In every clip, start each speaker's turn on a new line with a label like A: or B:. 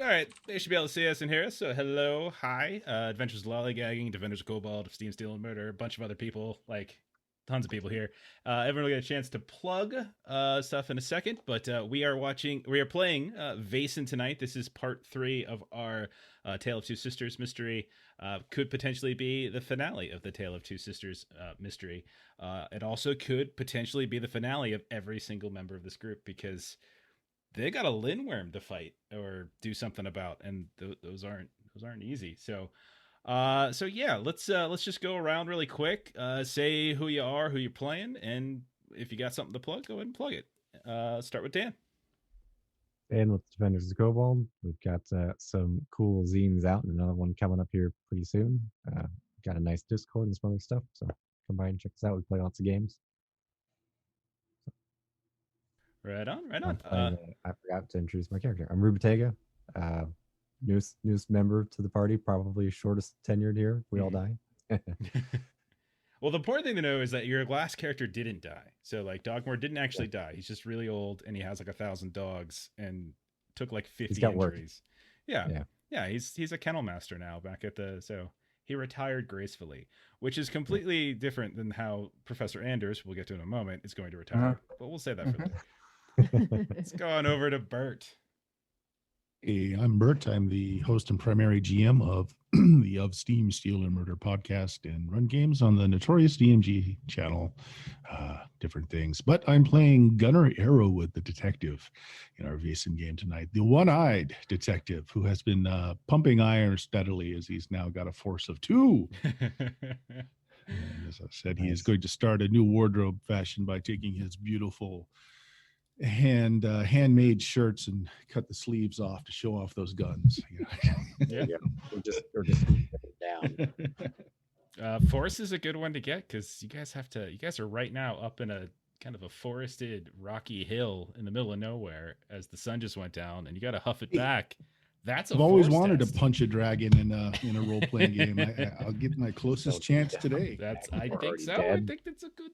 A: All right, they should be able to see us and hear us. So, hello, hi, Adventures of Lollygagging, Defenders of Cobalt, of Steam, Steel, and Murder, a bunch of other people, like tons of people here. Everyone will get a chance to plug stuff in a second, but we are playing Vaesen tonight. This is part 3 of our Tale of Two Sisters mystery. Could potentially be the finale of the Tale of Two Sisters mystery. It also could potentially be the finale of every single member of this group because they got a Lindworm to fight or do something about, and those aren't easy. So yeah, let's just go around really quick. Say who you are, who you're playing, and if you got something to plug, go ahead and plug it. Start with Dan.
B: And with Defenders of Cobalt, we've got some cool zines out and another one coming up here pretty soon. Got a nice Discord and some other stuff, so come by and check us out. We play lots of games.
A: Right on, right
B: I'm
A: on.
B: playing, I forgot to introduce my character. I'm Rubitega, newest member to the party, probably shortest tenured here. We all die.
A: Well, the important thing to know is that your last character didn't die. So like Dogmore didn't actually die. He's just really old and he has like 1,000 dogs and took like 50
B: He's got
A: injuries.
B: Work.
A: Yeah. He's a kennel master now back at so he retired gracefully, which is completely different than how Professor Anders, we'll get to in a moment, is going to retire. But we'll say that for later. Let's go on over to Bert.
C: Hey, I'm Bert. I'm the host and primary GM of the Of Steam, Steel, and Murder podcast and run games on the Notorious DMG channel, different things. But I'm playing Gunner Arrowwood, the detective, in our Vaesen game tonight. The one-eyed detective who has been pumping iron steadily as he's now got a force of 2. And as I said, he is going to start a new wardrobe fashion by taking his beautiful handmade shirts and cut the sleeves off to show off those guns.
B: Yeah. Or just down.
A: Forest is a good one to get because you guys are right now up in a kind of a forested rocky hill in the middle of nowhere as the sun just went down and you got to huff it back. I've
C: always wanted to punch a dragon in a role-playing game. I'll get my closest chance today.
A: I think so. I think that's a good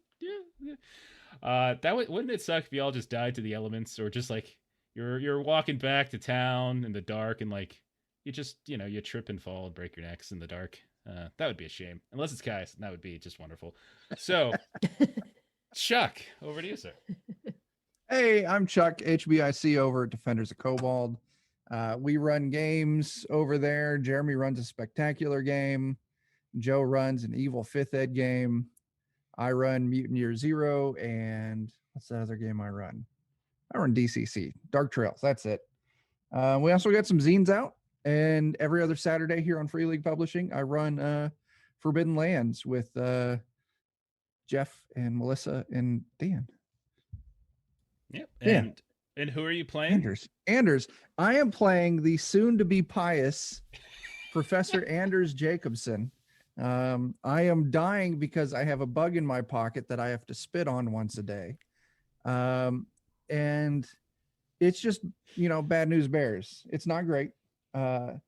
A: wouldn't it suck if you all just died to the elements or just like you're walking back to town in the dark and like you just you trip and fall and break your necks in the dark. That would be a shame unless it's Caius, and that would be just wonderful. So Chuck, over to you, sir.
D: Hey, I'm Chuck, HBIC over at Defenders of Cobalt. We run games over there. Jeremy runs a spectacular game. Joe runs an evil 5th ed game. I run Mutant Year Zero, and what's the other game I run? I run DCC, Dark Trails. That's it. We also got some zines out, and every other Saturday here on Free League Publishing, I run Forbidden Lands with Jeff and Melissa and Dan.
A: Yep. And who are you playing?
D: Anders. I am playing the soon-to-be pious Professor Anders Jacobson. I am dying because I have a bug in my pocket that I have to spit on once a day. And it's just, bad news bears. It's not great. I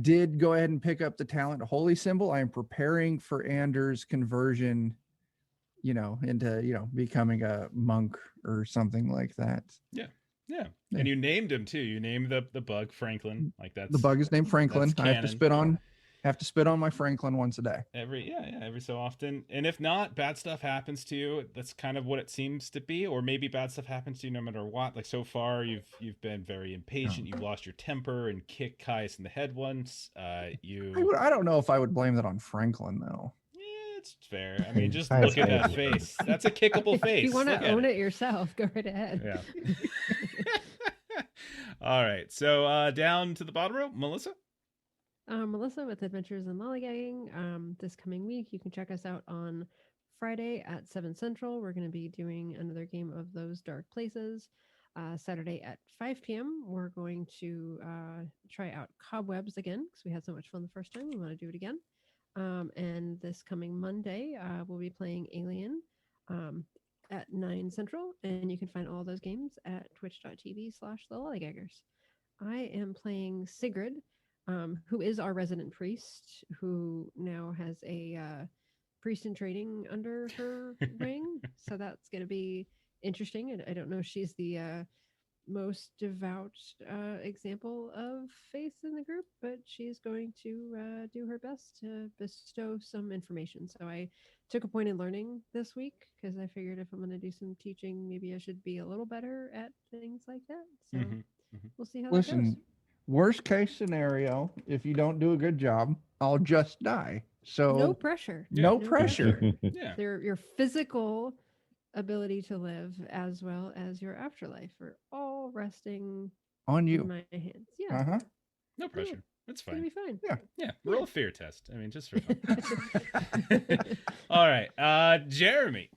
D: did go ahead and pick up the talent holy symbol. I am preparing for Anders' conversion, into, becoming a monk or something like that.
A: Yeah. And you named him too. You named the bug Franklin. Like that's
D: the bug is named Franklin. I have to spit on my Franklin once a day.
A: Every so often. And if not, bad stuff happens to you. That's kind of what it seems to be. Or maybe bad stuff happens to you no matter what. Like so far, you've been very impatient. You've lost your temper and kicked Caius in the head once. I
D: don't know if I would blame that on Franklin though.
A: Yeah, it's fair. I mean, just look at that face. That's a kickable face.
E: If you want to own it yourself, go right ahead.
A: Yeah. All right. So down to the bottom row, Melissa.
E: Melissa with Adventures in Lollygagging. This coming week, you can check us out on Friday at 7 Central. We're going to be doing another game of Those Dark Places. Saturday at 5 p.m., we're going to try out Cobwebs again because we had so much fun the first time. We want to do it again. And this coming Monday, we'll be playing Alien at 9 Central. And you can find all those games at twitch.tv/thelollygaggers. I am playing Sigrid, who is our resident priest, who now has a priest in training under her ring. So that's going to be interesting. And I don't know if she's the most devout example of faith in the group, but she's going to do her best to bestow some information. So I took a point in learning this week because I figured if I'm going to do some teaching, maybe I should be a little better at things like that. So we'll see how that goes.
D: Listen, worst case scenario, if you don't do a good job, I'll just die. So
E: No pressure.
A: Yeah.
D: no
A: No
D: pressure.
A: Yeah.
E: Your physical ability to live as well as your afterlife are all resting
D: On
E: in
D: you.
E: my hands. Yeah,
D: Uh-huh.
A: No pressure. It's
E: it's gonna
A: fine.
E: be fine.
A: Yeah. Roll a fear test. I mean, just for fun. All right. Jeremy.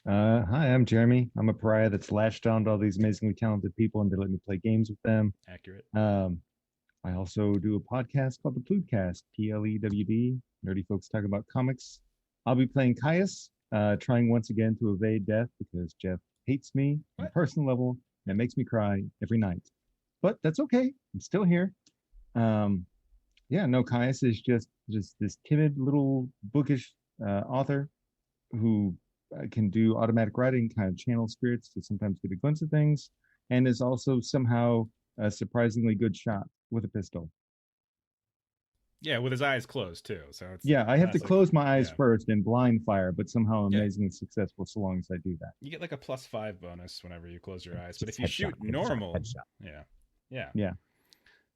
B: Hi, I'm Jeremy. I'm a pariah that's latched on to all these amazingly talented people and they let me play games with them.
A: Accurate.
B: I also do a podcast called the Plewdcast, PLEWD. Nerdy folks talk about comics. I'll be playing Caius, trying once again to evade death because Jeff hates me on a personal level and it makes me cry every night. But that's okay. I'm still here. Caius is just this timid little bookish author who can do automatic writing, kind of channel spirits to sometimes get a glimpse of things, and is also somehow a surprisingly good shot with a pistol.
A: Yeah, with his eyes closed too. So it's
B: I have to
A: classic.
B: close my eyes
A: Yeah.
B: first and blind fire, but somehow I'm
A: Yeah.
B: amazingly successful so long as I do that.
A: You get like a +5 bonus whenever you close your eyes. But if
B: Just
A: you
B: headshot,
A: shoot
B: headshot,
A: normal,
B: headshot.
A: yeah.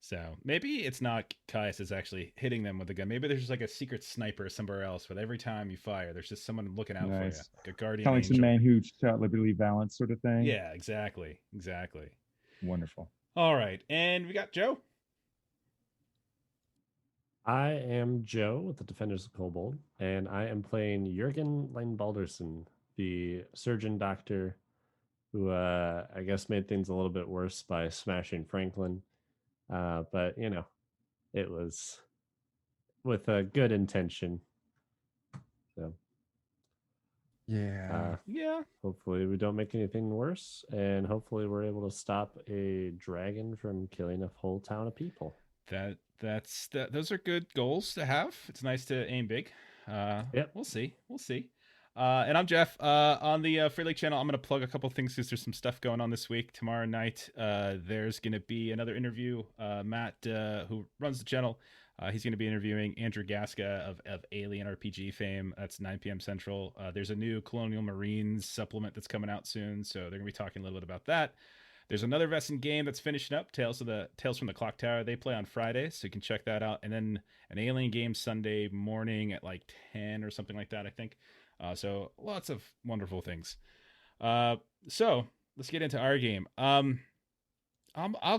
A: So maybe it's not Caius is actually hitting them with a gun. Maybe there's just like a secret sniper somewhere else. But every time you fire, there's just someone looking out for you,
B: Nice.
A: like a guardian
B: Kind of like
A: angel.
B: some man who shot Liberty Valance sort of thing.
A: Yeah, exactly.
B: Wonderful.
A: All right, and we got Joe.
F: I am Joe with the Defenders of Kobold, and I am playing Yürgan Leinbaldersön, the surgeon doctor who I guess made things a little bit worse by smashing Franklin. But, it was with a good intention. So,
D: Yeah.
F: hopefully we don't make anything worse, and hopefully we're able to stop a dragon from killing a whole town of people.
A: Those are good goals to have. It's nice to aim big.
F: Yep.
A: We'll see. And I'm Jeff. On the Free League channel, I'm going to plug a couple things because there's some stuff going on this week. Tomorrow night, there's going to be another interview. Matt, who runs the channel, he's going to be interviewing Andrew Gaska of Alien RPG fame. That's 9 p.m. Central. There's a new Colonial Marines supplement that's coming out soon, so they're going to be talking a little bit about that. There's another Vaesen game that's finishing up, Tales from the Clock Tower. They play on Friday, so you can check that out. And then an Alien game Sunday morning at like 10 or something like that, I think. So lots of wonderful things. So let's get into our game. I'll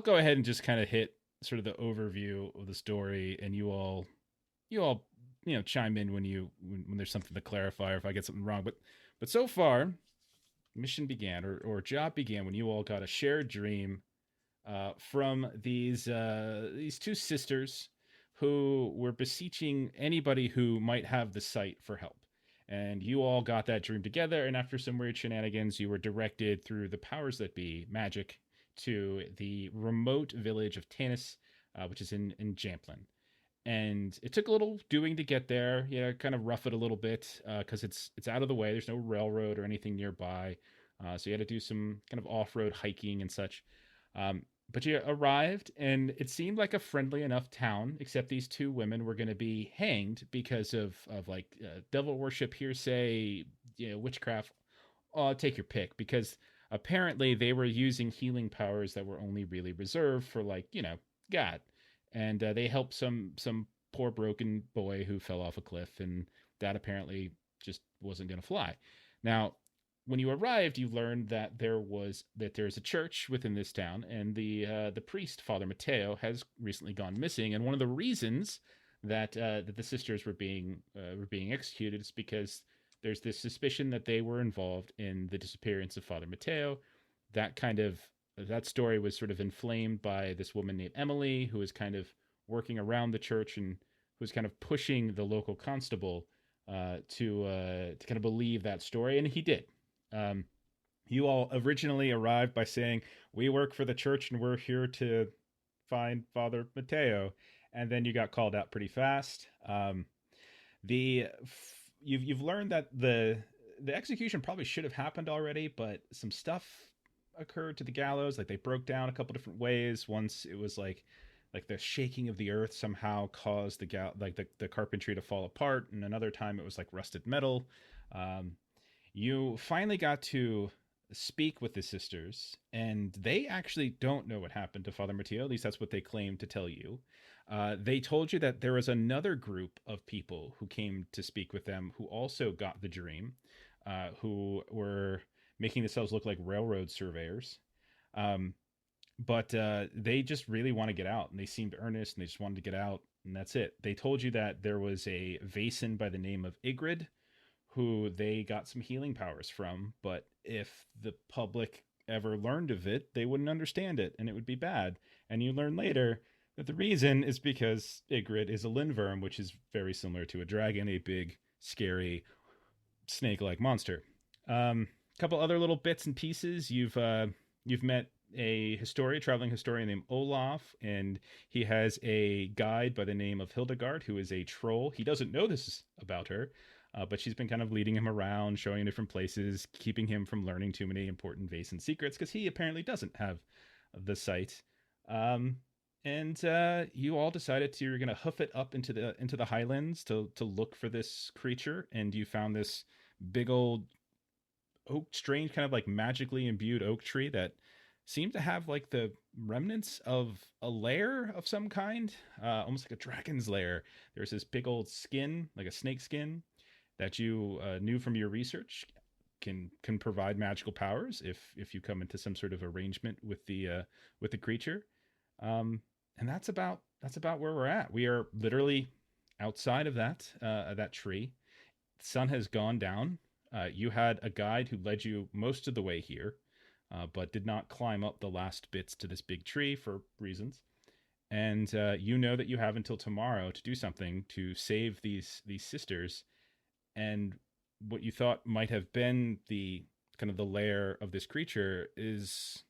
A: go ahead and just kind of hit sort of the overview of the story, and you all chime in when there's something to clarify or if I get something wrong. But so far, mission began or job began when you all got a shared dream from these two sisters who were beseeching anybody who might have the sight for help. And you all got that dream together, and after some weird shenanigans, you were directed through the powers that be, magic, to the remote village of Tanis, which is in Jamplin. And it took a little doing to get there. Kind of rough it a little bit because it's out of the way. There's no railroad or anything nearby. So you had to do some kind of off-road hiking and such. But you arrived, and it seemed like a friendly enough town, except these two women were going to be hanged because of devil worship, hearsay, witchcraft. Take your pick, because apparently they were using healing powers that were only really reserved for God. And they helped some poor broken boy who fell off a cliff, and that apparently just wasn't going to fly. Now, when you arrived, you learned that there's a church within this town, and the priest, Father Mateo, has recently gone missing. And one of the reasons that the sisters were being executed is because there's this suspicion that they were involved in the disappearance of Father Mateo. That story was sort of inflamed by this woman named Emily, who was kind of working around the church and who was kind of pushing the local constable to kind of believe that story, and he did. You all originally arrived by saying, "We work for the church and we're here to find Father Mateo," and then you got called out pretty fast. You've learned that the execution probably should have happened already, but some stuff occurred to the gallows. Like they broke down a couple different ways. Once it was like the shaking of the earth somehow caused the carpentry to fall apart, and another time it was like rusted metal. You finally got to speak with the sisters, and they actually don't know what happened to Father Matteo. At least that's what they claim to tell you. They told you that there was another group of people who came to speak with them who also got the dream, who were making themselves look like railroad surveyors. But they just really want to get out, and they seemed earnest, and they just wanted to get out, and that's it. They told you that there was a Vaesen by the name of Ygritte, who they got some healing powers from, but if the public ever learned of it, they wouldn't understand it, and it would be bad. And you learn later that the reason is because Ygritte is a lindworm, which is very similar to a dragon, a big, scary, snake-like monster. Couple other little bits and pieces. You've met a traveling historian named Olaf, and he has a guide by the name of Hildegard, who is a troll. He doesn't know this about her, but she's been kind of leading him around, showing him different places, keeping him from learning too many important Vaesen secrets, because he apparently doesn't have the sight. And you all decided you're going to hoof it up into the highlands to look for this creature, and you found this big old strange kind of like magically imbued oak tree that seemed to have like the remnants of a lair of some kind, almost like a dragon's lair. There's this big old skin, like a snake skin, that you knew from your research can provide magical powers if you come into some sort of arrangement with the creature. And that's about where we're at. We are literally outside of that tree. The sun has gone down. You had a guide who led you most of the way here, but did not climb up the last bits to this big tree for reasons. And you know that you have until tomorrow to do something to save these sisters. And what you thought might have been the kind of the lair of this creature is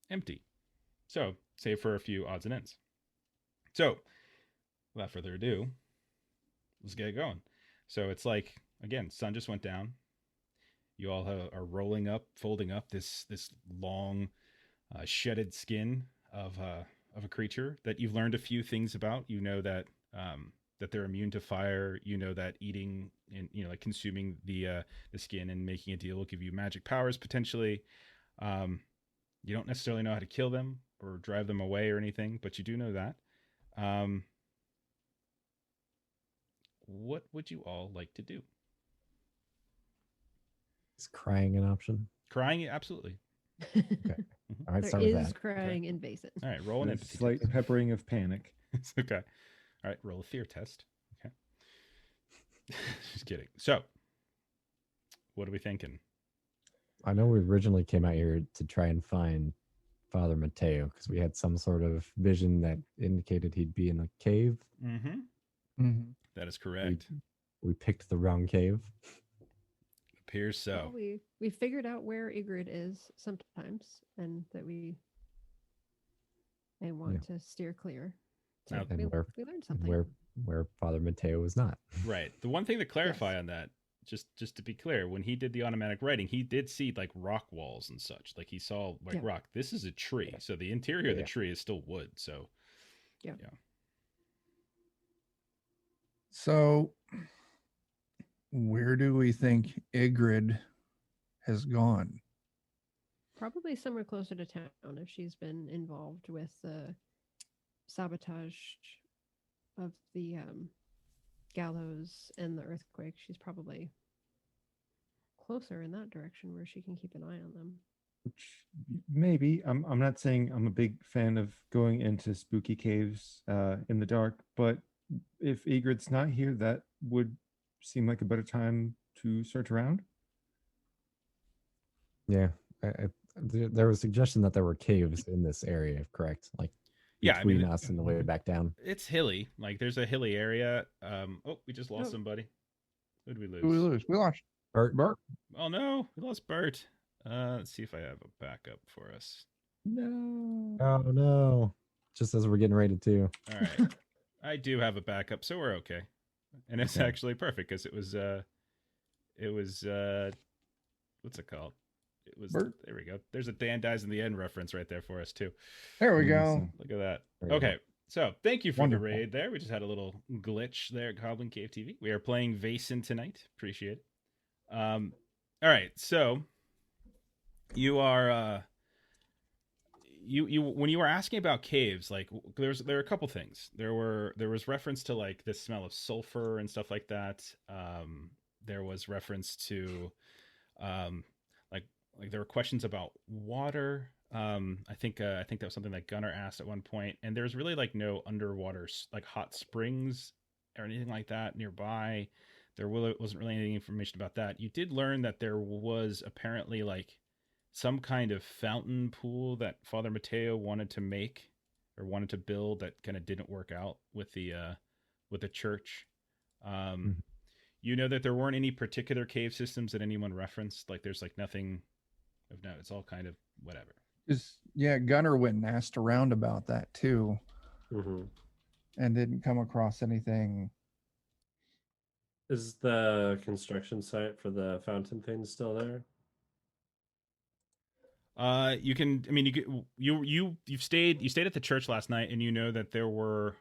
A: empty. So, save for a few odds and ends. So, without further ado, let's get it going. So it's like, again, sun just went down. You all are rolling up, folding up this long, shedded skin of a creature that you've learned a few things about. You know that they're immune to fire. You know that eating and like consuming the skin and making a deal will give you magic powers potentially. You don't necessarily know how to kill them or drive them away or anything, but you do know that. What would you all like to do?
B: Is crying an option?
A: Crying, absolutely.
B: Okay. All right,
E: There
B: start with
E: is
B: that.
E: crying in Vaesen.
A: All right, roll an
G: A
A: empathy.
G: slight
A: test.
G: peppering of panic.
A: Okay. All right, roll a fear test. Okay. Just kidding. So, what are we thinking?
B: I know we originally came out here to try and find Father Matteo because we had some sort of vision that indicated he'd be in a cave.
A: Mm-hmm.
D: Mm-hmm.
A: That is correct.
B: We picked the wrong cave.
A: Appears so.
E: Well, we figured out where Ygritte is sometimes, and that we want to steer clear. So
A: Now-
B: And
E: we
B: where
E: learned something.
B: where Father Matteo was not.
A: Right. The one thing to clarify on that, just to be clear, when he did the automatic writing, he did see like rock walls and such. Like he saw like
E: Yeah.
A: rock. This is a tree, so the interior of the
B: Yeah.
A: tree is still wood. So
D: So, where do we think Ygritte has gone?
E: Probably somewhere closer to town if she's been involved with the sabotage of the gallows and the earthquake. She's probably closer in that direction where she can keep an eye on them.
G: Which maybe I'm not saying I'm a big fan of going into spooky caves in the dark, but if Egret's not here, that would seem like a better time to search around.
B: Yeah, there was a suggestion that there were caves in this area, correct? Like
A: Yeah, I mean,
B: between us and the way back down.
A: it's hilly. Like there's a hilly area. Oh, we just lost
E: Oh.
A: somebody. Who did we lose?
D: Who we lose? We lost
B: Bert,
D: Bert.
A: Oh no, we lost Bert. Let's see if I have a backup for us.
G: No.
B: oh no! Just as we're getting ready to.
A: All right. I do have a backup, so we're okay. And it's
B: Okay.
A: actually perfect because it was what's it called? It was
D: Bert.
A: there. We go. There's a Dan dies in the end reference right there for us too.
D: There we go.
G: Awesome.
A: Look at that.
B: There you go.
A: Okay, so thank you for
D: Wonderful.
A: the raid there. We just had a little glitch there at Goblin Cave TV. We are playing Vaesen tonight. Appreciate it. All right, so you are you when you were asking about caves, like there were a couple things. There was reference to like the smell of sulfur and stuff like that. There was reference to like there were questions about water. I think that was something that Gunnar asked at one point, and there's really like no underwater like hot springs or anything like that nearby. There wasn't really any information about that. You did learn that there was apparently like some kind of fountain pool that Father Mateo wanted to make or wanted to build that kind of didn't work out with the church. You know that there weren't any particular cave systems that anyone referenced. Like there's like nothing of note. It's all kind of whatever.
D: Yeah, Gunnar went and asked around about that too, and didn't come across anything.
F: Is the construction site for the fountain thing still there?
A: You can. I mean, you stayed at the church last night, and you know that there were.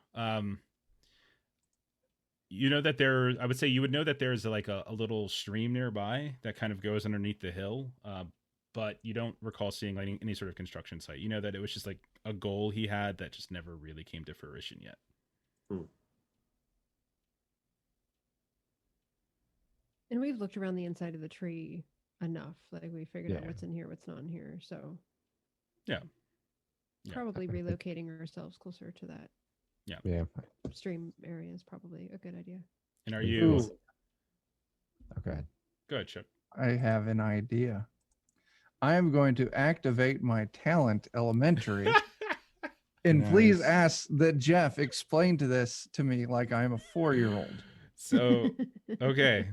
A: You know that there. I would say you would know that there's like a little stream nearby that kind of goes underneath the hill. But you don't recall seeing like any sort of construction site. You know that it was just like a goal he had that just never really came to fruition yet.
E: And we've looked around the inside of the tree enough. Like we figured out
B: Yeah.
E: what's in here, what's not in here. So
A: Yeah.
E: probably relocating ourselves closer to that
B: Yeah.
E: stream area is probably a good idea.
A: And are
B: Ooh.
A: you?
B: Okay.
A: Go ahead, Chip.
D: I have an idea. I am going to activate my talent elementary. And please
G: Nice.
D: ask that Jeff explain this to me like I'm a 4-year-old.
A: So okay.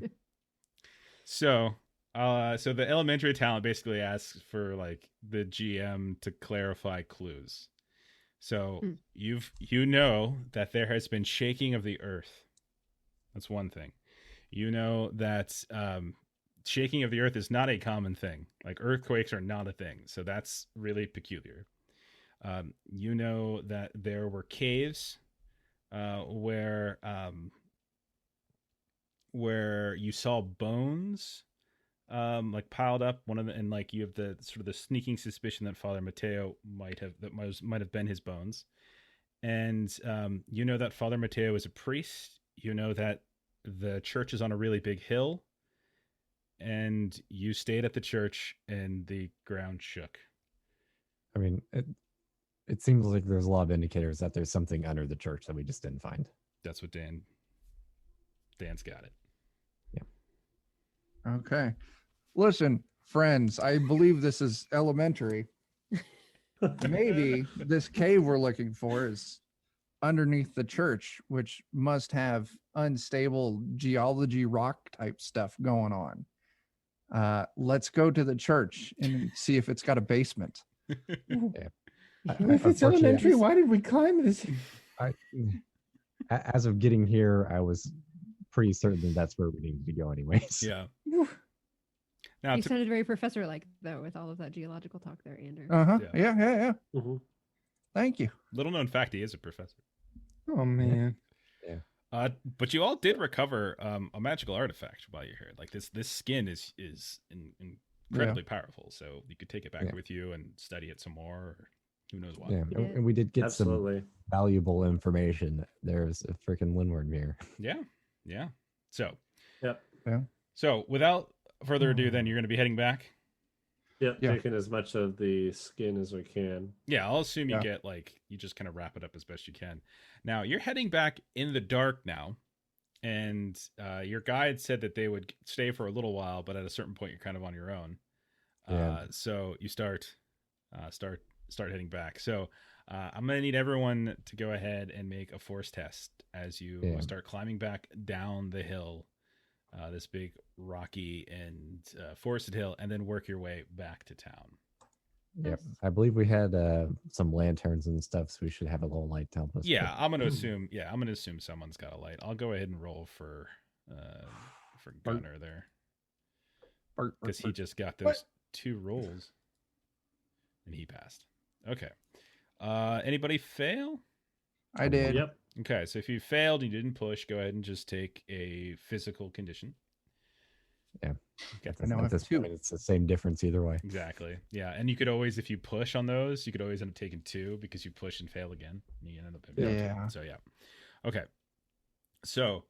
A: So the elementary talent basically asks for like the GM to clarify clues. So you know that there has been shaking of the earth. That's one thing. You know that shaking of the earth is not a common thing. Like earthquakes are not a thing. So that's really peculiar. You know that there were caves where you saw bones like piled up. And like you have the sort of the sneaking suspicion that Father Mateo might have been his bones. And you know that Father Mateo is a priest. You know that the church is on a really big hill. And you stayed at the church and the ground shook.
B: I mean, it seems like there's a lot of indicators that there's something under the church that we just didn't find.
A: That's what Dan's got it.
D: Okay. Listen, friends, I believe this is elementary. Maybe this cave we're looking for is underneath the church, which must have unstable geology rock type stuff going on. Let's go to the church and see if it's got a basement.
G: If it's elementary, why did we climb this?
B: As of getting here, I was pretty certain that that's where we needed to go anyways.
A: Yeah. Now,
E: You sounded very professor-like though with all of that geological talk there, Andrew.
D: Uh-huh.
A: Yeah.
D: Yeah.
F: Mm-hmm.
D: Thank you.
A: little known fact, he is a professor.
G: Oh man.
A: But you all did recover a magical artifact while you're here. Like this skin is incredibly powerful. So you could take it back with you and study it some more. Or who knows what?
B: Yeah,
E: You did.
B: and we did get
F: Absolutely.
B: some valuable information. There's a freaking windward mirror.
A: Yeah. So.
F: Yep.
D: Yeah.
A: So without further ado, then you're going to be heading back.
F: Yep.
D: Yeah.
F: Taking as much of the skin as we can.
A: Yeah, I'll assume you
D: Yeah.
A: get like you just kind of wrap it up as best you can. Now you're heading back in the dark now, and your guide said that they would stay for a little while, but at a certain point you're kind of on your own.
B: Yeah.
A: So you start heading back. So I'm gonna need everyone to go ahead and make a force test as you start climbing back down the hill, this big rocky and forested hill, and then work your way back to town.
B: Yep. I believe we had some lanterns and stuff, so we should have a little light to help us.
A: Yeah, I'm gonna assume. Yeah, I'm gonna assume someone's got a light. I'll go ahead and roll for Gunner there because he just got those. 2 rolls. And he passed. Okay. Anybody fail?
D: I did.
F: Yep.
A: Okay, so if you failed and you didn't push, go ahead and just take a physical condition.
B: Yeah.
A: Okay.
B: At
D: I now
B: at
D: have
B: this
D: 2.
B: point, it's the same difference either way.
A: Exactly. Yeah, and you could always, if you push on those, you could always end up taking 2 because you push and fail again. And you end up having 2.
D: Yeah.
A: So yeah. Okay. So,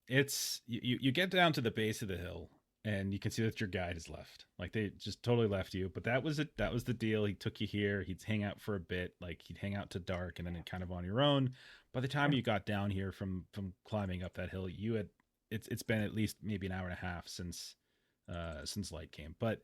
A: it's you get down to the base of the hill, and you can see that your guide is left. Like they just totally left you. But that was it. That was the deal. He took you here. He'd hang out for a bit. Like he'd hang out to dark, and then kind of on your own. By the time you got down here from climbing up that hill, you had it's been at least maybe an hour and a half since light came. But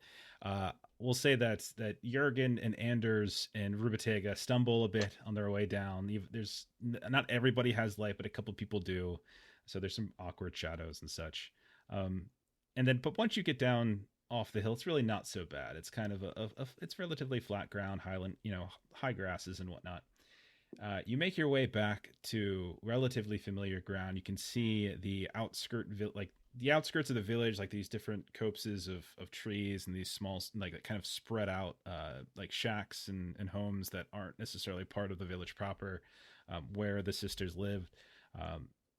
A: we'll say that Yürgan and Anders and Rubitega stumble a bit on their way down. There's not everybody has light, but a couple people do. So there's some awkward shadows and such. But once you get down off the hill, it's really not so bad. It's kind of it's relatively flat ground, highland, high grasses and whatnot. You make your way back to relatively familiar ground. You can see the outskirts of the village, like these different copses of trees and these small, like kind of spread out, like shacks and homes that aren't necessarily part of the village proper, where the sisters live.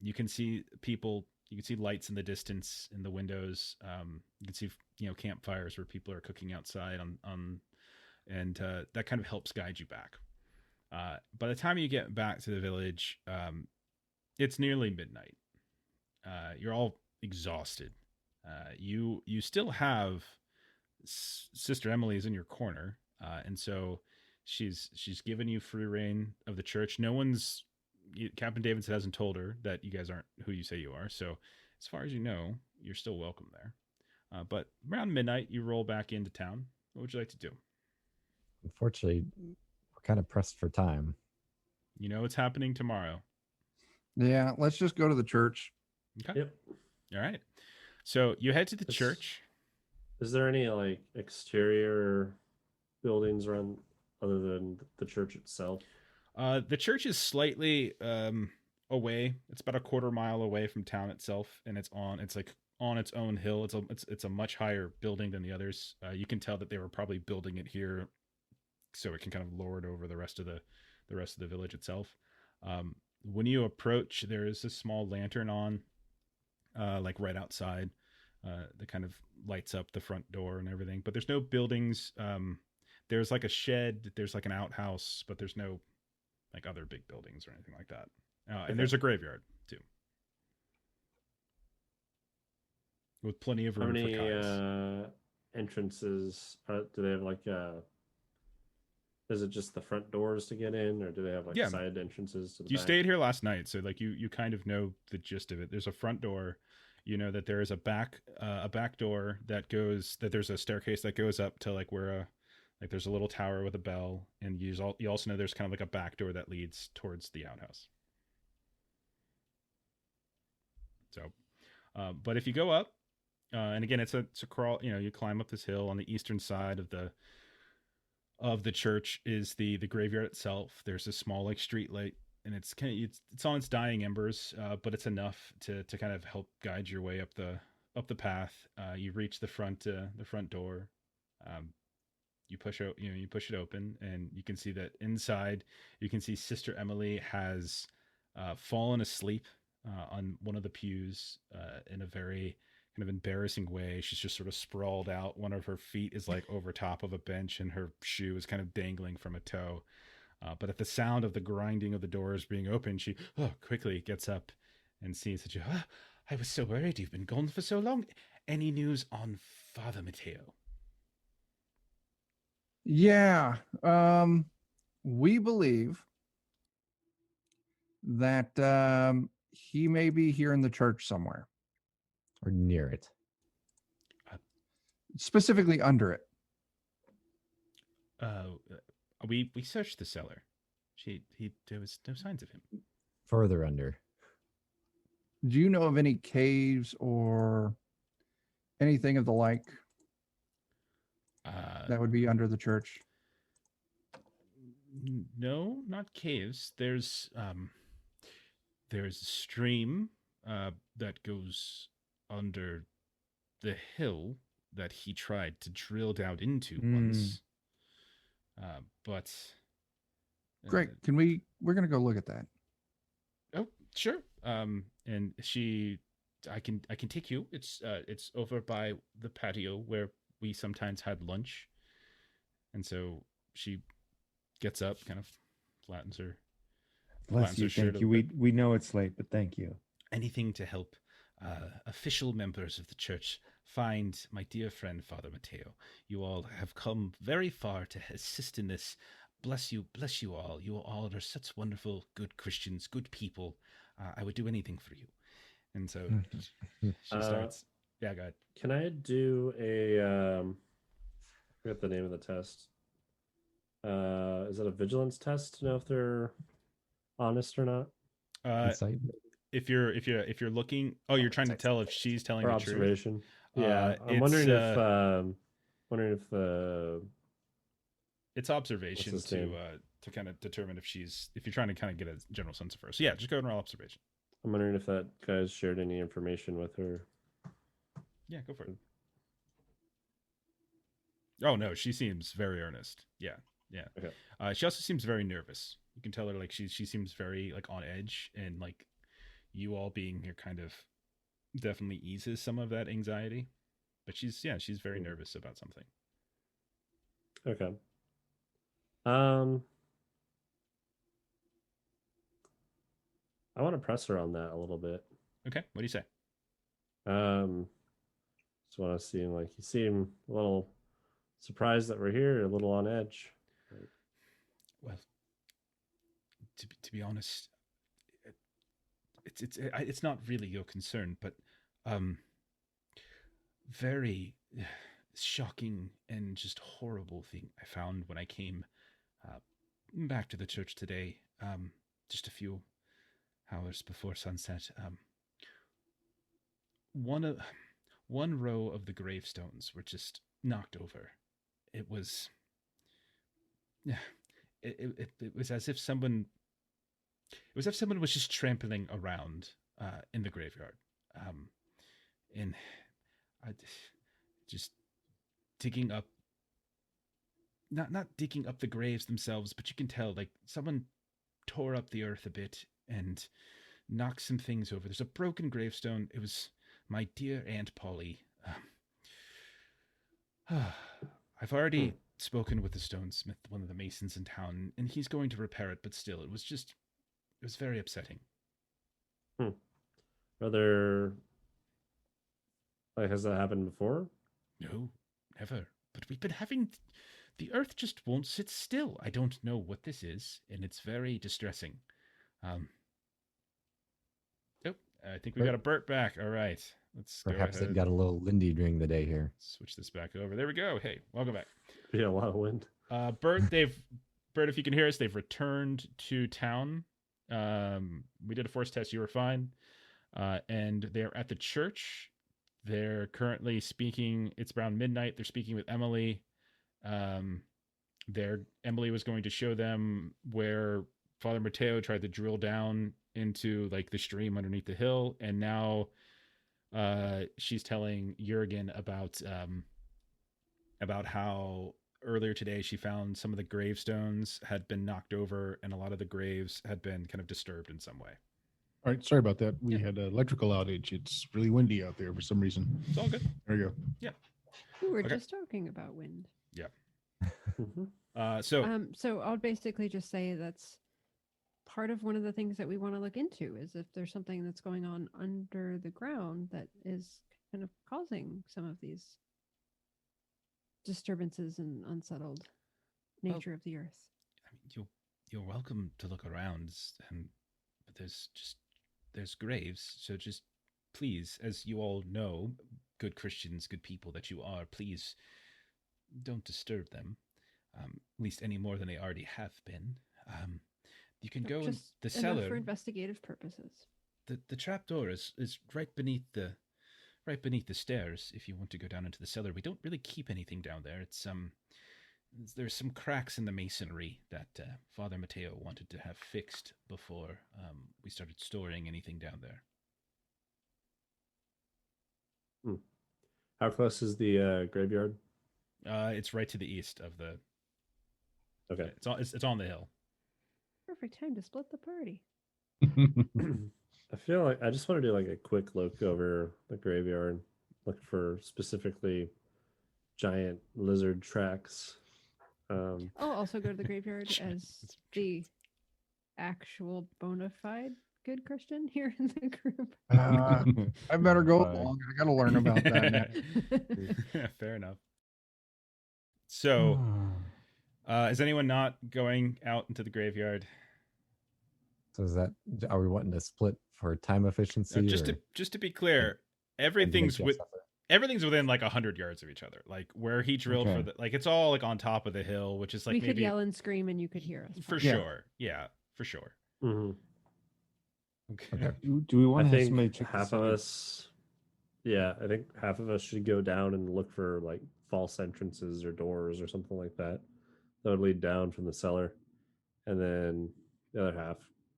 A: You can see people. You can see lights in the distance in the windows. You can see, campfires where people are cooking outside and that kind of helps guide you back. By the time you get back to the village, it's nearly midnight. You're all exhausted. You still have Sister Emily's in your corner, and so she's given you free reign of the church. Captain Davidson hasn't told her that you guys aren't who you say you are. So as far as you know, you're still welcome there. But around midnight, you roll back into town. What would you like to do?
B: Unfortunately, we're kind of pressed for time.
A: You know what's happening tomorrow.
D: Yeah, let's just go to the church.
A: Okay.
F: Yep.
A: All right. So you head to the church.
F: Is there any like exterior buildings around other than the church itself?
A: The church is slightly away. It's about a quarter mile away from town itself, and it's like on its own hill. It's a much higher building than the others. You can tell that they were probably building it here so it can kind of lord over the rest of the village itself. When you approach, there is a small lantern on, like right outside, that kind of lights up the front door and everything. But there's no buildings. There's like a shed. There's like an outhouse, but there's no like other big buildings or anything like that. And there's a graveyard too, with plenty of room for Caius.
F: How many entrances do they have? Like, is it just the front doors to get in, or do they have like side entrances to the
A: You
F: back?
A: stayed here last night, so like you kind of know the gist of it. There's a front door. You know that there is a back door that there's a staircase that goes up to like where like there's a little tower with a bell, and you also know there's kind of like a back door that leads towards the outhouse. So, but if you go up, and again, it's a crawl. You climb up this hill. On the eastern side of the church is the graveyard itself. There's a small like street light, and it's on its dying embers, but it's enough to kind of help guide your way up the path. You reach the front door. You push it open, and you can see that inside. You can see Sister Emily has fallen asleep on one of the pews in a very kind of embarrassing way. She's just sort of sprawled out. One of her feet is like over top of a bench, and her shoe is kind of dangling from a toe. But at the sound of the grinding of the doors being opened, she quickly gets up and sees that I was so worried. You've been gone for so long. Any news on Father Matteo?
D: Yeah. We believe that he may be here in the church somewhere,
B: Or near it.
D: specifically under it.
A: We searched the cellar. There was no signs of him.
B: Further under.
D: Do you know of any caves or anything of the like that would be under the church?
A: No, not caves. There's a stream that goes under the hill, that he tried to drill down into
G: Mm.
A: once. But
D: Great. We're gonna go look at that.
A: Oh, sure. And I can take you. It's over by the patio where we sometimes had lunch. And so she gets up, kind of flattens her
G: Bless you.
A: shirt
G: Thank
A: a
G: you.
A: bit.
G: We know it's late, but thank you.
A: Anything to help official members of the church find my dear friend Father Mateo. You all have come very far to assist in this. Bless you all. You all are such wonderful, good Christians, good people. I would do anything for you. And so she starts. Yeah, go ahead.
F: Can I do a? I forget the name of the test. Is it a vigilance test to know if they're honest or not?
B: Insight.
A: If you're looking, you're trying to tell if she's telling
F: Or
A: the truth.
F: observation? Yeah, I'm
A: it's,
F: wondering if
A: it's observation
F: What's his name?
A: to kind of determine if you're trying to kind of get a general sense of her. So yeah, just go and roll observation.
F: I'm wondering if that guy's shared any information with her.
A: Yeah, go for it. Oh no, she seems very earnest. Yeah.
F: Okay.
A: She also seems very nervous. You can tell her like she seems very like on edge, and like you all being here kind of definitely eases some of that anxiety. But she's very nervous about something.
F: Okay. I want to press her on that a little bit.
A: Okay, what do you say?
F: Just want to seem like you seem a little surprised that we're here, a little on edge.
A: Well, to be honest, it's not really your concern, but very shocking and just horrible thing I found when I came back to the church today, just a few hours before sunset. One row of the gravestones were just knocked over. It was it was as if someone was just trampling around in the graveyard, and I just digging up, not digging up the graves themselves, but you can tell like someone tore up the earth a bit and knocked some things over. There's a broken gravestone. It was my dear Aunt Polly. I've already spoken with the stonesmith, one of the masons in town, and he's going to repair it, but still, it was very upsetting.
F: Are there, like, has that happened before?
A: No, never. But we've been having, the earth just won't sit still. I don't know what this is, and it's very distressing. I think we got a Bert back. All right, let's
B: Perhaps
A: go ahead.
B: it got a little windy during the day here.
A: Switch this back over. There we go. Hey, welcome back.
F: Yeah, a lot of wind.
A: Bert, if you can hear us, they've returned to town. We did a force test. You were fine. And they're at the church. They're currently speaking. It's around midnight. They're speaking with Emily. Emily was going to show them where Father Mateo tried to drill down into like the stream underneath the hill, and now she's telling Yürgan about how earlier today she found some of the gravestones had been knocked over, and a lot of the graves had been kind of disturbed in some way.
C: All right, sorry about that. We had an electrical outage. It's really windy out there for some reason.
A: It's all good.
C: There you go.
E: We were
A: Okay.
E: just talking about wind.
A: So
E: I'll basically just say that's part of one of the things that we want to look into, is if there's something that's going on under the ground that is kind of causing some of these disturbances and unsettled nature of the earth.
A: I mean, you're welcome to look around, but there's graves. So just please, as you all know, good Christians, good people that you are, please don't disturb them, at least any more than they already have been. You can go in
E: Just
A: the
E: enough
A: cellar.
E: for investigative purposes.
A: The trap door is right beneath the stairs. If you want to go down into the cellar, we don't really keep anything down there. It's there's some cracks in the masonry that Father Mateo wanted to have fixed before we started storing anything down there.
F: How close is the graveyard?
A: It's right to the east of the.
F: Okay.
A: It's on the hill.
E: Perfect time to split the party.
F: I feel like I just want to do like a quick look over the graveyard, look for specifically giant lizard tracks.
E: I'll also go to the graveyard as
A: It's
E: the actual bona fide good Christian here in the group.
D: I better go
G: Bye.
D: along. I got to learn about that now.
A: Fair enough. So, is anyone not going out into the graveyard?
B: So is that, are we wanting to split for time efficiency?
A: Just to be clear, everything's within like 100 yards of each other. Like where he drilled for
G: Okay.
A: the it's all like on top of the hill, which is like
E: we
A: maybe
E: could yell and scream and you could hear us.
A: for
E: fine.
A: sure. Yeah, for sure.
F: Mm-hmm.
A: Okay.
G: Do we
F: I
G: want to have somebody
F: think
G: check
F: half
G: this
F: of
G: out?
F: us. Yeah, I think half of us should go down and look for like false entrances or doors or something like that that would lead down from the cellar, and then the other half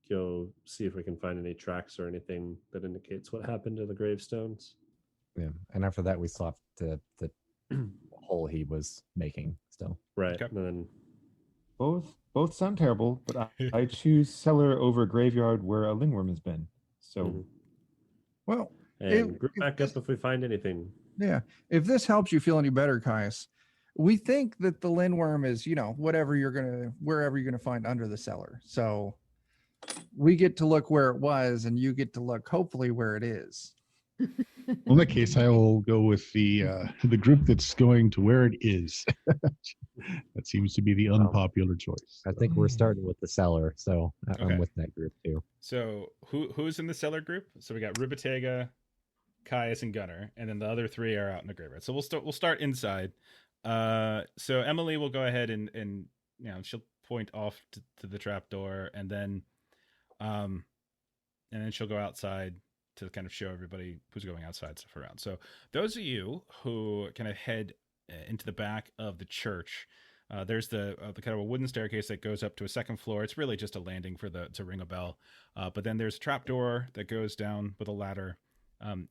F: go see if we can find any tracks or anything that indicates what happened to the gravestones.
B: Yeah, and after that we saw the hole he was making still.
F: Right,
A: Okay.
F: and then
G: Both sound terrible, but I choose cellar over graveyard where a lingworm has been. So
F: Mhm.
D: Well,
F: and group back up if we find anything.
D: yeah. If this helps you feel any better, Caius, we think that the lindworm is, wherever you're gonna find under the cellar. So we get to look where it was, and you get to look hopefully where it is.
C: Well, in that case, I will go with the group that's going to where it is. That seems to be the unpopular choice.
B: I think we're starting with the cellar, so
A: Okay.
B: I'm with that group too.
A: So who's in the cellar group? So we got Rubitega, Caius, and Gunnar, and then the other three are out in the graveyard. So we'll start inside. So Emily will go ahead and she'll point off to the trap door, and then she'll go outside to kind of show everybody who's going outside stuff around. So those of you who kind of head into the back of the church, there's the kind of a wooden staircase that goes up to a second floor. It's really just a landing to ring a bell. But then there's a trap door that goes down with a ladder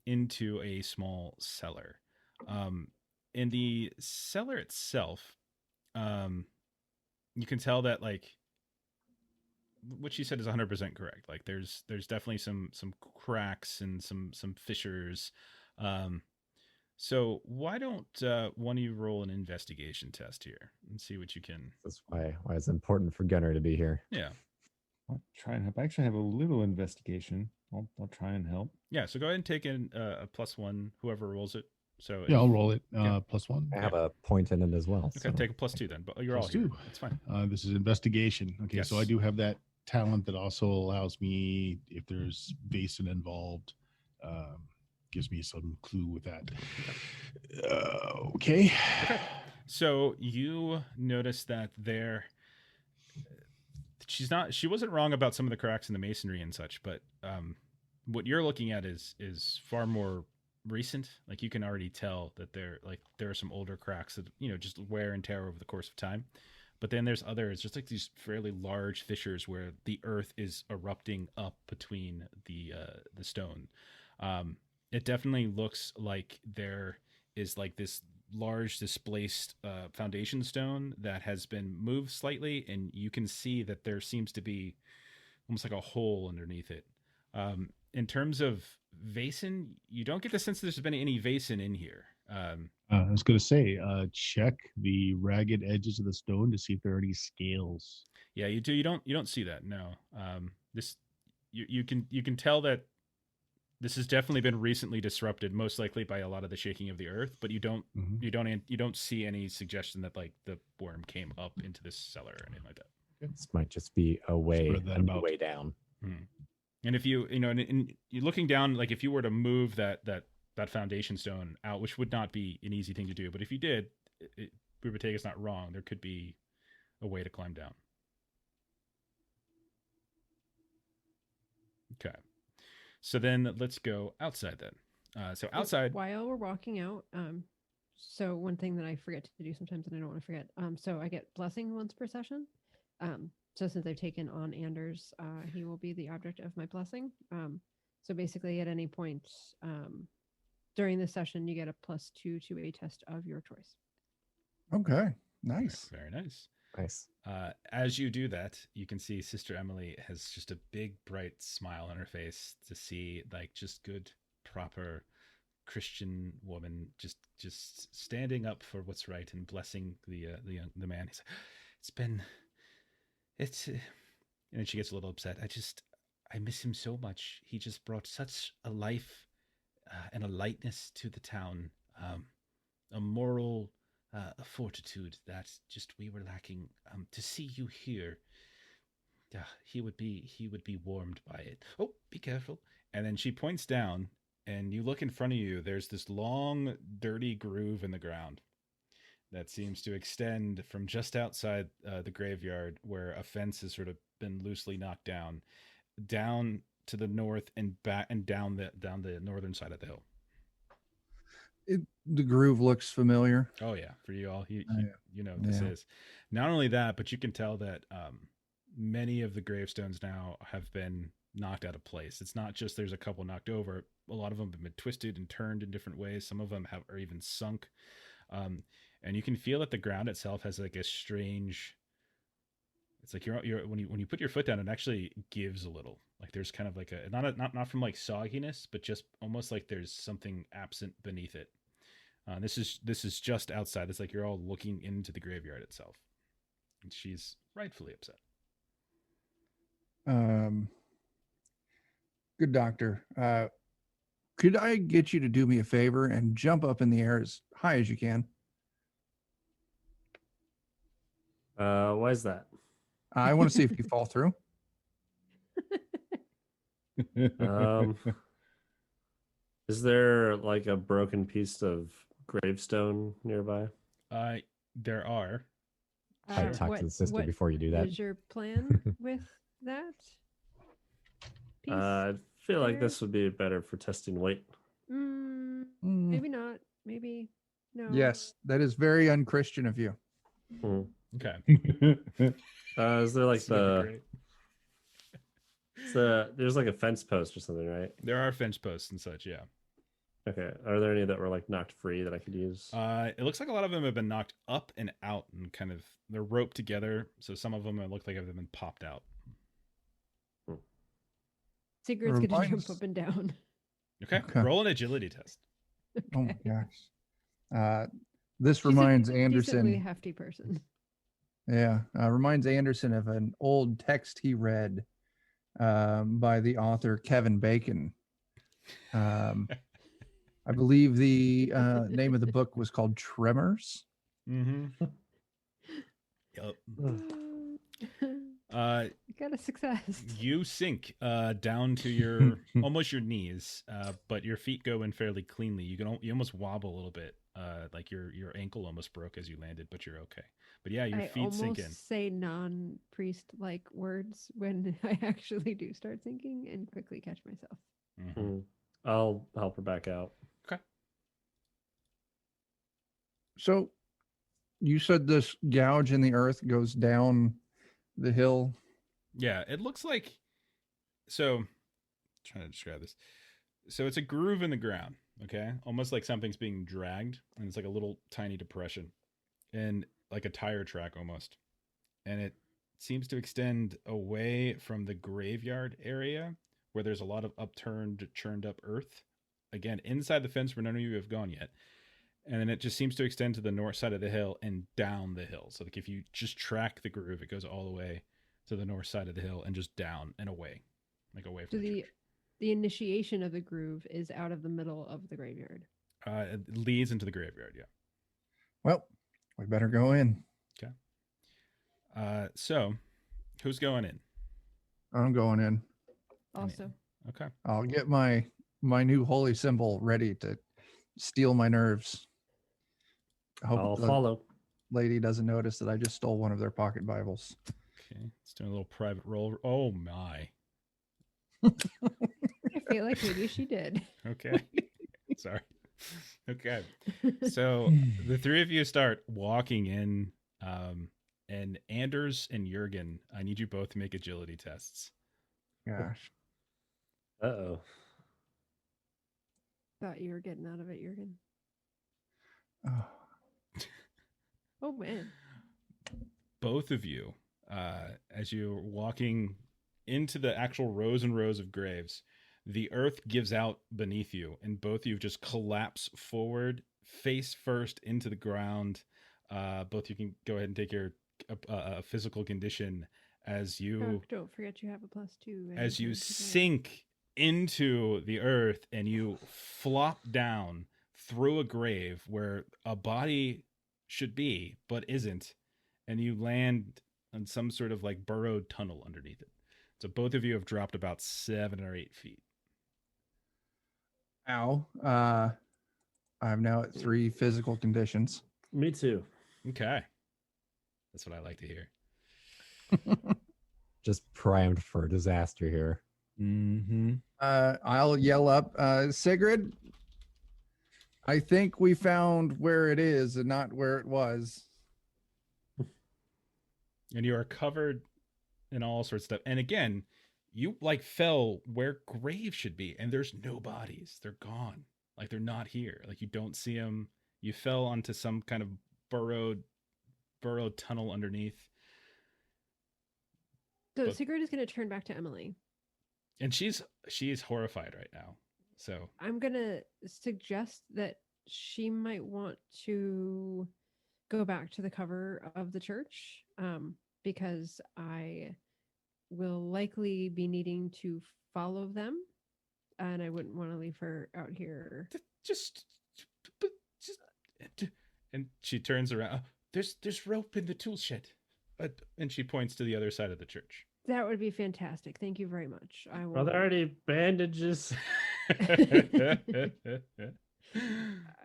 A: into a small cellar. In the cellar itself, you can tell that like what she said is 100% correct. Like there's definitely some cracks and some fissures. So why don't one of you roll an investigation test here and see what you can.
B: That's why it's important for Gunnar to be here.
A: Yeah.
G: I'll try and help. I actually have a little investigation. I'll try and help.
A: Yeah. So go ahead and take in a +1, whoever rolls it. So
C: Yeah, I'll roll it.
A: Yeah.
C: +1.
B: I have a point in it as well.
A: Okay,
B: so.
A: take a +2 then. But you're all here.
C: +2.
A: It's fine.
C: This is investigation. Okay, so I
A: Yes.
C: do have that talent that also allows me, if there's Vaesen involved, gives me some clue with that. Okay.
A: So you notice that she wasn't wrong about some of the cracks in the masonry and such, but what you're looking at is far more recent. Like you can already tell that there are some older cracks that just wear and tear over the course of time. But then there's others, just like these fairly large fissures where the earth is erupting up between the stone. It definitely looks like there is like this large displaced foundation stone that has been moved slightly, and you can see that there seems to be almost like a hole underneath it. In terms of Vaesen, you don't get the sense that there's been any Vaesen in here.
C: I was going to say, check the ragged edges of the stone to see if there are any scales.
A: Yeah, you do. You don't see that. No. You can tell that this has definitely been recently disrupted, most likely by a lot of the shaking of the earth. But you don't see any suggestion that like the worm came up into this cellar or anything like that.
B: This might just be a way
C: about.
B: way down.
A: And if you're looking down, like if you were to move that foundation stone out, which would not be an easy thing to do, but if you did, Rubatega's not wrong. There could be a way to climb down. Okay. So then let's go outside then. So outside.
E: While we're walking out, so one thing that I forget to do sometimes and I don't want to forget, so I get blessing once per session. So since I've taken on Anders, he will be the object of my blessing. So basically at any point, during this session, you get a +2 to a test of your choice.
D: Okay. Nice.
A: Very nice.
B: Nice.
A: As you do that, you can see Sister Emily has just a big, bright smile on her face to see like just good, proper Christian woman just standing up for what's right and blessing the man. It's and then she gets a little upset. I miss him so much. He just brought such a life and a lightness to the town, a moral fortitude that just we were lacking. To see you here, he would be warmed by it. Oh, be careful! And then she points down, and you look in front of you. There's this long, dirty groove in the ground that seems to extend from just outside the graveyard, where a fence has sort of been loosely knocked down to the north and back and down the northern side of the hill.
D: The groove looks familiar.
A: Oh yeah, for you all, you know what
D: Yeah.
A: this is. Not only that, but you can tell that many of the gravestones now have been knocked out of place. It's not just there's a couple knocked over. A lot of them have been twisted and turned in different ways. Some of them are even sunk. And you can feel that the ground itself has like a strange. It's like when you put your foot down, it actually gives a little. Like there's kind of like a not from like sogginess, but just almost like there's something absent beneath it. This is just outside. It's like you're all looking into the graveyard itself. And she's rightfully upset.
D: Good doctor. Could I get you to do me a favor and jump up in the air as high as you can?
F: Why is that?
D: I want to see if you fall through.
F: Is there like a broken piece of gravestone nearby?
A: There are.
B: I'd talk to the sister before you do that.
E: What is your plan with that? Piece?
F: I feel like
E: there?
F: this would be better for testing weight.
E: Maybe not. Maybe no.
D: Yes, that is very unchristian of you.
A: Okay.
F: Is there like
A: This is gonna be great.
F: there's like a fence post or something, right?
A: There are fence posts and such, yeah.
F: Okay. Are there any that were like knocked free that I could use?
A: It looks like a lot of them have been knocked up and out and kind of they're roped together. So some of them look like they've been popped out.
E: Secret's gonna
D: Reminds-
E: jump up and down.
A: Okay.
D: Okay.
A: Roll an agility test.
D: Oh my gosh. This
E: She's a
D: reminds
E: decently
D: Anderson.
E: hefty person.
D: Yeah, reminds Anderson of an old text he read by the author Kevin Bacon. I believe the name of the book was called Tremors.
A: Mm-hmm. Yep.
E: Got a success.
A: You sink down to your almost your knees, but your feet go in fairly cleanly. You almost wobble a little bit, like your ankle almost broke as you landed, but you're okay. But yeah, your
E: I
A: feet sink in.
E: almost say non-priest like words when I actually do start sinking and quickly catch myself.
A: Mhm.
F: I'll help her back out.
D: So you said this gouge in the earth goes down the hill.
A: Yeah, it looks like. So, trying to describe this. So it's a groove in the ground, okay, almost like something's being dragged, and it's like a little tiny depression, and like a tire track almost, and it seems to extend away from the graveyard area where there's a lot of upturned, churned up earth. Again, inside the fence where none of you have gone yet. And then it just seems to extend to the north side of the hill and down the hill. So like if you just track the groove, it goes all the way to the north side of the hill and just down and away, like away
E: So
A: from the church.
E: the initiation of the groove is out of the middle of the graveyard.
A: It leads into the graveyard, yeah.
D: Well, we better go in.
A: So who's going in?
D: I'm going in.
E: Also,
A: Okay.
D: I'll get my new holy symbol ready to steal my nerves. I hope
F: I'll
D: the
F: follow.
D: lady doesn't notice that I just stole one of their pocket Bibles.
A: Okay. Let's do a little private roll. Oh my.
E: I feel like maybe she did.
A: Okay. Sorry. Okay. So the three of you start walking in, and Anders and Yürgan, I need you both to make agility tests.
D: Gosh.
F: Uh-oh.
E: thought you were getting out of it, Jürgen.
D: Oh,
E: Oh man.
A: Both of you, as you're walking into the actual rows and rows of graves, the earth gives out beneath you, and both of you just collapse forward, face first into the ground. Both you can go ahead and take your physical condition as you
E: Oh, don't forget you have a +2.
A: as you
E: anytime today.
A: sink into the earth and you flop down through a grave where a body should be but isn't, and you land on some sort of like burrowed tunnel underneath it. So both of you have dropped about 7 or 8 feet.
D: ow. I'm now at 3 physical conditions.
F: Me too.
A: Okay, that's what I like to hear.
B: Just primed for disaster here.
G: Mm-hmm.
D: I'll yell up, Sigrid, I think we found where it is and not where it was.
A: And you are covered in all sorts of stuff. And again, you like fell where graves should be, and there's no bodies. They're gone. Like they're not here. Like you don't see them. You fell onto some kind of burrowed tunnel underneath.
E: So
A: But-
E: Sigrid is going to turn back to Emily.
A: And she's horrified right now. So
E: I'm going to suggest that she might want to go back to the cover of the church, because I will likely be needing to follow them, and I wouldn't want to leave her out here.
A: just and she turns around. There's rope in the tool shed. And she points to the other side of the church.
E: That would be fantastic. Thank you very much. I will.
F: Are there already bandages?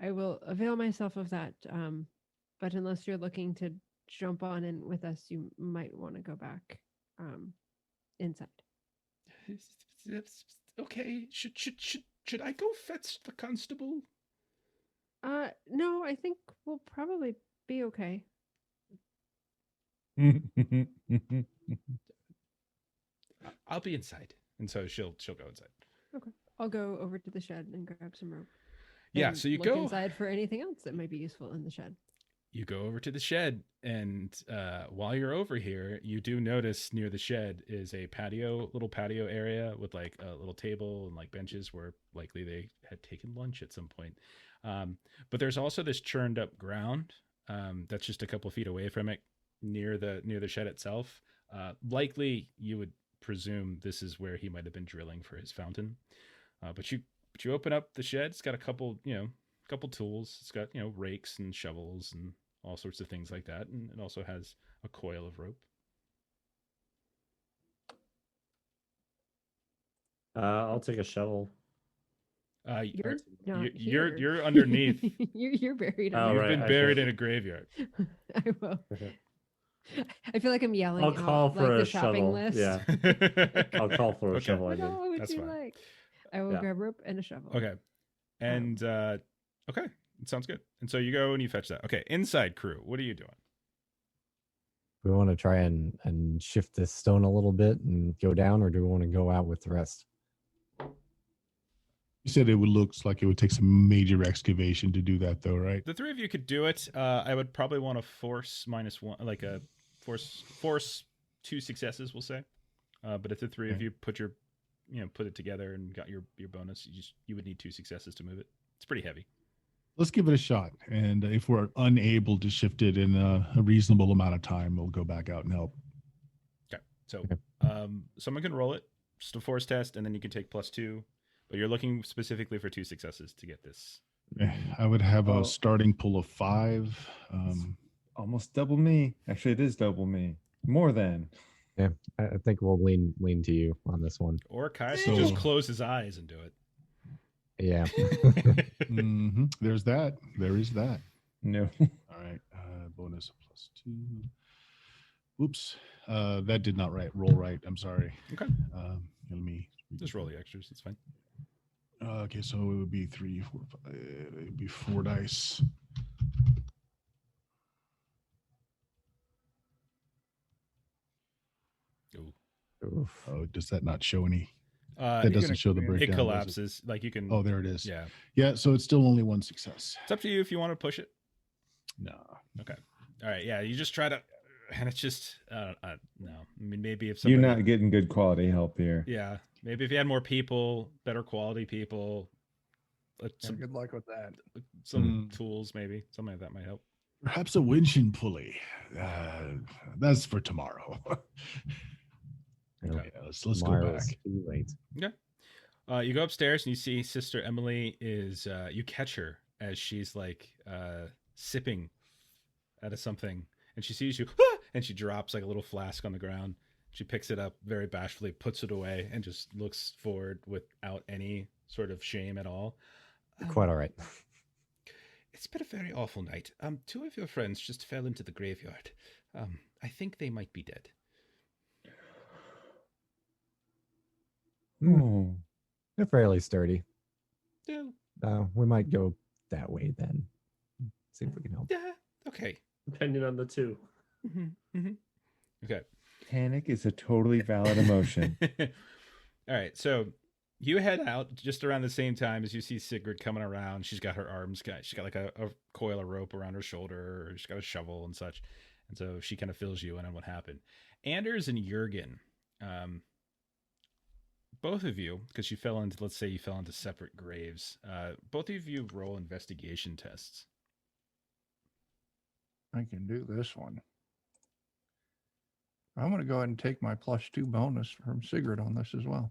E: I will avail myself of that. But unless you're looking to jump on in with us, you might want to go back inside.
A: Okay. Should I go fetch the constable?
E: No, I think we'll probably be okay.
A: I'll be inside. And so she'll go inside.
E: I'll go over to the shed and grab some rope.
A: Yeah,
E: and
A: so you
E: look
A: go
E: inside for anything else that might be useful in the shed.
A: You go over to the shed, and while you're over here, you do notice near the shed is a little patio area with like a little table and like benches where likely they had taken lunch at some point. But there's also this churned up ground that's just a couple feet away from it, near the shed itself. Likely, you would presume this is where he might have been drilling for his fountain. But you open up the shed. It's got a couple tools. It's got rakes and shovels and all sorts of things like that, and it also has a coil of rope.
F: I'll take a shovel.
E: You're not
A: you're
E: here.
A: underneath.
E: you're buried.
F: Oh,
A: You've
F: right,
A: been
F: I
A: buried
F: should-
A: in a graveyard.
E: I will. I feel like I'm yelling.
F: I'll
E: out,
F: call
E: like,
F: for
E: the
F: a
E: shopping
F: shovel.
E: list.
F: Yeah, I'll call for a
A: Okay.
F: shovel. I
E: What
F: mean.
E: all would
A: That's
E: you
A: fine.
E: like? I will
F: Yeah.
E: grab rope and a shovel.
A: Okay. And okay, it sounds good. And so you go and you fetch that. Okay, inside crew, what are you doing?
B: Do we want to try and shift this stone a little bit and go down, or do we want to go out with the rest?
C: You said it looks like it would take some major excavation to do that, though, right?
A: The three of you could do it. I would probably want to force -1, like a force 2 successes, we'll say. But if the three of
C: Okay.
A: you put it together and got your bonus, you would need 2 successes to move it. It's pretty heavy.
C: Let's give it a shot. And if we're unable to shift it in a reasonable amount of time, we'll go back out and help.
A: Okay. So
B: Okay.
A: someone can roll it, just a force test, and then you can take +2. But you're looking specifically for 2 successes to get this.
C: I would have
G: Oh.
C: a starting pull of 5.
G: Almost double me. Actually, it is double me. More than.
B: Yeah, I think we'll lean to you on this one.
A: Or Caius can just
C: So-
A: close his eyes and do it.
B: Yeah.
C: There's that. There is that.
G: No.
C: All right. Bonus of +2. Oops. That did not roll right. I'm sorry.
A: Okay.
C: Let me
A: Just roll the extras. It's fine.
C: Okay, so it would be 3, 4, 5. It would be 4 dice.
A: Ooh.
B: Oof.
C: Oh, does that not show any? That
D: you
C: doesn't
D: can
C: show the
D: expand
A: it
C: breakdown. does it?
A: collapses. Like you can.
C: Oh, there it is.
A: Yeah.
C: Yeah. So it's still only one success.
A: It's up to you if you want to push it.
C: No.
A: Okay. All right. Yeah. You just try to, and it's just no. I mean, maybe if
G: You're
A: somebody,
G: not getting good quality help here.
A: yeah, maybe if you had more people, better quality people,
D: Yeah,
A: some
D: good luck with that.
A: tools, maybe something like that might help.
C: Perhaps a winch and pulley. That's for tomorrow.
B: Nope.
C: Okay, let's go
B: Tomorrow's
C: back.
B: too late.
A: You go upstairs and you see Sister Emily is. You catch her as she's like sipping out of something, and she sees you, and she drops like a little flask on the ground. She picks it up very bashfully, puts it away, and just looks forward without any sort of shame at all.
B: Quite all right.
A: It's been a very awful night. Two of your friends just fell into the graveyard. I think they might be dead.
G: Oh,
B: They're fairly sturdy.
A: Yeah.
B: We might go that way then. See if we can help.
A: Yeah. Okay.
F: Depending on the two.
A: Okay.
G: panic is a totally valid emotion.
A: All right. So you head out just around the same time as you see Sigrid coming around. She's got her arms, she's got like a coil of rope around her shoulder. She's got a shovel and such. And so she kind of fills you in on what happened. Anders and Yürgan, both of you, because you fell into, let's say you fell into separate graves, both of you roll investigation tests.
D: I can do this one. I'm going to go ahead and take my +2 bonus from Sigrid on this as well.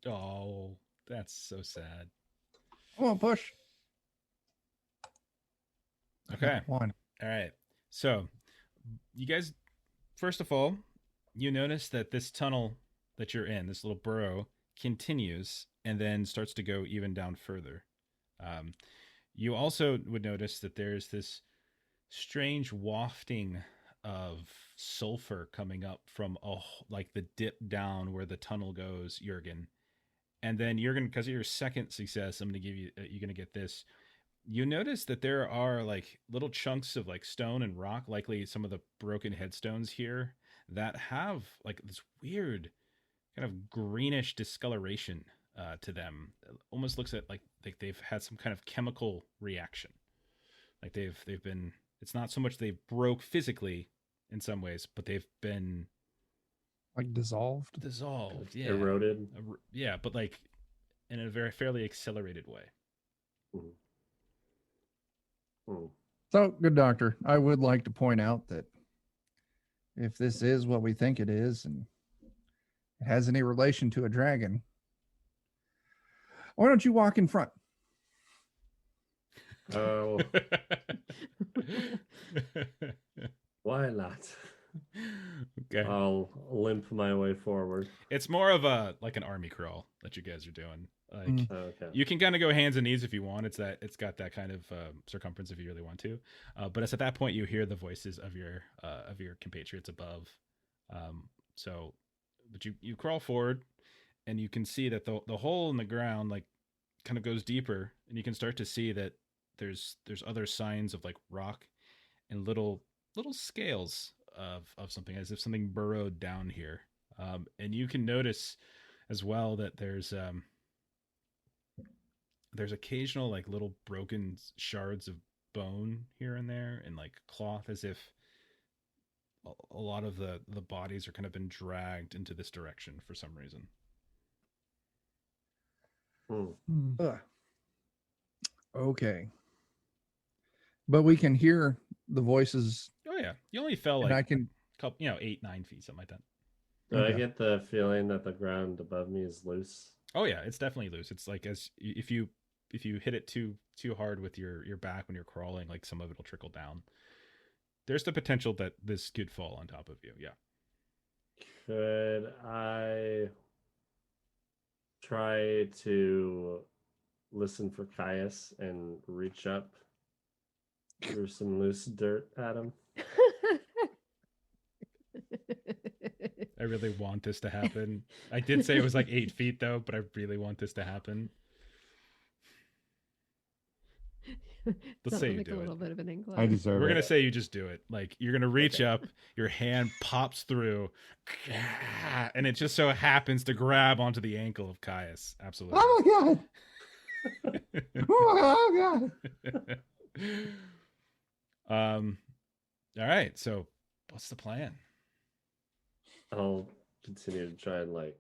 A: Oh, that's so sad.
D: Come on, push.
A: Okay.
D: One.
A: All right. So you guys, first of all, you notice that this tunnel that you're in, this little burrow, continues and then starts to go even down further. You also would notice that there's this strange wafting of sulfur coming up from like the dip down where the tunnel goes, Yürgan. And then Yürgan, because of your second success, I'm going to give you, you're going to get this. You notice that there are like little chunks of like stone and rock, likely some of the broken headstones here, that have like this weird kind of greenish discoloration to them. It almost looks like they've had some kind of chemical reaction. Like they've been, it's not so much they broke physically in some ways, but they've been
D: Like dissolved?
A: yeah.
F: Eroded.
A: Yeah, but like in a very fairly accelerated way.
D: So, good doctor, I would like to point out that if this is what we think it is and it has any relation to a dragon, why don't you walk in front?
F: Oh, why not?
A: Okay.
F: I'll limp my way forward.
A: It's more of a like an army crawl that you guys are doing. Like
F: Okay.
A: you can kind of go hands and knees if you want. It's got that kind of circumference if you really want to. But it's at that point you hear the voices of your compatriots above. But you crawl forward and you can see that the hole in the ground like kind of goes deeper, and you can start to see that there's other signs of like rock and little scales of something, as if something burrowed down here. And you can notice as well that there's occasional like little broken shards of bone here and there, and like cloth, as if a lot of the bodies are kind of been dragged into this direction for some reason.
D: Ugh. Okay. But we can hear the voices.
A: Oh yeah, you only fell
D: And
A: like
D: I can,
A: couple, 8-9 feet, something like that.
F: Do I
D: Okay.
F: get the feeling that the ground above me is loose?
A: Oh yeah, it's definitely loose. It's like if you hit it too hard with your back when you're crawling, like some of it'll trickle down. There's the potential that this could fall on top of you. Yeah.
F: Could I try to listen for Caius and reach up through some loose dirt at him?
A: I really want this to happen. I did say it was like 8 feet though, but I really want this to happen. Let's say you
E: like
A: do
E: a little
A: it.
E: bit of an incline.
G: I deserve
A: We're
G: it.
A: gonna say you just do it. Like you're gonna reach up, your hand pops through, and it just so happens to grab onto the ankle of Caius. Absolutely.
G: Oh my god! Oh my god!
A: All right. So, what's the plan?
F: I'll continue to try and like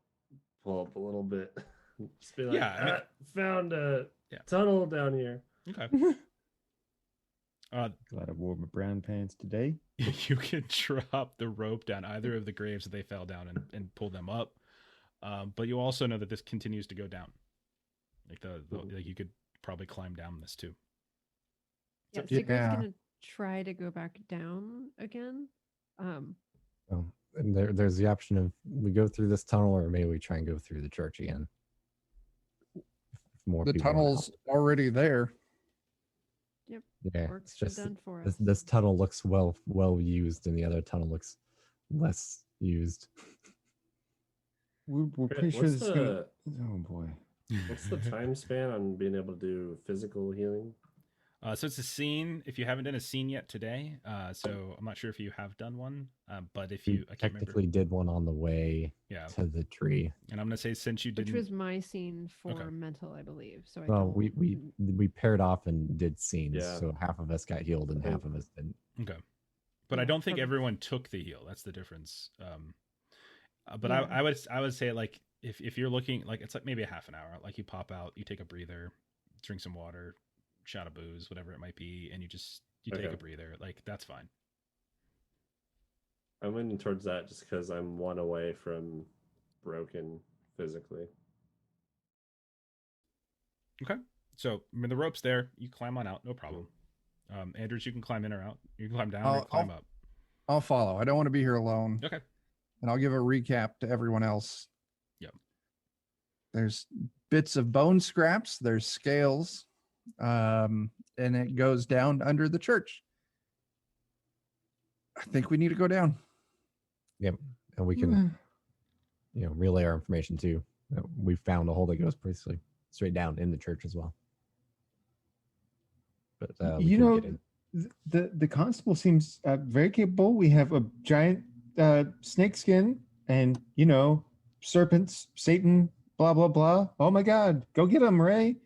F: pull up a little bit. Just be like,
A: Yeah, I mean-
F: found a
A: Yeah.
F: tunnel down here.
A: Okay.
G: Glad I wore my brown pants today.
A: You can drop the rope down either of the graves that they fell down and pull them up. But you also know that this continues to go down. Like like you could probably climb down this too.
E: Yeah,
D: Yeah.
E: Sigurd's gonna try to go back down again.
B: And there's the option of we go through this tunnel, or maybe we try and go through the church again. If more
D: The
B: people want
D: tunnel's already there.
B: help. Yeah,
E: Work's
B: it's
E: been
B: just
E: done for us.
B: this tunnel looks well used, and the other tunnel looks less used.
G: We're pretty sure
F: What's
G: this is gonna. Oh boy.
F: What's the time span on being able to do physical healing?
A: So it's a scene. If you haven't done a scene yet today, so I'm not sure if you have done one, but if
B: We
A: you, I can't remember.
B: technically did one on the way
A: Yeah,
B: to the tree.
A: and I'm gonna say since you
E: Which
A: didn't,
E: was my scene for
A: Okay.
E: mental, I believe. So I
B: Well,
E: don't-
B: we paired off and did scenes,
F: Yeah.
B: so half of us got healed and half of us didn't.
A: okay, but I
E: Yeah,
A: don't think
E: perfect.
A: everyone took the heal. That's the difference. But
E: Yeah.
A: I would say like if you're looking like it's like maybe a half an hour. Like you pop out, you take a breather, drink some water, shot of booze, whatever it might be, and you take
F: Okay.
A: a breather. Like that's fine.
F: I'm leaning towards that just because I'm one away from broken physically.
A: Okay. So I mean the rope's there. You climb on out, no problem. Andrews, you can climb in or out. You can climb down or climb up.
D: I'll follow. I don't want to be here alone.
A: Okay.
D: And I'll give a recap to everyone else.
A: Yep.
D: There's bits of bone scraps, there's scales, and it goes down under the church. I think we need to go down.
B: Yep, and we can relay our information too. We found a hole that goes basically straight down in the church as well. But we
G: You
B: couldn't
G: know,
B: get in.
G: the constable seems very capable. We have a giant snake skin, and serpents, Satan, blah blah blah. Oh my God, go get him, Ray.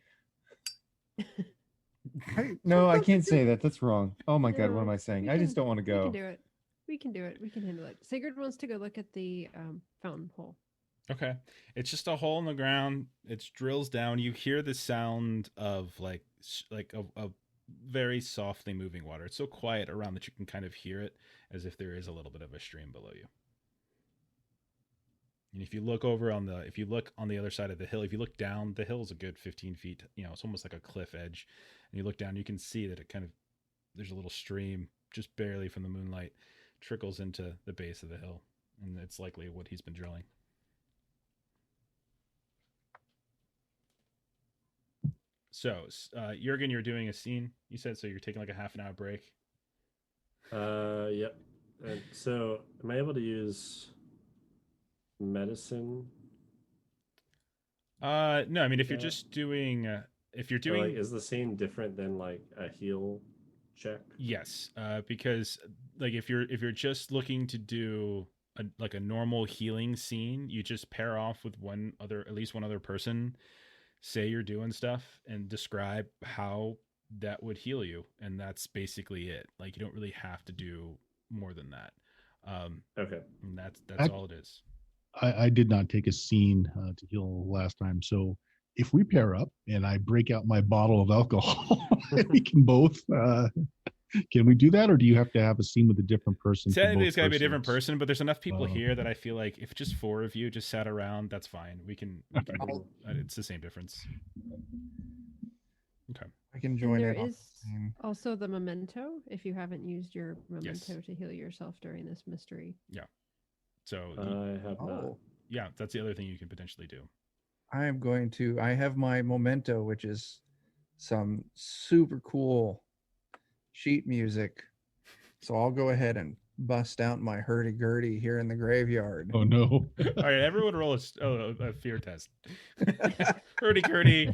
G: No, I can't say that. That's wrong. Oh my God, what am
E: No,
G: I saying?
E: we
G: I just
E: can-
G: don't want to
E: We
G: go.
E: can do it. We can do it. We can handle it. Sigurd wants to go look at the fountain hole.
A: Okay. It's just a hole in the ground. It drills down. You hear the sound of like a very softly moving water. It's so quiet around that you can kind of hear it as if there is a little bit of a stream below you. And if you look on the other side of the hill, if you look down, the hill is a good 15 feet. It's almost like a cliff edge. And you look down, you can see that there's a little stream just barely from the moonlight trickles into the base of the hill. And it's likely what he's been drilling. So, Yürgan, you're doing a scene, you said, so you're taking like a half an hour break.
F: Yep. And so, am I able to use medicine?
A: No, I mean, if you're
F: Yeah.
A: just doing, if you're
F: Or,
A: doing,
F: like, is the scene different than like a heal check?
A: yes, because like if you're just looking to do a normal healing scene, you just pair off with at least one other person, say you're doing stuff and describe how that would heal you, and that's basically it. Like you don't really have to do more than that.
F: Okay.
A: And that's
C: I-
A: all it is.
C: I did not take a scene to heal last time. So if we pair up and I break out my bottle of alcohol, we can both. Can we do that, or do you have to have a scene with a different person? for
A: Technically,
C: both
A: it's got to be a different
C: persons?
A: person, but there's enough people
C: Oh,
A: here that
C: okay.
A: I feel like if just 4 of you just sat around, that's fine. We can it's the same difference. Okay.
D: I can
E: And
D: join
E: there
D: in. on
E: is
D: the same.
E: also the memento if you haven't used your
A: Yes.
E: memento to heal yourself during this mystery.
A: So
F: I have not.
D: Oh,
A: yeah, that's the other thing you can potentially do.
D: I am going to. I have my memento, which is some super cool sheet music. So I'll go ahead and bust out my hurdy-gurdy here in the graveyard.
C: Oh no!
A: All right, everyone roll a fear test. Hurdy-gurdy.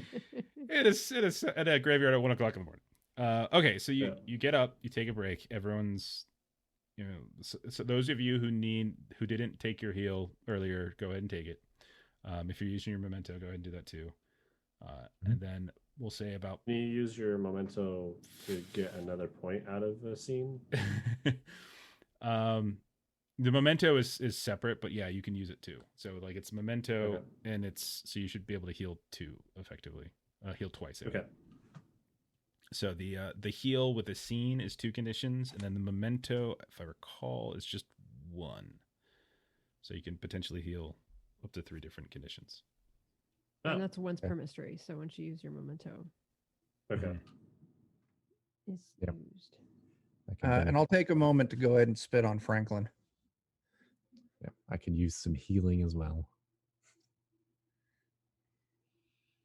A: It is at a graveyard at 1:00 in the morning. Okay, so
F: Yeah.
A: you get up, you take a break. Everyone's, so those of you who didn't take your heal earlier, go ahead and take it. If you're using your memento, go ahead and do that too. And then we'll say about
F: Can you use your memento to get another point out of the scene?
A: the memento is separate, but yeah, you can use it too. So like it's memento,
F: Okay.
A: and it's so you should be able to heal effectively, heal twice.
F: Okay.
A: So the heal with the scene is 2 conditions, and then the memento, if I recall, is just 1. So you can potentially heal up to 3 different conditions.
F: Oh,
E: And that's once
B: okay.
E: per mystery. So once you use your memento,
F: okay.
A: Mhm.
E: is
B: Yep.
E: used.
B: I could,
D: And I'll take a moment to go ahead and spit on Franklin.
B: yeah, I could use some healing as well.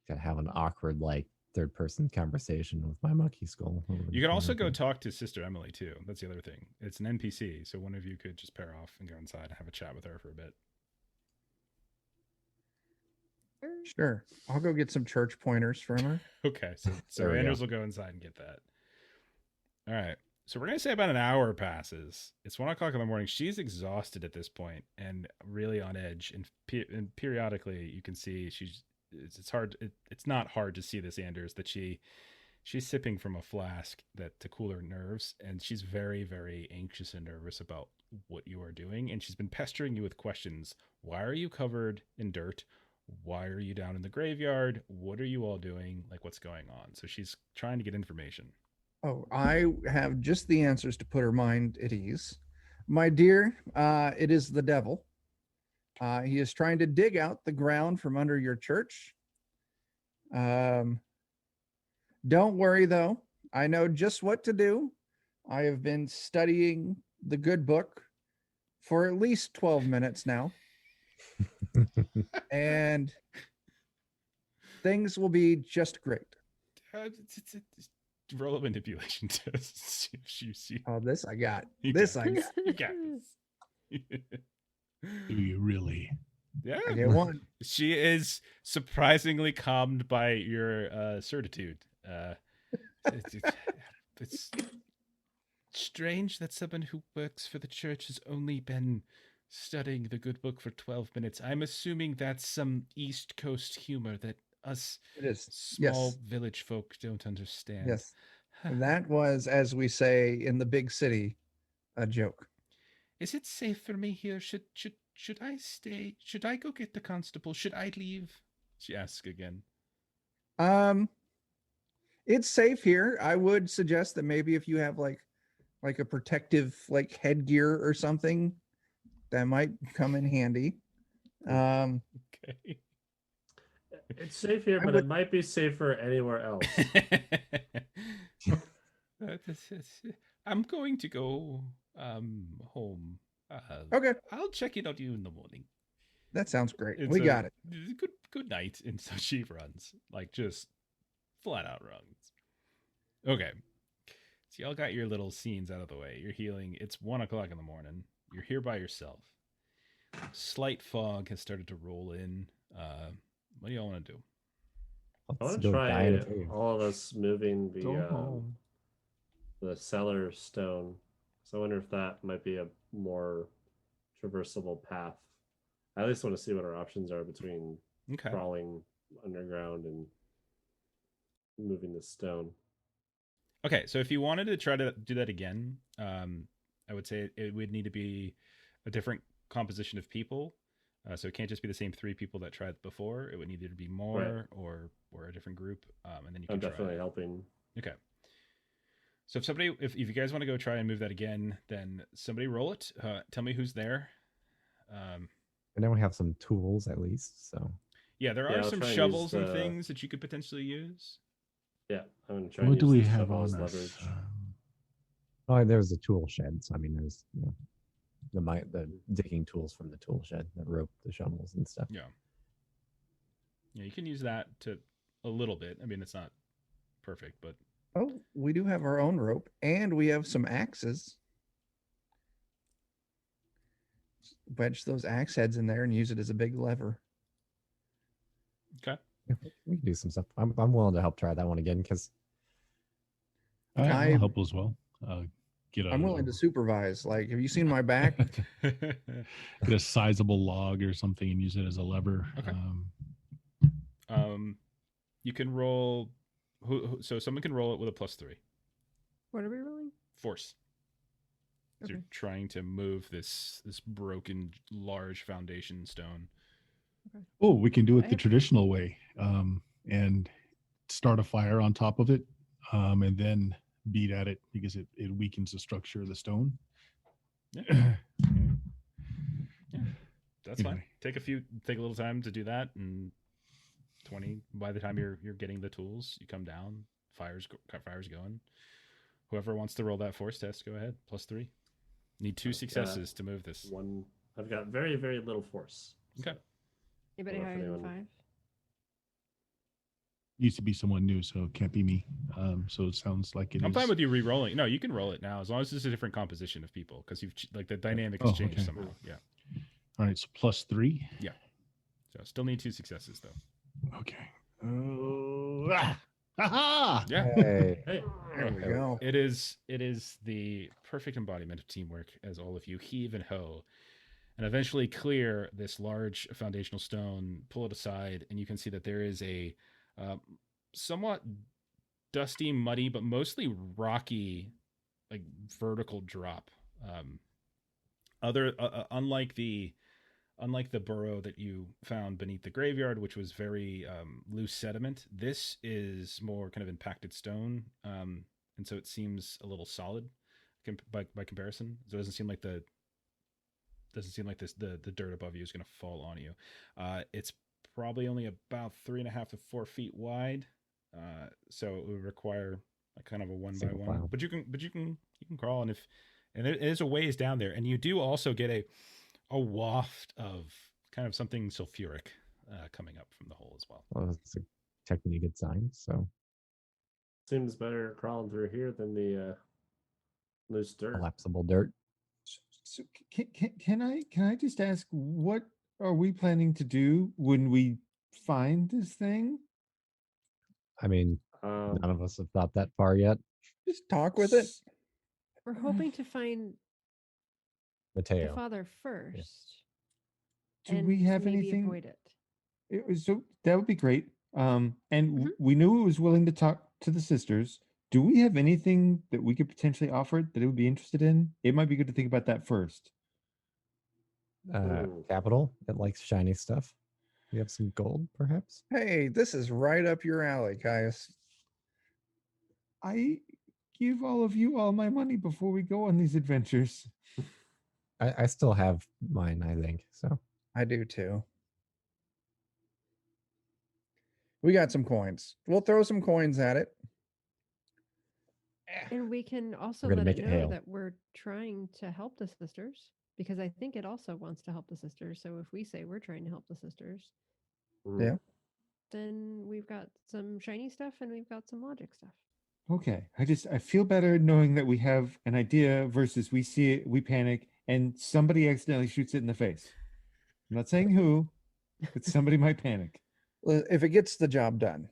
B: Gotta have an awkward, like, third-person conversation with my monkey skull.
A: You can also go talk to Sister Emily too. That's the other thing. It's an NPC, so one of you could just pair off and go inside and have a chat with her for a bit.
D: Sure. I'll go get some church pointers from her.
A: Okay, so
B: There we
A: Anders
B: go.
A: will go inside and get that. All right. So we're gonna say about an hour passes. It's 1 o'clock in the morning. She's exhausted at this point and really on edge. And periodically, you can see it's hard. It's not hard to see this, Anders, that she's sipping from a flask to cool her nerves, and she's very, very anxious and nervous about what you are doing. And she's been pestering you with questions. Why are you covered in dirt? Why are you down in the graveyard? What are you all doing? Like, what's going on? So she's trying to get information.
D: Oh, I have just the answers to put her mind at ease. My dear, it is the devil. He is trying to dig out the ground from under your church. Don't worry, though. I know just what to do. I have been studying the good book for at least 12 minutes now. And things will be just great.
A: Roll a manipulation test. See.
D: Oh, this I got.
A: You
D: This
A: got
D: I got.
A: You got this.
C: Do you really?
A: Yeah.
D: I get 1.
A: She is surprisingly calmed by your certitude. It's strange that someone who works for the church has only been studying the good book for 12 minutes. I'm assuming that's some East Coast humor that us
D: It is.
A: small
D: Yes.
A: village folk don't understand.
D: Yes. That was, as we say in the big city, a joke.
A: Is it safe for me here? Should I stay? Should I go get the constable? Should I leave? She asks again.
D: It's safe here. I would suggest that maybe if you have like a protective like headgear or something, that might come in handy.
A: Okay.
F: It's safe here, but it might be safer anywhere else.
A: I'm going to go home.
D: Okay,
A: I'll check in on you in the morning.
D: that sounds great.
A: And
D: We
A: so,
D: got it.
A: Good night. And so she runs, like just flat out runs. Okay. So y'all got your little scenes out of the way. You're healing. It's 1 o'clock in the morning. You're here by yourself. Slight fog has started to roll in. What do y'all want to do?
F: I want
B: Let's
F: to
B: go die in
F: try
B: a cave.
F: all of us moving
G: Go home.
F: the cellar stone. So I wonder if that might be a more traversable path. I at least want to see what our options are between
A: Okay.
F: crawling underground and moving the stone.
A: Okay, so if you wanted to try to do that again, I would say it would need to be a different composition of people. So it can't just be the same 3 people that tried before. It would either be more or a different group, and then you can
F: I'm
A: try
F: definitely
A: it.
F: helping.
A: Okay. So if you guys want to go try and move that again, then somebody roll it. Tell me who's there.
B: And then we have some tools at least. So
A: Yeah, there
F: Yeah,
A: are
F: I'll
A: some
F: try and
A: shovels
F: use
A: and
F: the-
A: things that you could potentially use.
F: Yeah, I'm going to try
C: What
F: and
C: do
F: use
C: we
F: the
C: have
F: shovel
C: on
F: as
C: us?
F: leverage.
B: there's a tool shed. So I mean, there's the digging tools from the tool shed, the rope, the shovels, and stuff.
A: Yeah. Yeah, you can use that to a little bit. I mean, it's not perfect, but
D: Oh, we do have our own rope, and we have some axes. Wedge those axe heads in there and use it as a big lever.
A: okay.
B: Yeah, we can do some stuff. I'm willing to help try that one again because
D: Kai-
C: I'll help as well. Get a,
D: I'm willing to supervise. Like, have you seen my back?
C: get a sizable log or something and use it as a lever.
A: Okay. You can roll. So someone can roll it with a +3
E: What are we rolling?
A: force. So
E: Okay.
A: you're trying to move this broken large foundation stone.
C: Oh, we can do
E: I
C: it the
E: have-
C: traditional way, and start a fire on top of it, and then beat at it because it weakens the structure of the stone.
A: Yeah. That's fine.
C: Anyway.
A: Take a little time to do that, and 20. By the time you're getting the tools, you come down. Fire's going. Whoever wants to roll that force test, go ahead. +3. Need 2
F: I've got
A: successes to move this.
F: One. I've got very, very little force.
A: Okay.
E: Anybody
F: Well, if
E: higher than
F: anyone-
E: 5?
C: Needs to be someone new, so it can't be me. So it sounds like
A: I'm fine with you re-rolling. No, you can roll it now as long as it's a different composition of people because you've like the dynamic has
C: Oh,
A: changed
C: okay.
A: somehow. Yeah.
C: All right, so +3.
A: So still need 2 successes though.
C: Okay. Ha-ha!
A: Yeah.
B: Hey.
F: Hey,
D: There we go.
A: It is the perfect embodiment of teamwork as all of you heave and hoe and eventually clear this large foundational stone, pull it aside, and you can see that there is a somewhat dusty, muddy, but mostly rocky, like vertical drop. Unlike the burrow that you found beneath the graveyard, which was very loose sediment, this is more kind of impacted stone, and so it seems a little solid by comparison. So it doesn't seem like the dirt above you is going to fall on you. It's probably only about 3.5 to 4 feet wide, so it would require a kind of a 1 by
B: Single
A: 1.
B: file.
A: But you can crawl, and there is a ways down there, and you do also get a waft of kind of something sulfuric coming up from the hole as well.
B: Well, that's a technically good sign. So
F: seems better crawling through here than the loose dirt.
B: collapsible dirt.
G: So can I just ask, what are we planning to do when we find this thing?
B: I mean,
F: Um,
B: none of us have thought that far yet.
D: Just talk with it.
E: We're hoping to find the
B: Mateo.
E: father first.
G: Do
E: and
G: we have
E: maybe
G: anything?
E: avoid it.
G: So that would be great. And
E: Mhm.
G: we knew it was willing to talk to the sisters. Do we have anything that we could potentially offer that it would be interested in? It might be good to think about that first.
F: Ooh.
B: Capital. It likes shiny stuff. We have some gold, perhaps.
D: Hey, this is right up your alley, Caius.
G: I give all of you all my money before we go on these adventures.
B: I still have mine, I think. So
D: I do too. We got some coins. We'll throw some coins at it.
E: And we can also
B: gonna
E: let
B: make
E: it
B: it
E: know
B: hail.
E: that we're trying to help the sisters because I think it also wants to help the sisters. So if we say we're trying to help the sisters,
D: Yeah.
E: then we've got some shiny stuff and we've got some logic stuff.
G: Okay. I feel better knowing that we have an idea versus we see it, we panic, and somebody accidentally shoots it in the face. I'm not saying who, but somebody might panic.
D: Well, if it gets the job done.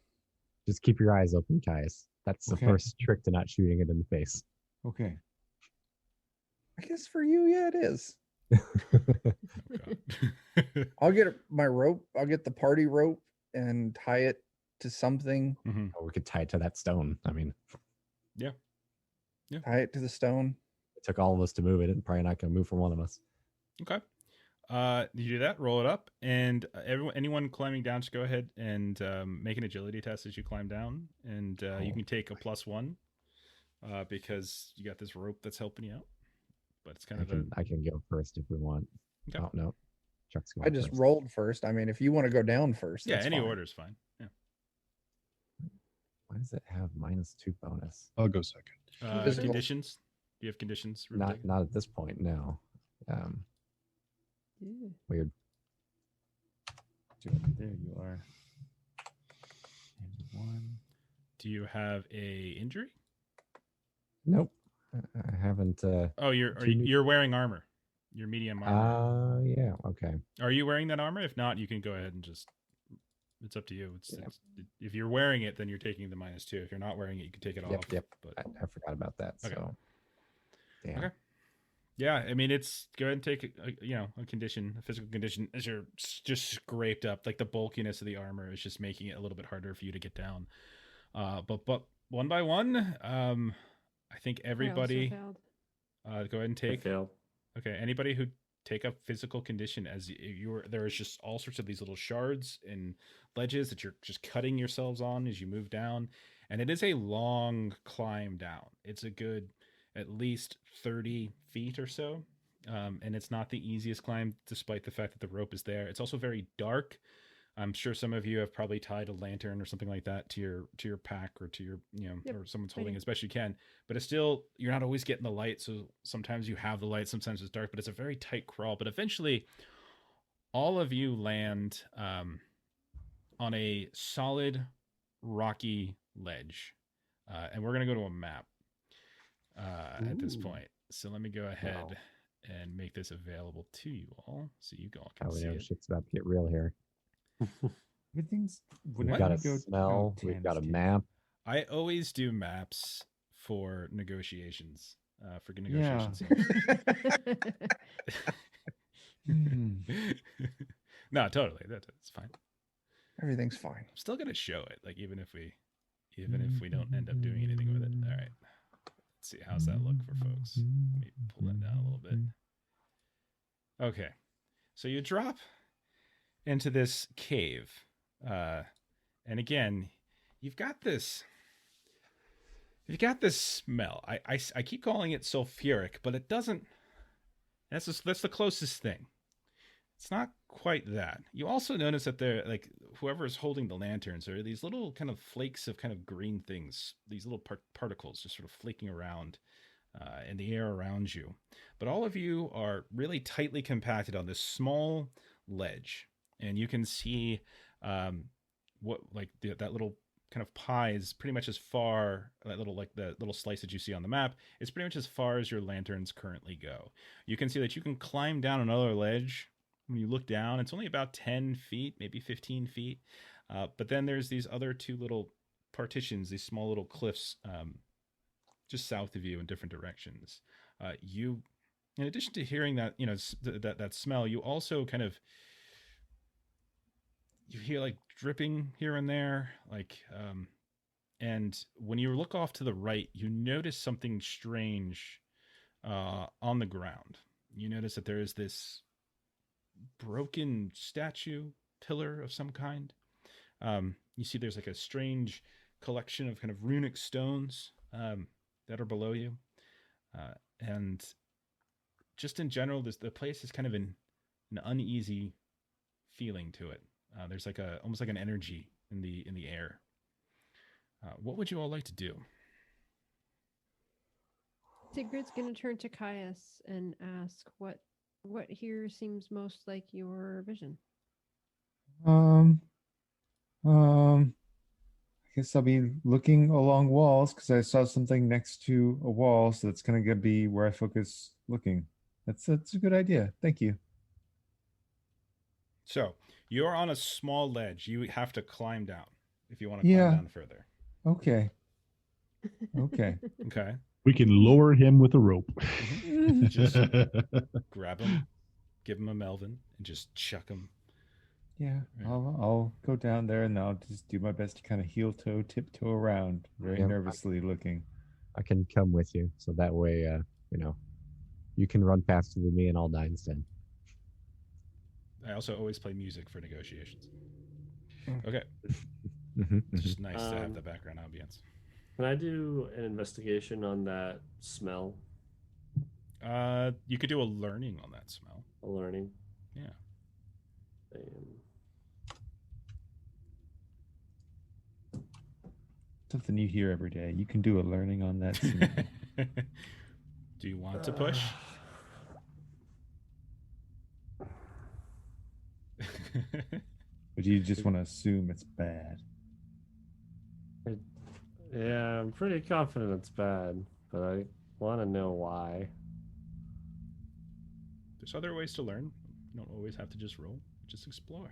B: just keep your eyes open, Caius. That's the
G: Okay.
B: first trick to not shooting it in the face.
G: Okay.
D: I guess for you, yeah, it is.
A: God.
D: I'll get my rope. I'll get the party rope and tie it to something.
A: Mhm.
B: Or we could tie it to that stone. I mean,
D: Tie it to the stone.
B: it took all of us to move it. It's probably not going to move for one of us.
A: Okay. You do that, roll it up, and anyone climbing down, just go ahead and make an agility test as you climb down, and you can take a +1 because you got this rope that's helping you out. But it's kind of
B: I can go first if we want.
A: Okay.
B: Oh no, Chuck's going
D: I just
B: first.
D: rolled first. I mean, if you want to go down first,
A: yeah.
D: that's
A: Any
D: fine.
A: order is fine. Yeah.
B: Why does it have -2 bonus?
C: I'll go second.
D: Physical?
A: Conditions? Do you have conditions?
B: Not at this point. No. Weird.
G: There you are. And one.
A: Do you have a injury?
B: Nope. I haven't.
A: Oh,
B: Two new-
A: you're wearing armor. You're medium armor.
B: Yeah. Okay.
A: Are you wearing that armor? If not, you can go ahead and just It's up to you.
B: Yeah.
A: If you're wearing it, then you're taking the -2. If you're not wearing it, you can take it off.
B: Yep.
A: But
B: I forgot about that.
A: Okay.
B: So, yeah.
A: Okay. Yeah, I mean, it's go ahead and take a condition, a physical condition, as you're just scraped up. Like the bulkiness of the armor is just making it a little bit harder for you to get down. But one by one, I think everybody
E: failed.
A: go ahead and
F: I
A: take.
F: failed.
A: Okay, anybody who take up physical condition as there is just all sorts of these little shards and ledges that you're just cutting yourselves on as you move down, and it is a long climb down. It's a good at least 30 feet or so, and it's not the easiest climb, despite the fact that the rope is there. It's also very dark. I'm sure some of you have probably tied a lantern or something like that to your pack or to your
E: Yep,
A: or someone's
E: I
A: holding
E: do.
A: as best you can. But it's still, you're not always getting the light, so sometimes you have the light, sometimes it's dark. But it's a very tight crawl. But eventually, all of you land on a solid rocky ledge, and we're gonna go to a map at this
F: Ooh.
A: point. So let me go ahead
F: Wow.
A: and make this available to you all, so you all can
B: Oh, we
A: see
B: know
A: it.
B: shit's about to get real here.
G: Everything's.
B: We've
G: whenever
B: got
G: you
B: a
G: go
B: smell.
G: down
B: We've got a
G: Tannis
B: map.
A: I always do maps for negotiations. For
G: Yeah.
A: negotiations.
G: Hmm.
A: No, totally. That's fine.
D: Everything's fine.
A: I'm still gonna show it, like even if we don't end up doing anything with it. All right. Let's see, how's that look for folks? Let me pull that down a little bit. Okay. So you drop into this cave. And again, you've got this smell. I keep calling it sulfuric, but it doesn't. That's the closest thing. It's not quite that. You also notice that there, like whoever is holding the lanterns, there are these little kind of flakes of kind of green things, these little particles just sort of flaking around in the air around you. But all of you are really tightly compacted on this small ledge, and you can see what like that little kind of pie is pretty much as far, that little, like the little slice that you see on the map is pretty much as far as your lanterns currently go. You can see that you can climb down another ledge. When you look down, it's only about 10 feet, maybe 15 feet. But then there's these other two little partitions, these small little cliffs just south of you in different directions. You, in addition to hearing that, that smell, you also kind of, you hear like dripping here and there, like, and when you look off to the right, you notice something strange on the ground. You notice that there is this broken statue pillar of some kind. You see there's like a strange collection of kind of runic stones that are below you, and just in general, the place is kind of an uneasy feeling to it. There's like almost like an energy in the air. What would you all like to do?
E: Sigrid's gonna turn to Caius and ask what here seems most like your vision.
G: I guess I'll be looking along walls because I saw something next to a wall, so that's kind of gonna be where I focus looking. That's a good idea. Thank you.
A: So you're on a small ledge. You have to climb down if you want to
G: Yeah.
A: climb down further.
G: Okay. Okay.
A: Okay.
C: We can lower him with a rope.
A: Just grab him, give him a Melvin, and just chuck him.
G: Yeah,
A: Right.
G: I'll go down there and I'll just do my best to kind of heel-toe, tiptoe around, very
B: Yeah.
G: nervously looking.
B: I can come with you, so that way, you can run faster than me, and I'll die instead.
A: I also always play music for negotiations.
G: Mm.
A: Okay.
B: Mhm,
A: It's
B: mhm.
A: just nice to have the background ambience.
F: Can I do an investigation on that smell?
A: You could do a learning on that smell.
F: A learning?
A: Yeah.
G: Something you hear every day. You can do a learning on that. smell.
A: Do you want to push?
G: But you just want to assume it's bad.
F: Yeah, I'm pretty confident it's bad, but I want to know why.
A: There's other ways to learn. You don't always have to just roll. Just explore.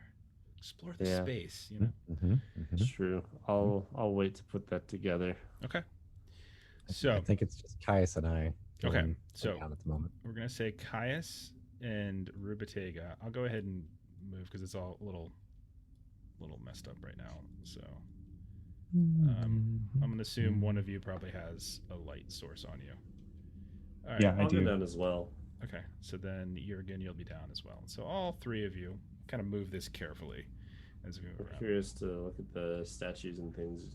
A: Explore the
F: Yeah.
A: space, you know.
F: It's true. I'll wait to put that together.
A: Okay.
B: I
A: So
B: think it's just Caius and I.
A: Okay,
B: going
A: so
B: down at the moment.
A: we're gonna say Caius and Rubitega. I'll go ahead and move because it's all a little messed up right now. So I'm gonna assume one of you probably has a light source on you. All right.
G: Yeah, I
F: I'll go
G: do.
F: down as well.
A: Okay. So then Yürgan, you'll be down as well. So all three of you kind of move this carefully as we move
F: I'm
A: around.
F: curious to look at the statues and things.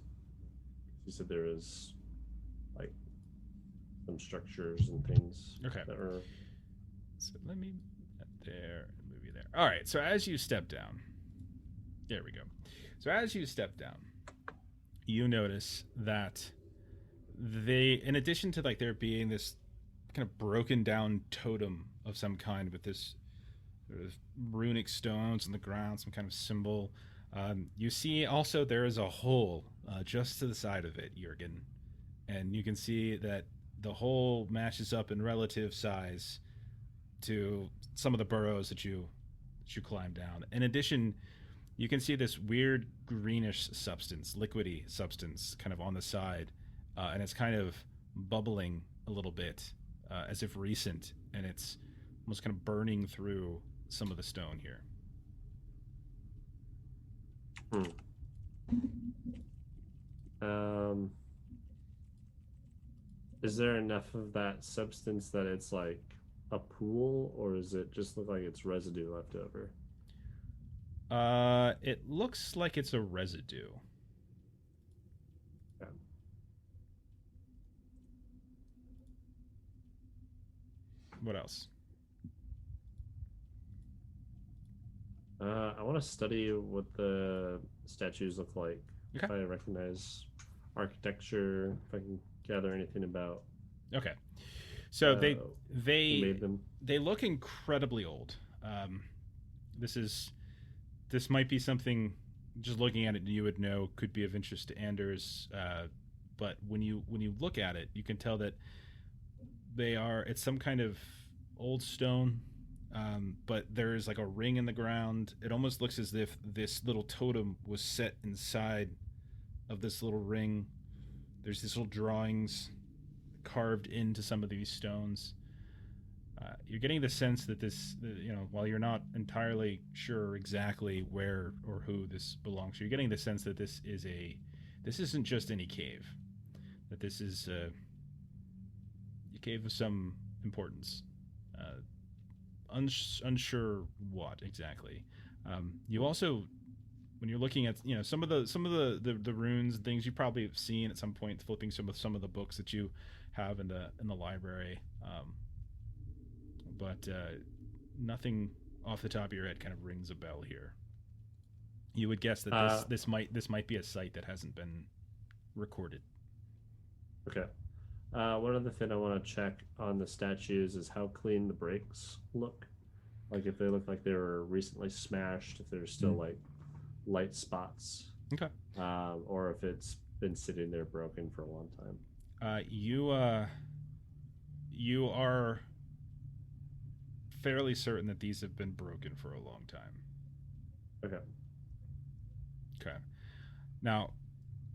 F: You said there was like some structures and things.
A: Okay.
F: That were...
A: So let me move that there and move you there. All right. So as you step down, there we go. So as you step down, you notice that in addition to like there being this kind of broken down totem of some kind with this sort of runic stones on the ground, some kind of symbol, you see also there is a hole just to the side of it, Yürgan, and you can see that the hole matches up in relative size to some of the burrows that you climb down. In addition, you can see this weird greenish substance, liquidy substance, kind of on the side, and it's kind of bubbling a little bit, as if recent, and it's almost kind of burning through some of the stone here.
F: Is there enough of that substance that it's like a pool, or does it just look like it's residue left over?
A: It looks like it's a residue.
F: Yeah.
A: What else?
F: I want to study what the statues look like.
A: Okay.
F: If I recognize architecture, if I can gather anything about.
A: Okay. So
F: who made them.
A: they look incredibly old. This might be something, just looking at it, you would know could be of interest to Anders. But when you look at it, you can tell that it's some kind of old stone. But there is like a ring in the ground. It almost looks as if this little totem was set inside of this little ring. There's these little drawings carved into some of these stones. You're getting the sense that this, while you're not entirely sure exactly where or who this belongs to, you're getting the sense that this isn't just any cave. That this is a cave of some importance. Unsure what exactly. You also, when you're looking at some of the runes and things, you probably have seen at some point, flipping some of the books that you have in the library, but nothing off the top of your head kind of rings a bell here. You would guess that this might be a site that hasn't been recorded.
F: Okay. One other thing I want to check on the statues is how clean the breaks look. Like if they look like they were recently smashed, if there's still like light spots.
A: Okay.
F: Or if it's been sitting there broken for a long time.
A: You are fairly certain that these have been broken for a long time.
F: Okay.
A: Okay. Now,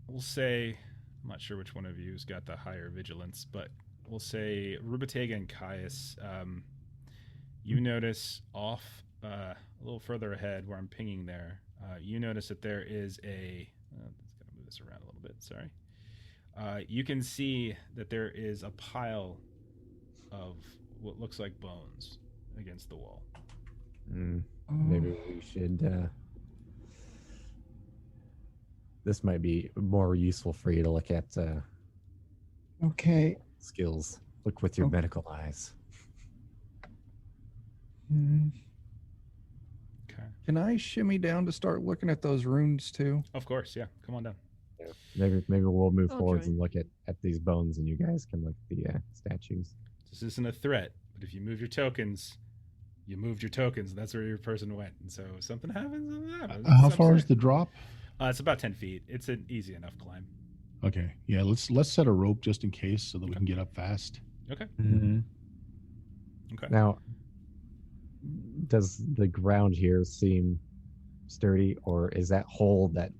A: we'll say, I'm not sure which one of you has got the higher vigilance, but we'll say Rubitega and Caius, you notice off a little further ahead where I'm pinging there, you notice that there is let's gotta move this around a little bit, sorry. You can see that there is a pile of what looks like bones against the wall.
B: Maybe we should... This might be more useful for you to look at
D: Okay.
B: skills. Look with your medical eyes.
A: Okay.
D: Can I shimmy down to start looking at those runes too?
A: Of course, yeah. Come on down.
B: Maybe we'll move
E: I'll
B: forwards
E: join.
B: and look at these bones, and you guys can look at the statues.
A: This isn't a threat, but if you move your tokens, you moved your tokens, and that's where your person went. And so if something happens,
C: How far is the drop?
A: It's about 10 feet. It's an easy enough climb.
C: Okay, yeah, let's set a rope just in case so that we can get up fast.
A: Okay. Okay.
B: Now, does the ground here seem sturdy, or is that hole that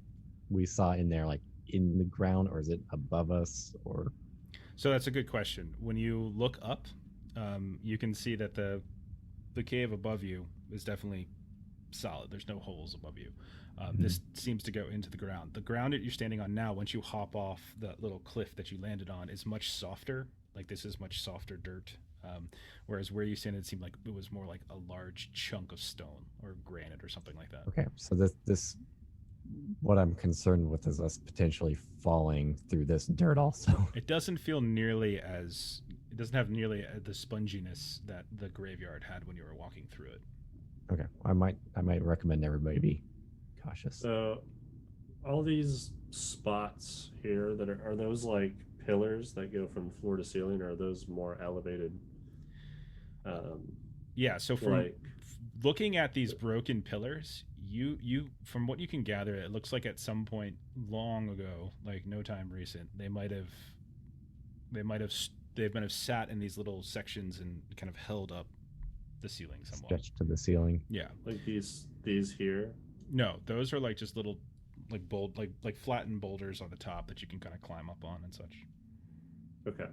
B: we saw in there like in the ground, or is it above us? Or
A: So that's a good question. When you look up, you can see that the cave above you is definitely solid. There's no holes above you. This seems to go into the ground. The ground that you're standing on now, once you hop off that little cliff that you landed on, is much softer. Like this is much softer dirt. Whereas where you stand, it seemed like it was more like a large chunk of stone or granite or something like that.
B: okay, so this what I'm concerned with is us potentially falling through this dirt also.
A: It doesn't feel nearly as. It doesn't have nearly the sponginess that the graveyard had when you were walking through it.
B: Okay, I might recommend everybody be cautious.
F: So, all these spots here that are those like pillars that go from floor to ceiling, or are those more elevated?
A: Yeah. So from
F: Like-
A: looking at these broken pillars, you from what you can gather, it looks like at some point long ago, like no time recent, they might have sat in these little sections and kind of held up the ceiling somewhat.
B: Stretched to the ceiling.
A: Yeah.
F: Like these here.
A: No, those are like just little like flattened boulders on the top that you can kind of climb up on and such.
F: Okay.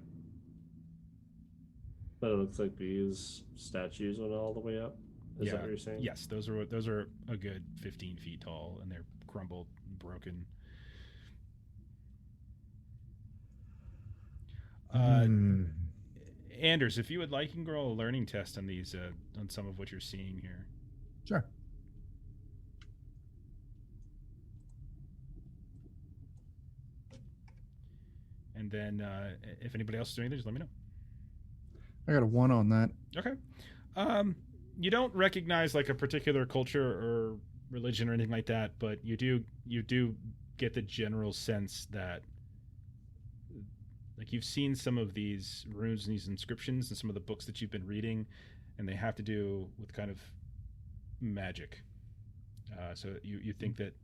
F: But it looks like these statues went all the way up. Is that what you're saying?
A: Yes, those are a good 15 feet tall, and they're crumbled and broken. Anders, if you would like, you can roll a learning test on these, on some of what you're seeing here.
D: Sure.
A: And then if anybody else is doing anything, just let me know.
D: I got a 1 on that.
A: Okay. You don't recognize like a particular culture or religion or anything like that, but you do get the general sense that like you've seen some of these runes and these inscriptions in some of the books that you've been reading, and they have to do with kind of magic. So you think that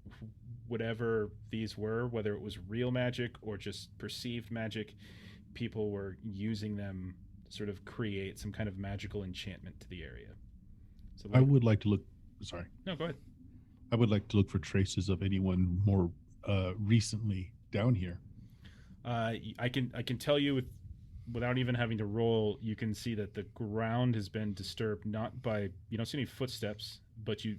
A: whatever these were, whether it was real magic or just perceived magic, people were using them to sort of create some kind of magical enchantment to the area. So
C: I would like to look. Sorry.
A: No, go ahead.
C: I would like to look for traces of anyone more recently down here.
A: I can tell you without even having to roll, you can see that the ground has been disturbed, not by, you don't see any footsteps, but you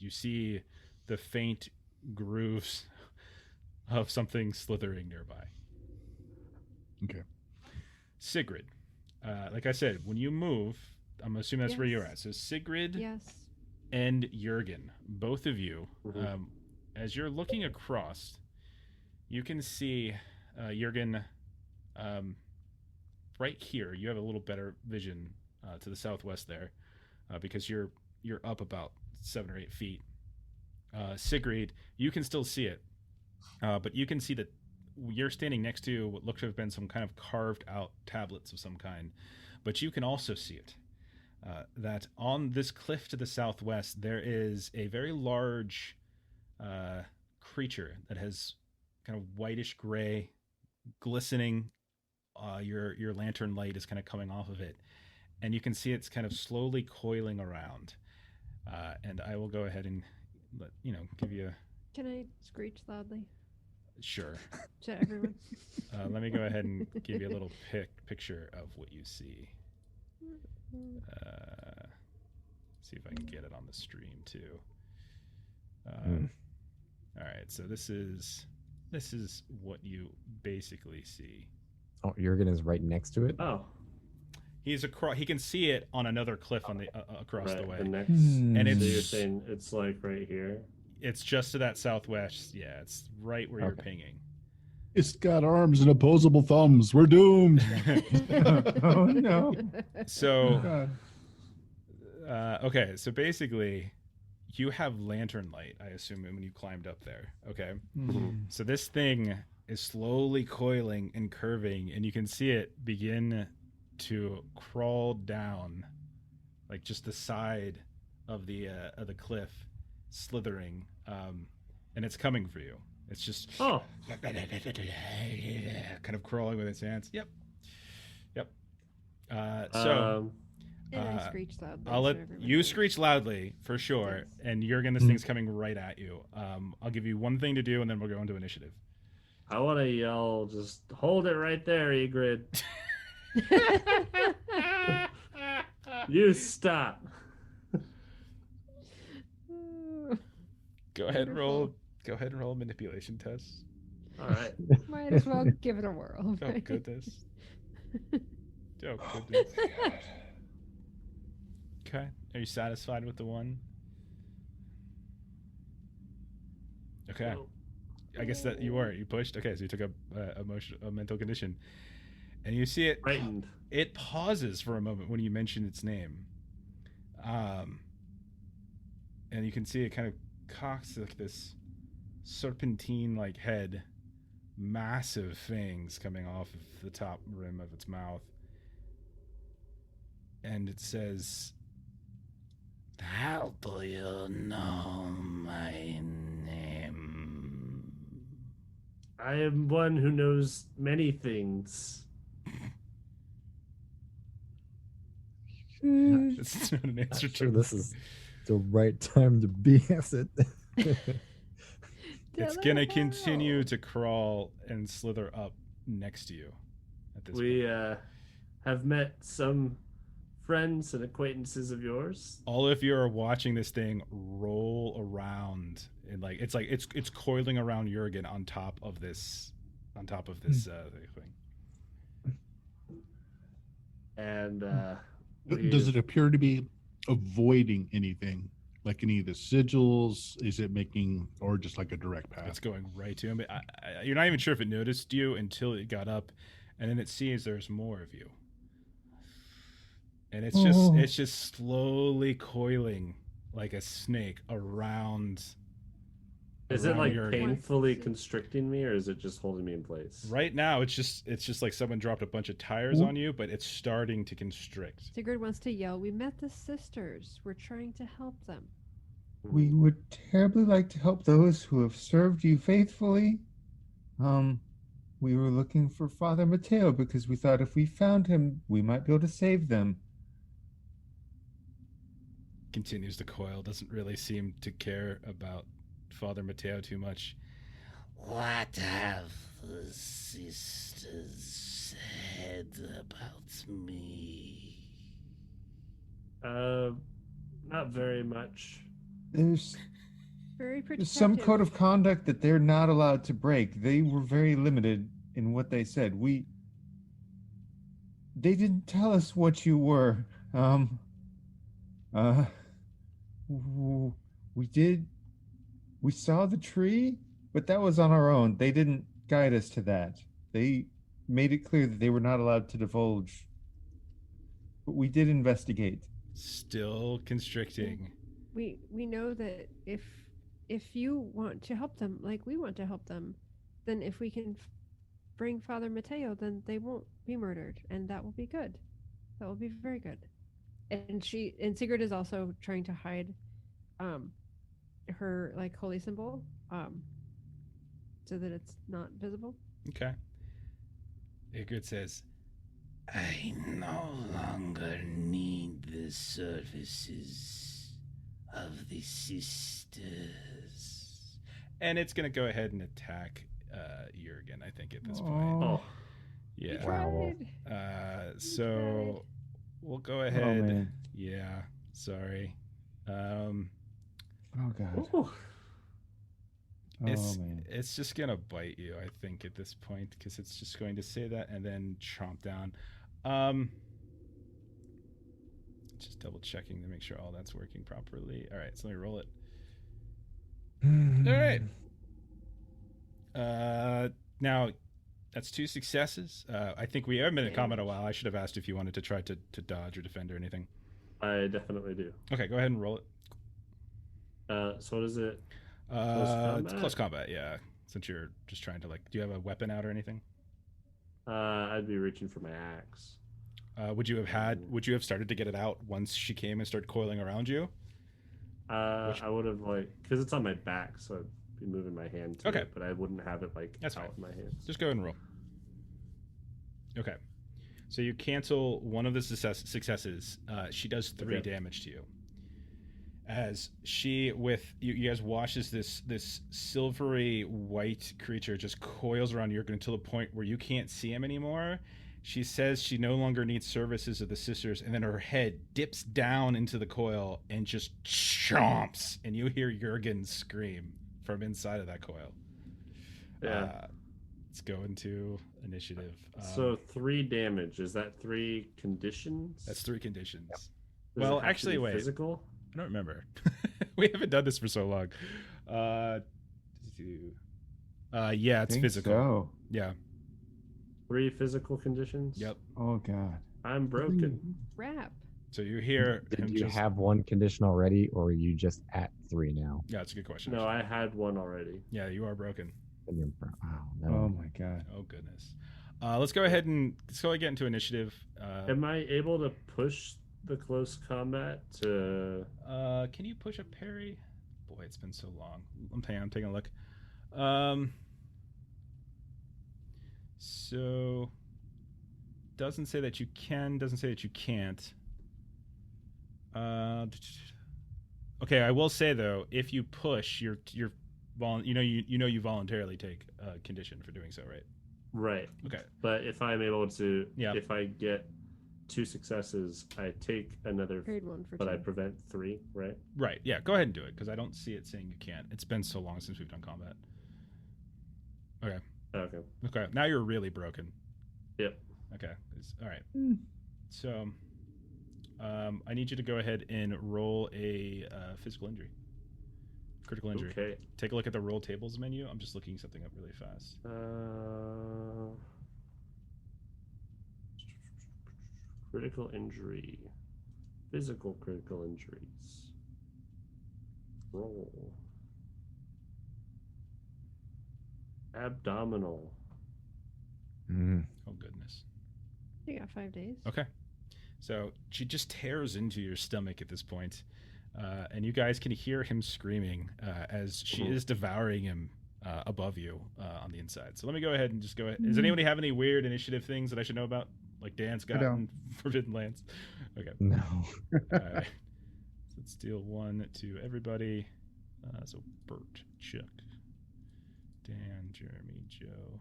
A: see the faint grooves of something slithering nearby.
C: Okay.
A: Sigrid, like I said, when you move, I'm assuming that's where you're
E: Yes.
A: at. So Sigrid
E: Yes.
A: and Yürgan, both of you,
F: Mhm.
A: as you're looking across, you can see Yürgan right here. You have a little better vision to the southwest there because you're up about 7 or 8 feet. Sigrid, you can still see it, but you can see that you're standing next to what looks to have been some kind of carved out tablets of some kind, but you can also see it. That on this cliff to the southwest, there is a very large creature that has kind of whitish gray, glistening. Your lantern light is kind of coming off of it, and you can see it's kind of slowly coiling around. And I will go ahead and give you
E: Can I screech loudly
A: sure.
E: to everyone?
A: Let me go ahead and give you a little picture of what you see. See if I can get it on the stream too. All right, so this is what you basically see.
B: Oh, Yürgan is right next to it.
F: Oh,
A: He's across. He can see it on another cliff on the across
F: right.
A: the way.
F: The next.
D: Hmm.
A: And
F: So
A: it's-
F: you're saying it's like right here.
A: It's just to that southwest. Yeah, it's right where you're
B: Okay.
A: pinging.
C: It's got arms and opposable thumbs. We're doomed.
G: Oh no.
A: So
G: God.
A: okay, so basically, you have lantern light. I assume when you climbed up there. Okay.
G: Hmm.
A: So this thing is slowly coiling and curving, and you can see it begin to crawl down, like just the side of the cliff, slithering, and it's coming for you. It's just
F: Oh,
A: kind of crawling with its hands. Yep. So
F: um,
E: And I screech loudly.
A: I'll
E: so
A: let
E: everybody
A: you
E: knows.
A: screech loudly for sure,
E: Yes.
A: and Jürgen, this thing's coming right at you. I'll give you one thing to do, and then we'll go into initiative.
F: I want to yell, just hold it right there, Egrid. You stop.
A: Go ahead, roll.
E: Wonderful.
A: Go ahead and roll a manipulation test.
F: All right.
E: Might as well give it a whirl.
A: Oh
E: right?
A: goodness. Oh goodness. Okay. Are you satisfied with the one? Okay.
F: Oh.
A: I guess that you were. You pushed. Okay, so you took a mental condition, and you see it.
F: Frightened.
A: It pauses for a moment when you mention its name, and you can see it kind of cocks like this serpentine-like head, massive fangs coming off of the top rim of its mouth, and it says, "How do you know my name?"
F: I am one who knows many things.
A: It's not an answer
B: Not sure
A: to
B: this is the right time to BS it.
A: It's gonna continue to crawl and slither up next to you at this
F: We
A: point.
F: have met some friends and acquaintances of yours.
A: All of you are watching this thing roll around, and it's coiling around Jürgen on top of this thing.
F: And
C: Does it appear to be avoiding anything, like any of the sigils? Is it making, or just like a direct path?
A: It's going right to him. You're not even sure if it noticed you until it got up, and then it sees there's more of you, and it's just slowly coiling like a snake around.
F: is it like
A: Jürgen.
F: painfully constricting me, or is it just holding me in place?
A: Right now, it's just like someone dropped a bunch of tires on you, but it's starting to constrict.
E: Sigurd wants to yell, "We met the sisters. We're trying to help them."
G: We would terribly like to help those who have served you faithfully. We were looking for Father Mateo because we thought if we found him, we might be able to save them.
A: Continues to coil. Doesn't really seem to care about Father Mateo too much. What have the sisters said about me?
F: Not very much.
G: There's
E: Very protective.
G: some code of conduct that they're not allowed to break. They were very limited in what they said. They didn't tell us what you were. We saw the tree, but that was on our own. They didn't guide us to that. They made it clear that they were not allowed to divulge. But we did investigate.
A: Still constricting.
E: We know that if you want to help them, like we want to help them, then if we can bring Father Mateo, then they won't be murdered, and that will be good. That will be very good. And Sigurd is also trying to hide her like holy symbol so that it's not visible.
A: Okay. Igrid says, "I no longer need the services of the sisters." And it's going to go ahead and attack Jürgen, I think, at this point.
F: Oh,
E: We
A: Yeah.
B: Wow.
E: tried.
A: So we'll go
G: Oh,
A: ahead.
G: man.
A: Yeah. Sorry.
G: Oh, God.
F: ooh.
G: Man.
A: It's just going to bite you, I think, at this point, because it's just going to say that and then chomp down. Just double checking to make sure all that's working properly. All right, so let me roll it. All right. Now that's 2 successes. I think we haven't been in combat a while. I should have asked if you wanted to try to dodge or defend or anything.
F: I definitely do.
A: Okay, go ahead and roll it.
F: So what is it?
A: It's close combat, yeah. Since you're just trying to do you have a weapon out or anything?
F: I'd be reaching for my axe.
A: Would you have started to get it out once she came and started coiling around you?
F: I would have because it's on my back, so I'd be moving my hand to
A: Okay.
F: it, but I wouldn't have it
A: That's
F: out
A: fine.
F: in my hands.
A: Just go ahead and roll. Okay. So you cancel one of the successes. She does 3
F: Okay.
A: damage to you. As she, with you guys watch as this silvery white creature just coils around Yürgan until the point where you can't see him anymore. She says she no longer needs services of the sisters, and then her head dips down into the coil and just chomps, and you hear Yürgan scream from inside of that coil.
F: Yeah.
A: Let's go into initiative.
F: So 3 damage. Is that 3 conditions?
A: That's 3 conditions.
F: Does
A: Well,
F: it have to
A: actually,
F: be
A: wait.
F: Physical?
A: I don't remember. We haven't done this for so long. Yeah, it's
G: Think
A: physical.
G: So.
A: Yeah.
F: 3 physical conditions?
A: Yep.
G: Oh God.
F: I'm broken.
E: Crap.
A: So you hear
B: Did
A: him
B: you
A: just.
B: have one condition already, or are you just at 3 now?
A: Yeah, that's a good question.
F: No,
A: actually.
F: I had one already.
A: Yeah, you are broken.
B: Then you're oh, no.
G: Oh my God.
A: Oh goodness. Let's go ahead and get into initiative.
F: Am I able to push the close combat to...
A: Can you push a parry? Boy, it's been so long. I'm taking a look. So doesn't say that you can. Doesn't say that you can't. Okay, I will say though, if you push, you voluntarily take a condition for doing so, right?
F: Right.
A: Okay.
F: But if I'm able to...
A: Yeah.
F: If I get 2 successes, I take another...
E: Grade 1 for
F: But
E: 2.
F: I prevent 3, right?
A: Right. Yeah. Go ahead and do it because I don't see it saying you can't. It's been so long since we've done combat. Okay.
F: Okay.
A: Okay. Now you're really broken.
F: Yep.
A: Okay. All right. So, I need you to go ahead and roll a physical injury, critical injury.
F: Okay.
A: Take a look at the roll tables menu. I'm just looking something up really fast.
F: Critical injury. Physical critical injuries. Roll. Abdominal.
B: Mm.
A: Oh goodness.
E: You got 5 days.
A: Okay. So she just tears into your stomach at this point, and you guys can hear him screaming as she is devouring him above you on the inside. So let me go ahead and just go ahead. Does anybody have any weird initiative things that I should know about? Like Dan's got in Forbidden Lands? Okay.
B: No.
A: All right. So let's deal 1 to everybody. So Bert, Chuck, Dan, Jeremy, Joe.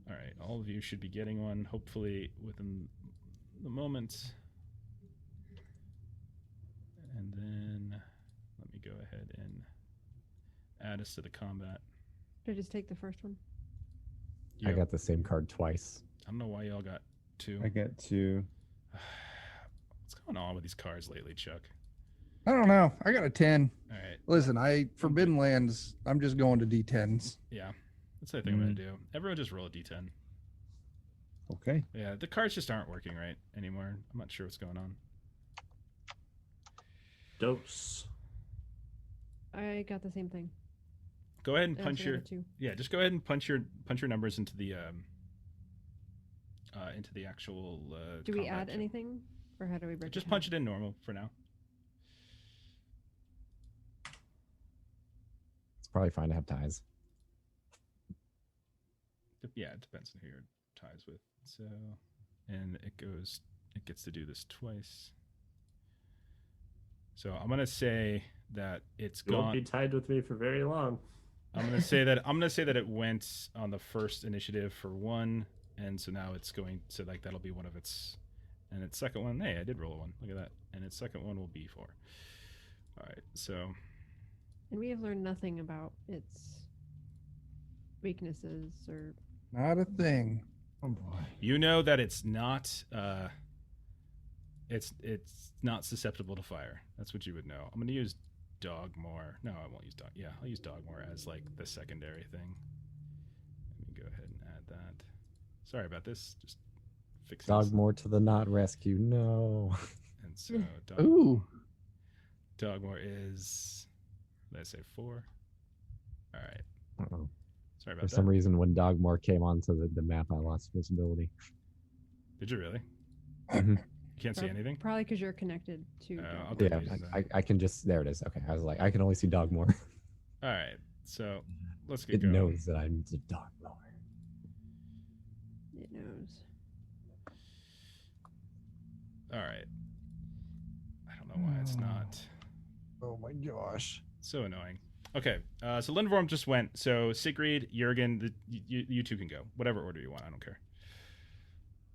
A: All right, all of you should be getting one, hopefully within the moment. And then let me go ahead and add us to the combat.
E: Should I just take the first one?
B: I
A: Yo,
B: got the same card twice.
A: I don't know why y'all got 2.
G: I get 2.
A: What's going on with these cards lately, Chuck?
D: I don't know. I got a 10.
A: All right,
D: Listen, Forbidden Lands, I'm just going to D10s.
A: yeah, that's what I think I'm gonna do. Everyone just roll a d10.
G: Okay.
A: Yeah, the cards just aren't working right anymore. I'm not sure what's going on.
F: Dose.
E: I got the same thing.
A: Go ahead and
E: I
A: punch
E: also got
A: your
E: a 2.
A: yeah. Just go ahead and punch your numbers into the actual.
E: Do we
A: combat
E: add
A: chip.
E: anything, or how do we break?
A: Just punch it in normal for now.
B: It's probably fine to have ties.
A: Yeah, it depends on who your ties with. So, and it gets to do this twice. So I'm gonna say that it's
F: You won't
A: gone.
F: be tied with me for very long.
A: I'm gonna say that it went on the first initiative for 1, and so now it's going to like that'll be one of its, and its second one. Hey, I did roll a 1. Look at that, and its second one will be 4. All right, so
E: And we have learned nothing about its weaknesses or.
D: Not a thing.
G: Oh boy.
A: you know that it's not not susceptible to fire. That's what you would know. I'm gonna use Dogmore. No, I won't use Dog. Yeah, I'll use Dogmore as like the secondary thing. Let me go ahead and add that. Sorry about this. Just fix this.
B: Dogmore to the not rescue. No.
A: And so
D: Ooh.
A: Dogmore is, did I say 4? All right.
B: Uh-oh.
A: Sorry
B: For
A: about
B: some
A: that.
B: reason, when Dogmore came onto the map, I lost visibility.
A: Did you really?
B: Mhm.
A: You can't see anything?
E: Probably because you're connected to.
A: I'll
E: Dogwood.
A: take
B: Yeah,
A: it.
B: I can just, there it is. Okay, I was like, I can only see Dogmore.
A: All right. So let's get
B: It
A: going.
B: knows that I'm the Dogmore.
E: It knows.
A: All right. I don't know why it's not.
D: Oh my gosh.
A: So annoying. Okay, so Lindvorm just went. So Sigrid, Yürgan, you two can go. Whatever order you want. I don't care.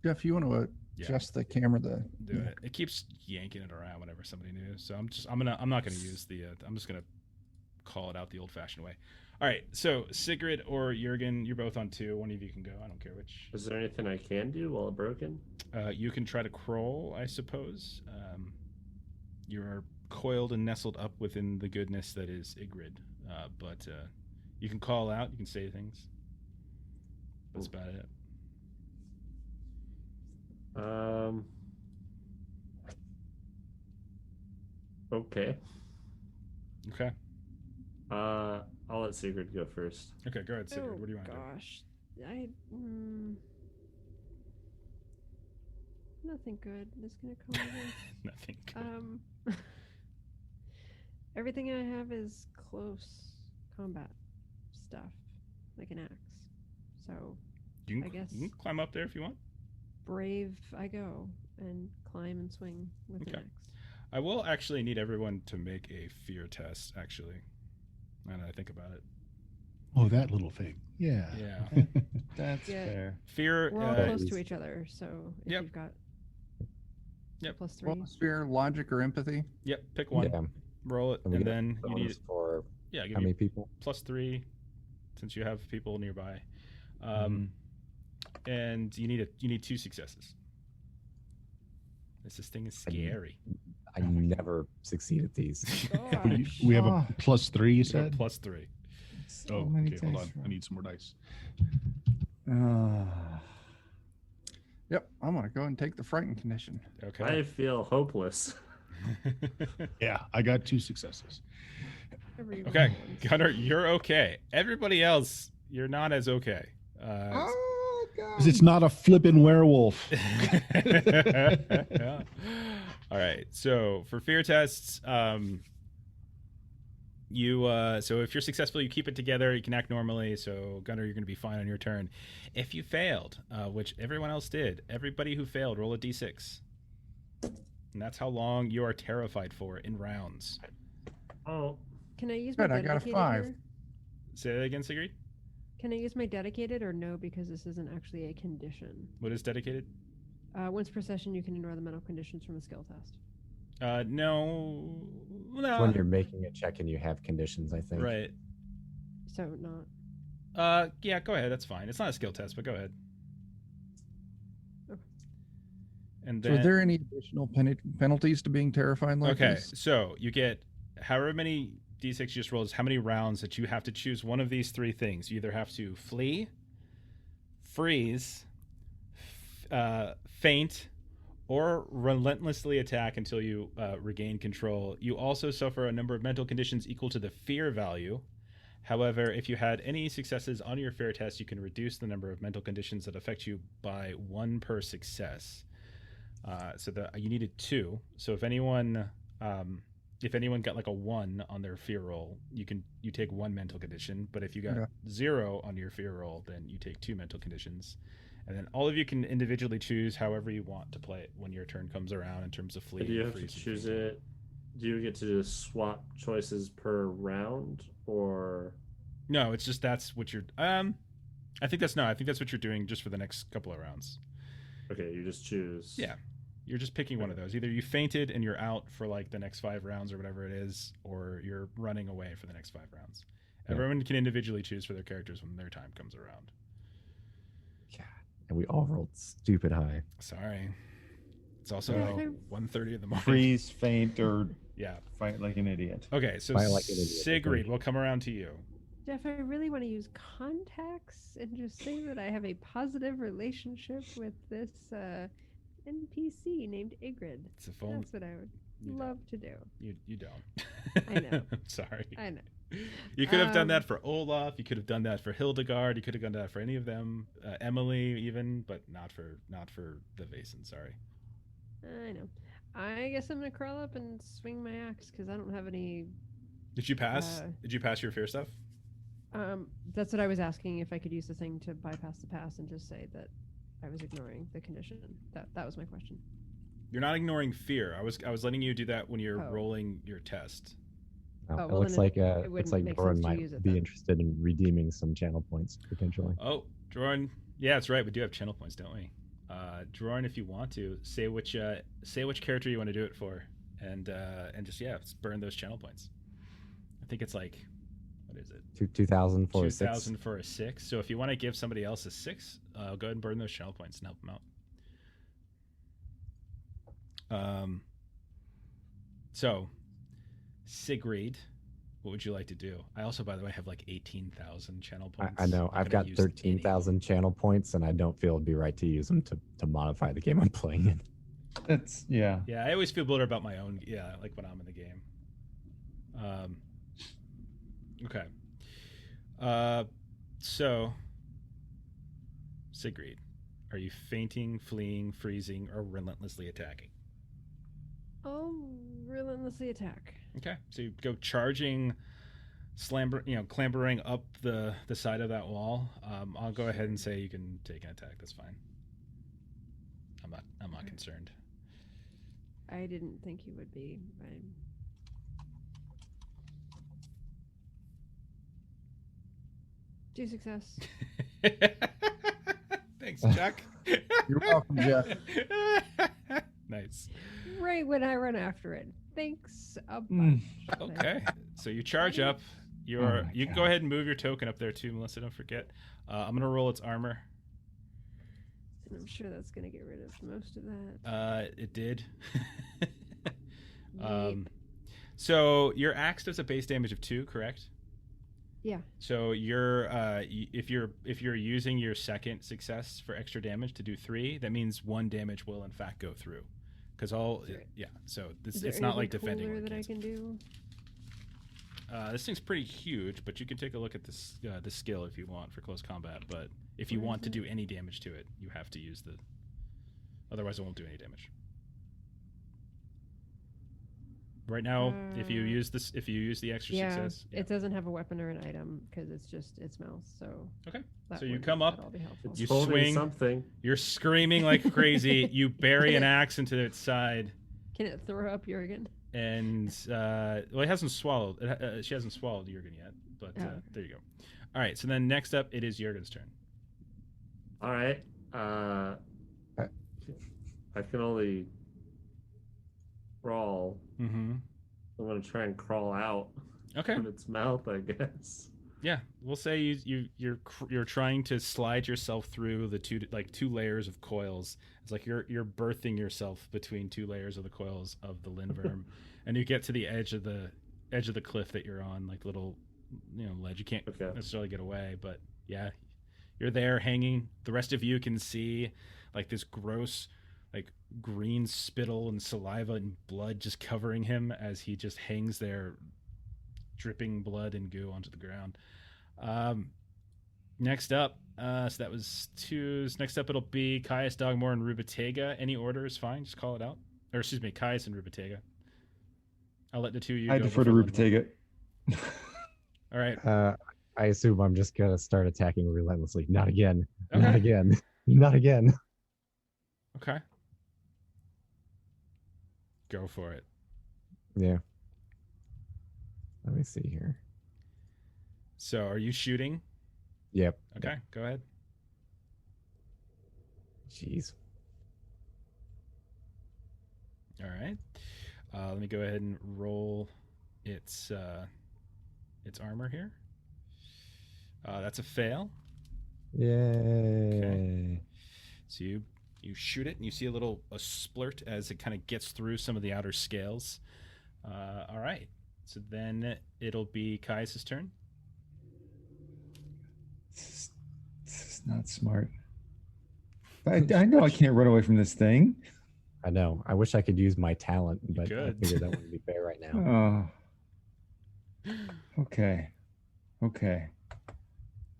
D: Jeff, you want to adjust the camera?
A: Do it. It keeps yanking it around whenever somebody new. So I'm not gonna use the. I'm just gonna call it out the old-fashioned way. All right. So Sigrid or Yürgan, you're both on 2. One of you can go. I don't care which.
F: Is there anything I can do while broken?
A: You can try to crawl, I suppose. You're coiled and nestled up within the goodness that is Ygritte. But you can call out, you can say things. That's about it.
F: Okay.
A: Okay.
F: I'll let Sigrid go first.
A: Okay, go ahead, Sigrid. What do you want to do?
E: Gosh, nothing good is gonna come of this.
A: Nothing good.
E: Everything I have is close combat stuff, like an axe. So
A: You
E: I
A: can,
E: guess-
A: you can climb up there if you want.
E: brave I go and climb and swing with an
A: Okay.
E: axe.
A: I will actually need everyone to make a fear test, actually. Now that I think about it.
C: Oh, that little thing. Yeah.
A: Yeah.
G: That's
E: Yeah.
G: fair.
A: Fear.
E: We're all
B: Uh,
E: close to each other, so if
A: Yep.
E: you've got
A: Yep.
E: +3.
D: Well, fear, logic, or empathy.
A: Yep. Pick one.
B: Yeah.
A: Roll it,
B: And we
A: and
B: get
A: then you need.
B: bonus for
A: Yeah. Give
B: how
A: you
B: many people?
A: +3, since you have people nearby. And you need 2 successes. This thing is scary.
B: I never succeed at these.
C: We have a
G: Ah.
C: +3, you
A: You
C: said?
A: have +3.
G: So
C: Oh,
G: many
C: okay. Hold
G: dice
C: on. I need some more dice.
D: Yep, I'm gonna go and take the frightened condition.
F: I
A: Okay.
F: feel hopeless.
C: Yeah, I got 2 successes.
E: Every
A: Okay,
E: once.
A: Gunnar, you're okay. Everybody else, you're not as okay.
D: Oh god.
C: 'Cause it's not a flippin' werewolf.
A: Yeah. All right. So for fear tests, so if you're successful, you keep it together. You can act normally. So Gunnar, you're going to be fine on your turn. If you failed, which everyone else did, everybody who failed, roll a d6, and that's how long you are terrified for in rounds.
F: Oh,
E: Can I use
D: Good,
E: my
D: I got a
E: dedicated
D: 5.
E: here?
A: Say that again, Sigrid.
E: Can I use my dedicated or no, because this isn't actually a condition?
A: What is dedicated?
E: Once per session, you can ignore the mental conditions from a skill test.
A: No.
B: It's when you're making a check and you have conditions, I think.
A: Right.
E: So not.
A: Yeah, go ahead. That's fine. It's not a skill test, but go ahead.
E: Okay.
A: And
D: So
A: then,
D: are there any additional penalties to being terrified like
A: okay,
D: this?
A: so you get however many d6 you just rolled is how many rounds that you have to choose one of these 3 things. You either have to flee, freeze, faint, or relentlessly attack until you regain control. You also suffer a number of mental conditions equal to the fear value. However, if you had any successes on your fear test, you can reduce the number of mental conditions that affect you by 1 per success. So that you needed 2. So if anyone got like a 1 on their fear roll, you take 1 mental condition. But if you got 0 on your fear roll, then you take 2 mental conditions. And then all of you can individually choose however you want to play it when your turn comes around in terms of flee.
F: do you have to
A: freeze, and
F: choose
A: faint.
F: it? Do you get to just swap choices per round, or
A: No, it's just that's what you're. I think that's what you're doing just for the next couple of rounds.
F: okay, you just choose?
A: Yeah. You're just picking one of those. Either you fainted and you're out for like the next 5 rounds or whatever it is, or you're running away for the next 5 rounds.
B: Yeah.
A: Everyone can individually choose for their characters when their time comes around.
B: Yeah. And we all rolled stupid high.
A: Sorry. It's also
E: Okay.
A: 1:30 in the morning.
G: Freeze, faint, or
A: Yeah.
G: fight like an idiot.
A: Okay, so
B: Fight like an idiot,
A: Sigrid,
B: okay.
A: we'll come around to you.
E: Jeff, I really want to use contacts and just say that I have a positive relationship with this NPC named Ygritte.
A: It's a phone.
E: That's what I would
A: You
E: love to do.
A: You don't.
E: I know.
A: I'm sorry.
E: I know.
A: You could have done that
E: Um,
A: for Olaf. You could have done that for Hildegard. You could have done that for any of them, Emily even, but not for the Vaesen. Sorry.
E: I know. I guess I'm gonna crawl up and swing my axe because I don't have any.
A: Did you pass?
E: Uh,
A: Did you pass your fear stuff?
E: That's what I was asking, if I could use the thing to bypass the pass and just say that I was ignoring the condition. That was my question.
A: You're not ignoring fear. I was letting you do that when you're
E: Oh.
A: rolling your test.
B: No,
E: Oh,
B: it
E: well,
B: looks
E: then
B: like
E: it
B: looks
E: wouldn't
B: like
E: make
B: Doran
E: sense to
B: might
E: use it
B: be
E: then.
B: interested in redeeming some channel points potentially.
A: Oh, Jordan. Yeah, that's right. We do have channel points, don't we? Jordan, if you want to say which character you want to do it for, and just just burn those channel points. I think it's like, what is it?
B: 2,000 for a
A: 2,000
B: 6.
A: for a 6. So if you want to give somebody else a 6, go ahead and burn those channel points and help them out. So Sigrid, what would you like to do? I also, by the way, have like 18,000 channel points.
B: I know.
A: I'm
B: I've
A: gonna
B: got
A: use any.
B: 13,000 channel points, and I don't feel it'd be right to use them to modify the game I'm playing in.
G: That's yeah.
A: Yeah, I always feel better about my own. Yeah, like when I'm in the game. Okay. So Sigrid, are you fainting, fleeing, freezing, or relentlessly attacking?
E: Oh, relentlessly attack.
A: Okay, so you go charging, clambering up the side of that wall. I'll go ahead and say you can take an attack. That's fine. I'm not concerned.
E: I didn't think you would be. Do success.
A: Thanks, Chuck.
D: You're welcome, Jeff.
A: Nice.
E: Right when I run after it. Thanks a
G: Mm.
E: bunch.
A: Okay, so you charge up.
B: Oh my
A: You can
B: God.
A: go ahead and move your token up there too, Melissa. Don't forget. I'm gonna roll its armor.
E: And I'm sure that's going to get rid of most of that.
A: It did.
E: Yeep.
A: So your axe does a base damage of 2, correct?
E: Yeah.
A: So you're if you're using your second success for extra damage to do 3, that means 1 damage will in fact go through, because
E: Right.
A: So
E: Is
A: it's
E: there
A: not like
E: anything
A: defending.
E: cooler
A: where it
E: that I
A: cancels.
E: can do.
A: This thing's pretty huge, but you can take a look at this the skill if you want for close combat. But if you
E: Where
A: want
E: is
A: to
E: it?
A: do any damage to it, you have to use the. Otherwise, it won't do any damage. Right now, if you use the extra
E: Yeah,
A: success,
E: it doesn't have a weapon or an item because it's just its mouth. So
A: Okay.
E: that
A: So you
E: would-
A: come up,
E: that'll be helpful.
F: It's
A: You
F: holding
A: swing.
F: something.
A: you're screaming like crazy. You bury an axe into its side,
E: Can it throw up Jürgen?
A: and it hasn't swallowed. She hasn't swallowed Jürgen yet, but
E: Oh, okay.
A: there you go. All right. So then next up, it is Jürgen's turn.
F: All right. I can only crawl.
A: Mm-hmm.
F: I'm gonna try and crawl out
A: Okay.
F: of its mouth, I guess.
A: Yeah, we'll say you're trying to slide yourself through the two layers of coils. It's like you're birthing yourself between 2 layers of the coils of the Lindworm, and you get to the edge of the cliff that you're on, like little ledge. You can't
F: Okay.
A: necessarily get away, but yeah, you're there hanging. The rest of you can see like this gross, like green spittle and saliva and blood just covering him as he just hangs there, dripping blood and goo onto the ground. Next up, so that was 2s. Next up, it'll be Caius, Dogmore, and Rubatega. Any order is fine. Just call it out. Or excuse me, Caius and Rubatega. I'll let the 2 of you
G: I
A: go
G: defer to
A: before Lindworm.
G: Rupatega.
A: All right.
B: I assume I'm just gonna start attacking relentlessly. Not again.
A: Okay.
B: Not again. Not again.
A: Okay. Go for it.
B: Yeah. Let me see here.
A: So, are you shooting?
B: Yep.
A: Okay, go ahead.
B: Jeez.
A: All right. Let me go ahead and roll its armor here. That's a fail.
B: Yay.
A: So you shoot it, and you see a splurt as it kind of gets through some of the outer scales. All right. So then it'll be Caius' turn.
G: This is not smart. I know I can't run away from this thing.
B: I know. I wish I could use my talent, but I
A: could.
B: figured that wouldn't be fair right now.
G: Oh. Okay. Okay.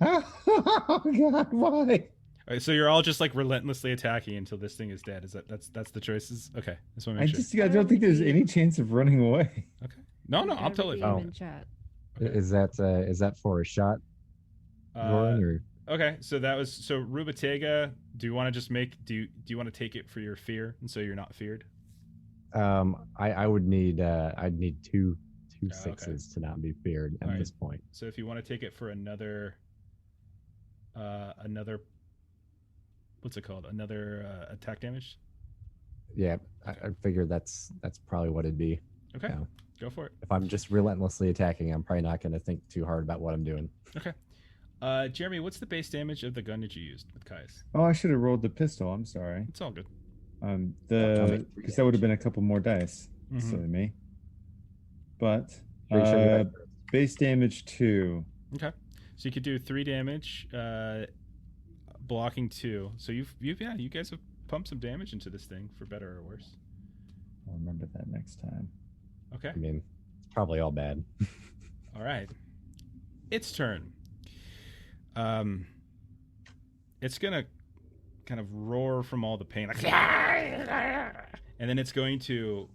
G: Oh God! Why?
A: All right, so you're all just like relentlessly attacking until this thing is dead. Is that's the choices? Okay, just want to make sure.
G: I don't think there's any chance of running away.
A: Okay. No, I'm totally
E: fine.
A: fine.
E: In chat.
B: Is that for a shot, Lauren, or
A: Okay, so that was Rubitega. Do you want to just make do you want to take it for your fear, and so you're not feared?
B: I would need I'd need two
A: okay.
B: sixes to not be feared at
A: All right.
B: this point.
A: So if you want to take it for another what's it called? Another attack damage.
B: Yeah, I figured that's probably what it'd be.
A: Okay,
B: Yeah.
A: go for it.
B: If I'm just relentlessly attacking, I'm probably not going to think too hard about what I'm doing.
A: Okay. Jeremy, what's the base damage of the gun that you used with Caius?
G: Oh, I should have rolled the pistol. I'm sorry.
A: It's all good.
G: Because that would have been a couple more dice.
A: Mhm.
G: Silly me. But
B: Pretty sure you're right.
G: base damage 2.
A: Okay, so you could do 3 damage, blocking 2. So you guys have pumped some damage into this thing for better or worse.
G: I'll remember that next time.
A: Okay.
B: I mean, it's probably all bad.
A: All right. Its turn. It's gonna kind of roar from all the pain, like, and then it's going to,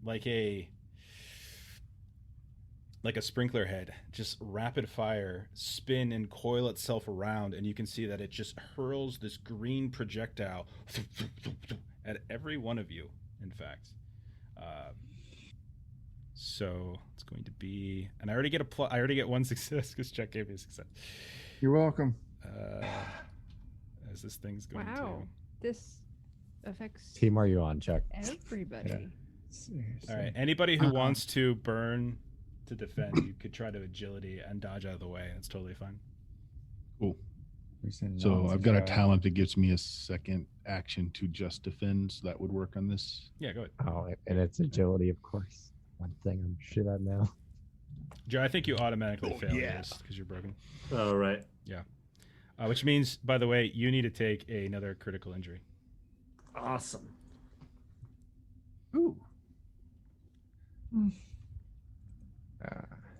A: like a sprinkler head, just rapid fire, spin and coil itself around, and you can see that it just hurls this green projectile at every one of you. In fact, so it's going to be, and I already get one success because Chuck gave me a success.
D: You're welcome.
A: As this thing's going
E: Wow. This affects
B: Team are you on, Chuck?
E: everybody.
G: Yeah.
A: to.
G: Seriously.
A: All right. Anybody who wants to burn to defend, you could try to agility and dodge out of the way. That's totally fine.
C: Cool.
G: We're saying
C: So
G: no,
C: I've got a
G: try.
C: talent that gives me a second action to just defend. So that would work on this.
A: Yeah, go ahead.
B: Oh, and it's agility, of course. One thing I'm shit at now.
A: Joe, I think you automatically
C: Oh,
A: fail
C: yeah.
A: yours because you're broken.
F: Oh, right.
A: Which means, by the way, you need to take another critical injury.
F: Awesome.
D: Ooh.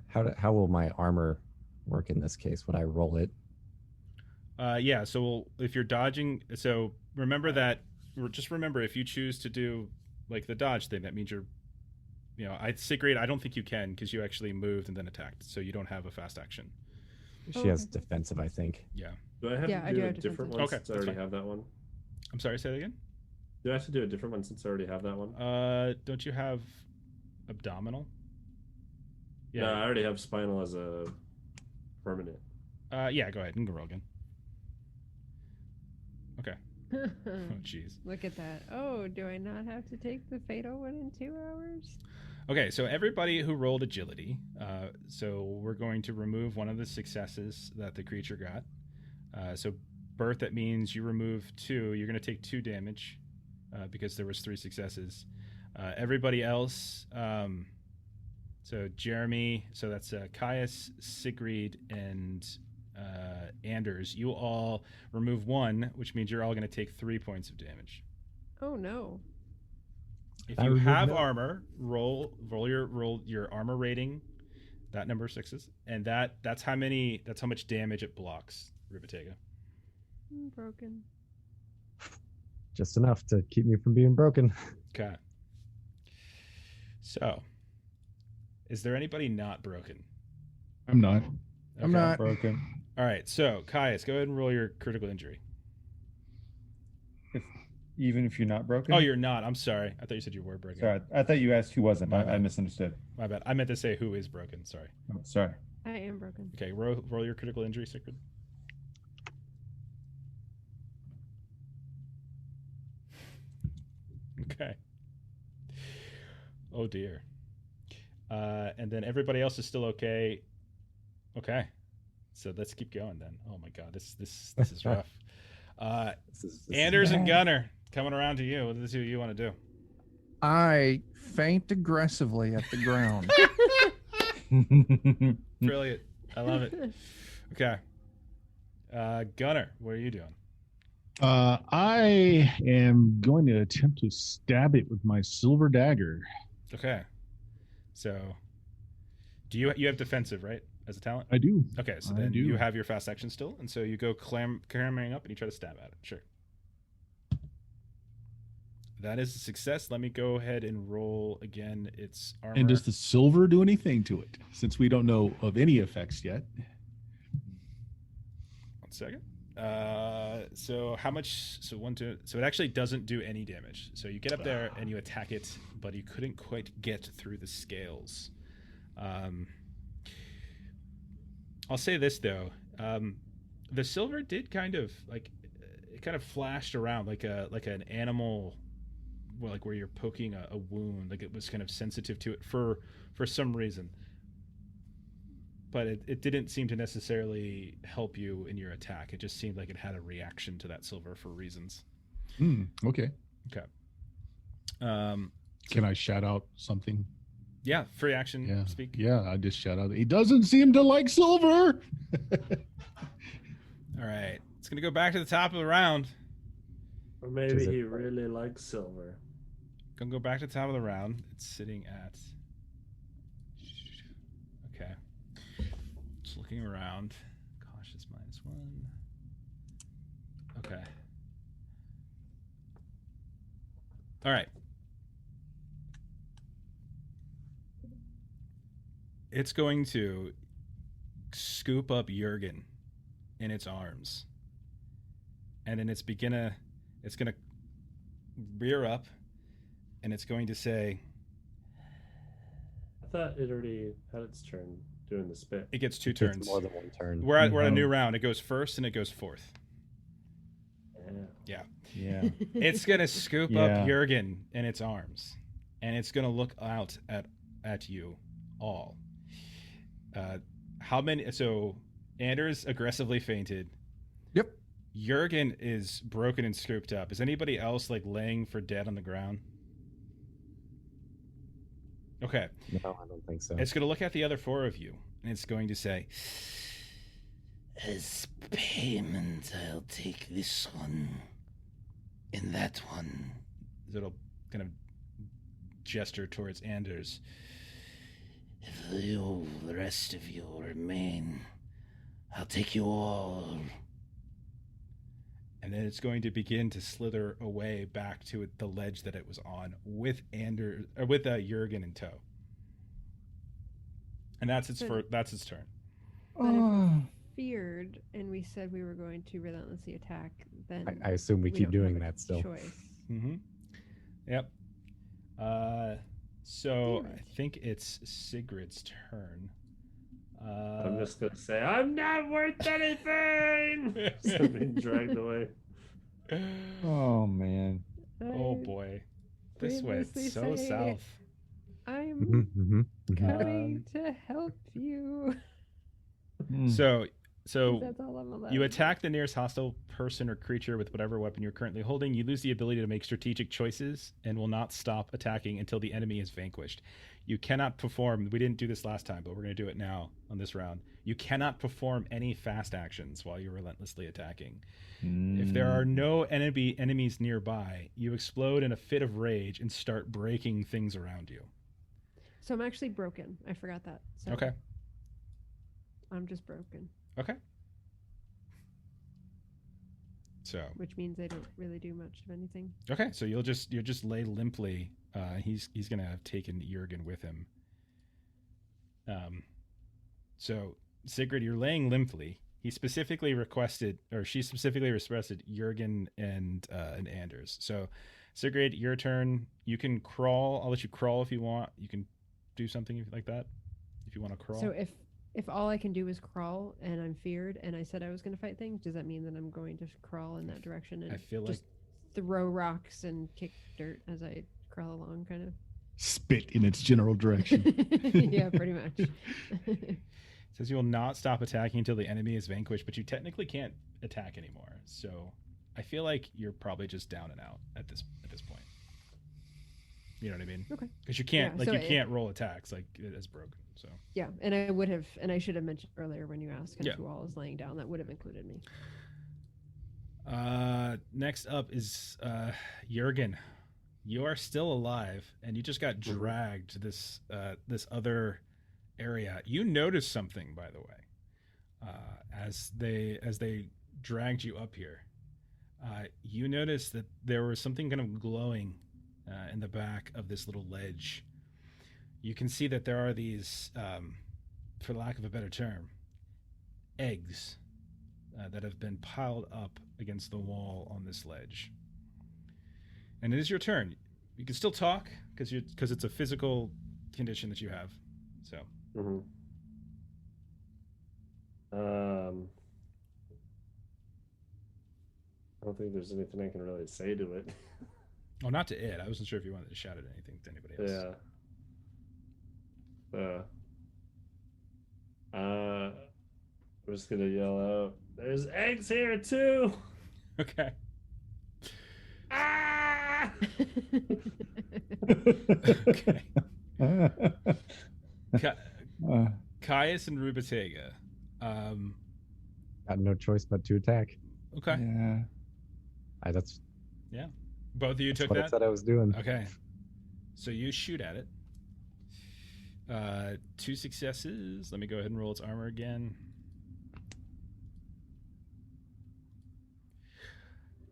B: How will my armor work in this case? Would I roll it?
A: Yeah, so if you're dodging, so remember that, just remember if you choose to do like the dodge thing, that means you're, Sigrid, I don't think you can because you actually moved and then attacked, so you don't have a fast action.
B: She has defensive, I think.
A: Yeah.
F: Do I have
E: Yeah, I
F: to
E: do
F: do a
E: have
F: different
E: defensive.
F: one
A: Okay,
F: since I
A: that's
F: already
A: fine.
F: have that one?
A: I'm sorry, say that again?
F: Do I have to do a different one since I already have that one?
A: Don't you have abdominal?
F: Yeah, I already have spinal as a permanent.
A: Yeah, go ahead. You can roll again. Okay. Oh, jeez.
E: Look at that. Oh, do I not have to take the fatal one in 2 hours?
A: Okay, so everybody who rolled agility, so we're going to remove one of the successes that the creature got. So Bert, that means you remove 2. You're going to take 2 damage because there was 3 successes. Everybody else, so Jeremy, so that's Caius, Sigrid, and Anders. You all remove 1, which means you're all going to take 3 points of damage.
E: Oh no.
A: If
B: I
A: you
B: remove
A: have
B: no.
A: armor, roll your armor rating, that number of 6s, and that's how much damage it blocks. Rubitega.
E: I'm broken.
B: Just enough to keep me from being broken.
A: Okay. So, is there anybody not broken?
C: I'm not.
D: I'm not.
G: Broken.
A: All right. So, Caius, go ahead and roll your critical injury.
G: Even if you're not broken?
A: Oh, you're not. I'm sorry. I thought you said you were broken.
G: Sorry, I thought you asked who wasn't.
A: My
G: I
A: bad.
G: misunderstood.
A: My bad. I meant to say who is broken. Sorry.
G: Oh, sorry.
E: I am broken.
A: Okay. Roll your critical injury, Sigrid. Okay. Oh dear. And then everybody else is still okay. Okay. So let's keep going then. Oh my god, this is rough.
B: This is
A: Anders and
B: bad.
A: Gunner, coming around to you. What is it you want to do?
D: I faint aggressively at the ground.
A: Brilliant. I love it. Okay. Gunner, what are you doing?
C: I am going to attempt to stab it with my silver dagger.
A: Okay. So, do you have defensive, right, as a talent?
C: I do.
A: Okay, so
C: I
A: then
C: do.
A: you have your fast action still, and so you go clambering up and you try to stab at it. Sure. That is a success. Let me go ahead and roll again. Its armor.
C: And does the silver do anything to it? Since we don't know of any effects yet.
A: 1 second. So how much? So so it actually doesn't do any damage. So you get up there and you attack it, but you couldn't quite get through the scales. I'll say this though, the silver did kind of like, it kind of flashed around like an animal, well, like where you're poking a wound, like it was kind of sensitive to it for some reason. But it didn't seem to necessarily help you in your attack. It just seemed like it had a reaction to that silver for reasons.
C: Okay.
A: Okay.
C: Can I shout out something?
A: Yeah, free action.
C: Yeah.
A: Speak.
C: Yeah, I just shout out. He doesn't seem to like silver.
A: All right. It's going to go back to the top of the round.
F: Or maybe he really likes silver.
A: Going to go back to the top of the round. It's sitting at... Okay. Just looking around. Cautious -1. Okay. All right. It's going to scoop up Yürgan in its arms. And then it's gonna rear up, and it's going to say...
F: I thought it already had its turn doing the spit.
A: It gets 2
B: It's
A: turns.
B: more than one turn.
A: We're at a new round. It goes first and it goes fourth. Yeah.
G: Yeah.
A: It's gonna scoop
G: Yeah.
A: up Yürgan in its arms, and it's gonna look out at you all. How many? So Anders aggressively fainted.
D: Yep.
A: Yürgan is broken and scooped up. Is anybody else like laying for dead on the ground? Okay.
B: No, I don't think so.
A: It's going to look at the other 4 of you, and it's going to say, "As payment, I'll take this one and that one." It'll kind of gesture towards Anders. "If the rest of you remain, I'll take you all." And then it's going to begin to slither away back to the ledge that it was on with Yürgan in tow. And that's its turn.
E: But if we're feared and we said we were going to relentlessly attack, then
B: I assume we keep
E: don't
B: doing
E: have a
B: that still.
E: Choice.
A: Mm-hmm. Yep. So I think it's Sigrid's turn.
F: I'm just gonna say I'm not worth anything. So being dragged away.
G: Oh man.
A: Oh boy, this went
E: Needlessly
A: so
E: say,
A: south.
E: I'm
B: Mm-hmm.
E: coming to help you.
A: So
E: That's all I'm allowed.
A: you attack the nearest hostile person or creature with whatever weapon you're currently holding. You lose the ability to make strategic choices and will not stop attacking until the enemy is vanquished. You cannot perform... We didn't do this last time, but we're going to do it now on this round. You cannot perform any fast actions while you're relentlessly attacking. If there are no enemies nearby, you explode in a fit of rage and start breaking things around you.
E: So I'm actually broken. I forgot that. So
A: Okay.
E: I'm just broken,
A: Okay. So...
E: which means I don't really do much of anything.
A: Okay, so you'll just lay limply. He's gonna have taken Yürgan with him. So Sigrid, you're laying limply. She specifically requested Yürgan and Anders. So Sigrid, your turn. You can crawl. I'll let you crawl if you want. You can do something like that if you want to crawl.
E: So if all I can do is crawl and I'm feared and I said I was going to fight things, does that mean that I'm going to crawl in that direction and
A: I feel
E: just throw rocks and kick dirt as I crawl along, kind of?
C: Spit in its general direction.
E: Yeah, pretty much.
A: It says you will not stop attacking until the enemy is vanquished, but you technically can't attack anymore. So I feel like you're probably just down and out at this point. You know what I mean?
E: Okay.
A: Because you can't
E: Yeah, so
A: you can't roll attacks, like it's broken. So
E: Yeah, and I should have mentioned earlier when you asked who all is laying down, that would have included me.
A: Next up is Yürgan. You are still alive, and you just got dragged to this other area. You noticed something, by the way, as they dragged you up here. You noticed that there was something kind of glowing in the back of this little ledge. You can see that there are these, for lack of a better term, eggs that have been piled up against the wall on this ledge. And it is your turn. You can still talk because it's a physical condition that you have. So.
F: Mm-hmm. I don't think there's anything I can really say to it.
A: Oh, not to it. I wasn't sure if you wanted to shout at anything to anybody else.
F: Yeah. I'm just gonna yell out, "There's eggs here too!"
A: Okay.
F: Ah!
A: Okay. Caius and Rubatega.
B: Got no choice but to attack.
A: Okay.
G: Yeah.
B: That's
A: Both of you took
B: what I
A: that?
B: said I was doing.
A: Okay. So you shoot at it. 2 successes. Let me go ahead and roll its armor again.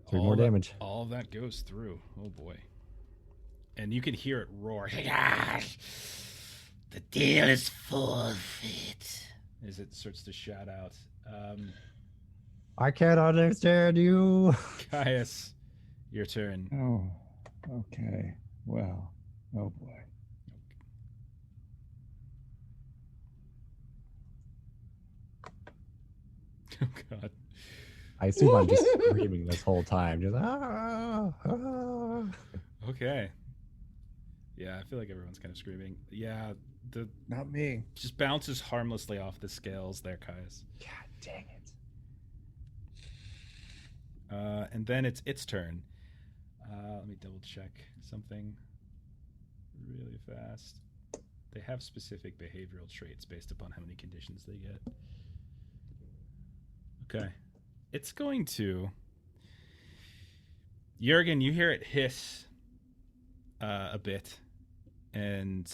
B: 3 more damage.
A: All of that goes through. Oh boy. And you can hear it roar. The deal is forfeit. As it starts to shout out.
B: I can't understand you.
A: Caius, your turn.
G: Oh, okay. Well, oh boy.
A: Oh god.
B: I assume I'm just screaming this whole time. Just ah.
A: Okay. Yeah, I feel like everyone's kind of screaming. Yeah, the
D: Not me.
A: just bounces harmlessly off the scales there, Caius.
B: God dang it.
A: And then it's its turn. Let me double check something really fast. They have specific behavioral traits based upon how many conditions they get. Okay. It's going to... Yürgan, you hear it hiss a bit. And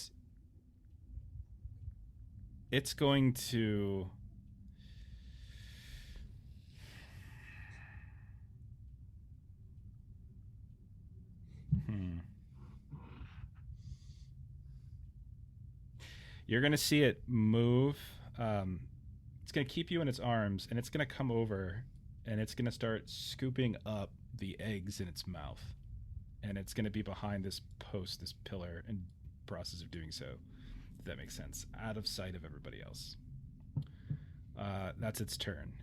A: it's going to... You're going to see it move. It's going to keep you in its arms, and it's going to come over, and it's going to start scooping up the eggs in its mouth. And it's going to be behind this post, this pillar, in process of doing so. If that makes sense. Out of sight of everybody else. That's its turn.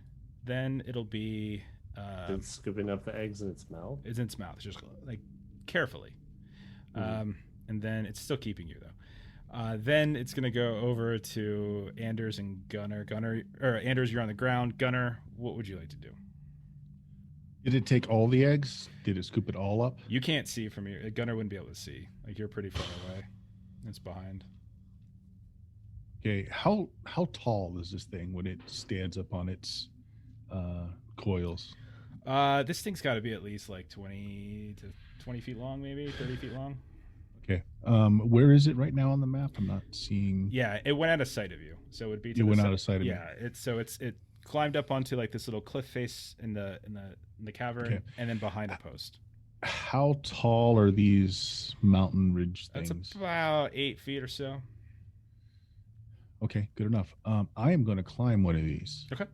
A: Then it'll be...
F: It's scooping up the eggs in its mouth?
A: It's in its mouth, just like carefully.
F: Mm-hmm.
A: And then it's still keeping you, though. Then it's going to go over to Anders and Gunnar. Anders, you're on the ground. Gunnar, what would you like to do?
C: Did it take all the eggs? Did it scoop it all up?
A: You can't see from here. Gunnar wouldn't be able to see. Like, you're pretty far away. It's behind.
C: Okay, how tall is this thing when it stands up on its coils?
A: This thing's got to be at least like 20 feet long, maybe 30 feet long.
C: Okay. Where is it right now on the map? I'm not seeing.
A: Yeah, it went out of sight of you, so it would be.
C: It went out of sight of me.
A: Yeah, it climbed up onto like this little cliff face in the cavern,
C: Okay.
A: and then behind a post.
C: How tall are these mountain ridge things?
A: That's about 8 feet or so.
C: Okay, good enough. I am going to climb one of these.
A: Okay.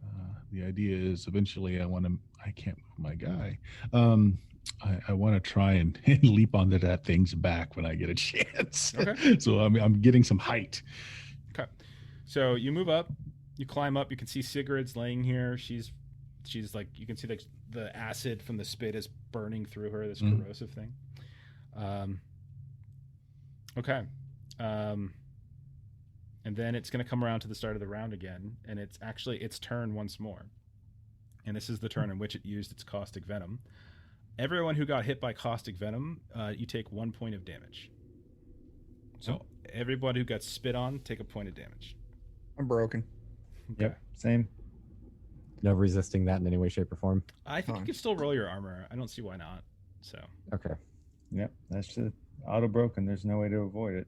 C: The idea is eventually I can't move my guy. I want to try and leap onto that thing's back when I get a chance.
A: Okay.
C: So I'm getting some height.
A: Okay. So you move up, you climb up. You can see Sigrid's laying here. She's like, you can see like the acid from the spit is burning through her. This corrosive thing. Okay. And then it's going to come around to the start of the round again, and it's actually its turn once more. And this is the turn in which it used its caustic venom. Everyone who got hit by caustic venom, you take 1 point of damage. So everybody who got spit on, take a point of damage.
D: I'm broken.
A: Okay.
G: Yep. Same.
B: No resisting that in any way, shape, or form.
A: I think you can still roll your armor. I don't see why not. So
B: Okay.
G: Yep. That's just auto broken. There's no way to avoid it.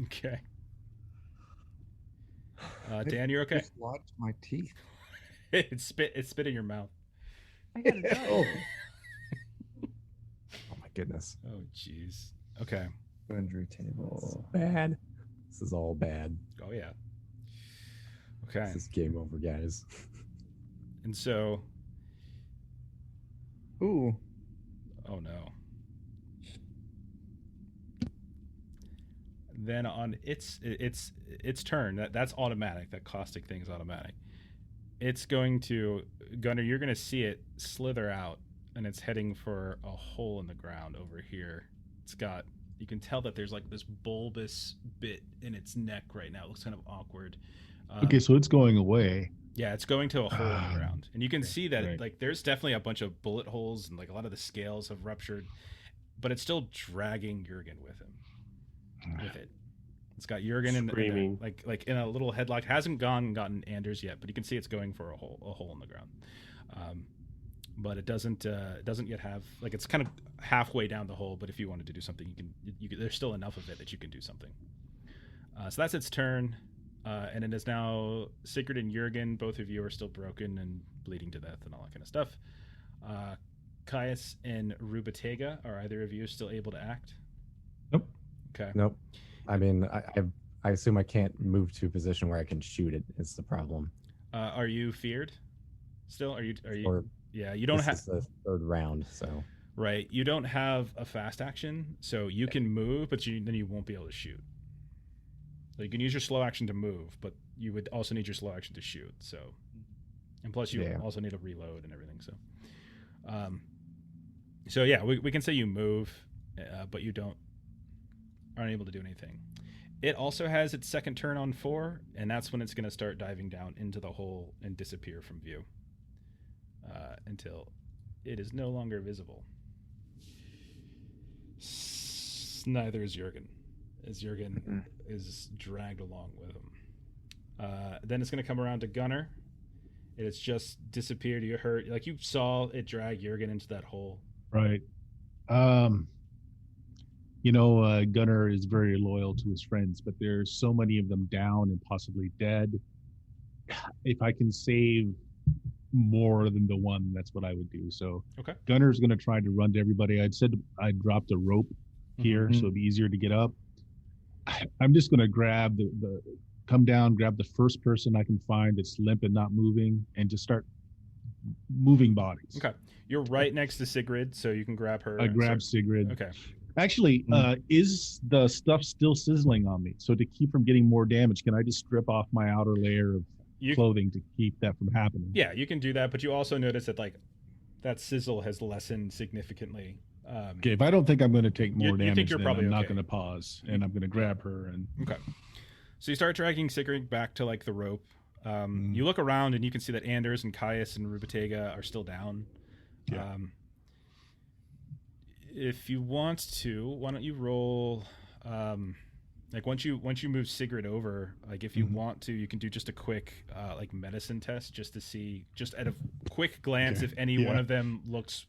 A: okay. Dan, you're okay?
D: Just lodged my teeth.
A: It spit in your mouth.
E: I got it.
D: Oh,
B: Oh my goodness.
A: Oh jeez. Okay.
G: Injury table.
B: Bad. This is all bad.
A: Oh yeah. Okay.
B: This is game over, guys.
A: And so,
D: Ooh.
A: oh no. Then on its turn, that's automatic. That caustic thing is automatic. It's going to, Gunner, you're going to see it slither out, and it's heading for a hole in the ground over here. It's got, you can tell that there's like this bulbous bit in its neck right now. It looks kind of awkward.
C: Okay, so it's going away.
A: Yeah, it's going to a hole in the ground. And you can see that
C: right.
A: like there's definitely a bunch of bullet holes, and like a lot of the scales have ruptured, but it's still dragging Yürgan with it. It's got Yürgan in like in a little headlock. Hasn't gotten Anders yet, but you can see it's going for a hole in the ground. But it doesn't yet have, like, it's kind of halfway down the hole. But if you wanted to do something, you can there's still enough of it that you can do something. So that's its turn, and it is now Sigrid and Yürgan. Both of you are still broken and bleeding to death and all that kind of stuff. Caius and Rubatega, are either of you still able to act?
C: Nope.
A: Okay.
B: Nope. I mean, I assume I can't move to a position where I can shoot it. Is the problem?
A: Are you feared? Still, are you?
B: Or
A: yeah, you don't have.
B: This is the third round, so.
A: Right, you don't have a fast action, so you can move, but then you won't be able to shoot. So you can use your slow action to move, but you would also need your slow action to shoot. So, and plus you also need to reload and everything. So, yeah, we can say you move, but you aren't able to do anything. It also has its second turn on 4, and that's when it's going to start diving down into the hole and disappear from view until it is no longer visible. Neither is Yürgan, as Yürgan is dragged along with him. Then it's going to come around to Gunner. It has just disappeared. You heard, like, you saw it drag Yürgan into that hole.
C: Right. Gunner is very loyal to his friends, but there's so many of them down and possibly dead. If I can save more than the one, that's what I would do. So
A: okay.
C: Gunner's going to try to run to everybody. I'd said I dropped a rope here, so it'd be easier to get up. I'm just going to grab come down, grab the first person I can find that's limp and not moving, and just start moving bodies.
A: Okay. You're right next to Sigrid, so you can grab her.
C: I grab Sigrid.
A: Okay.
C: Actually, is the stuff still sizzling on me? So to keep from getting more damage, can I just strip off my outer layer of clothing to keep that from happening?
A: Yeah, you can do that, but you also notice that, like, that sizzle has lessened significantly.
C: Okay, if I don't think I'm going to take more damage,
A: think you're
C: then
A: probably
C: I'm not
A: okay.
C: going to pause, and I'm going to grab her. And
A: okay. So you start dragging Sigrid back to, like, the rope. You look around, and you can see that Anders and Caius and Rubatega are still down.
C: Yeah.
A: If you want to, why don't you roll, like, once you move Sigrid over, like, if you want to, you can do just a quick like medicine test just to see, just at a quick glance, if any one of them looks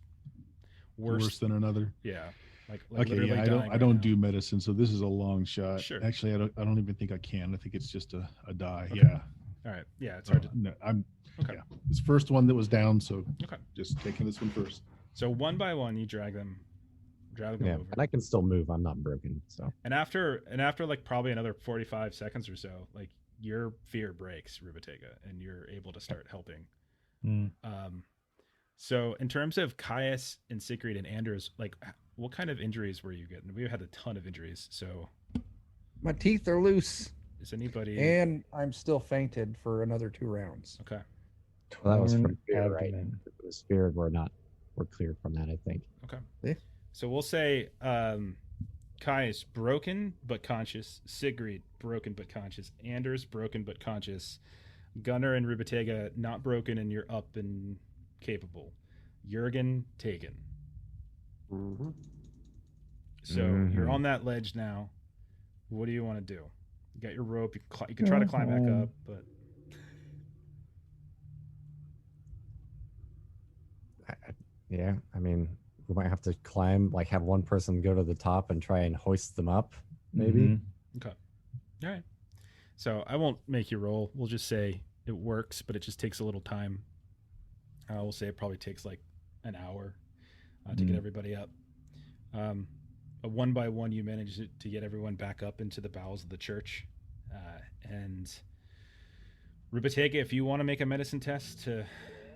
A: worse
C: than another.
A: Yeah. Like
C: okay, yeah, I don't do medicine, so this is a long shot.
A: Sure.
C: Actually, I don't even think I can. I think it's just a die. Okay. Yeah.
A: All right. Yeah, it's hard to.
C: No, I'm
A: okay.
C: Yeah. This first one that was down, so
A: okay.
C: Just taking this one first.
A: So one by one, you drag them over.
B: And I can still move. I'm not broken. So.
A: And after like probably another 45 seconds or so, like, your fear breaks, Rubatega, and you're able to start helping. So in terms of Caius and Sigrid and Anders, like, what kind of injuries were you getting? We had a ton of injuries. So
D: my teeth are loose.
A: Is anybody?
D: And I'm still fainted for another 2 rounds.
A: Okay.
B: Well, that was from fear, right? If it was fear, we're cleared from that, I think.
A: Okay.
D: Yeah.
A: So we'll say Caius broken but conscious, Sigrid broken but conscious, Anders broken but conscious, Gunner and Rubatega not broken and you're up and capable, Yürgan taken. So you're on that ledge now. What do you want to do? You got your rope. You can try to climb back up, but
B: I mean, we might have to climb, like, have one person go to the top and try and hoist them up, maybe.
A: Okay. All right. So I won't make you roll. We'll just say it works, but it just takes a little time. We'll say it probably takes like an hour to get everybody up. One by one, you manage to get everyone back up into the bowels of the church. And Rubitega, if you want to make a medicine test to,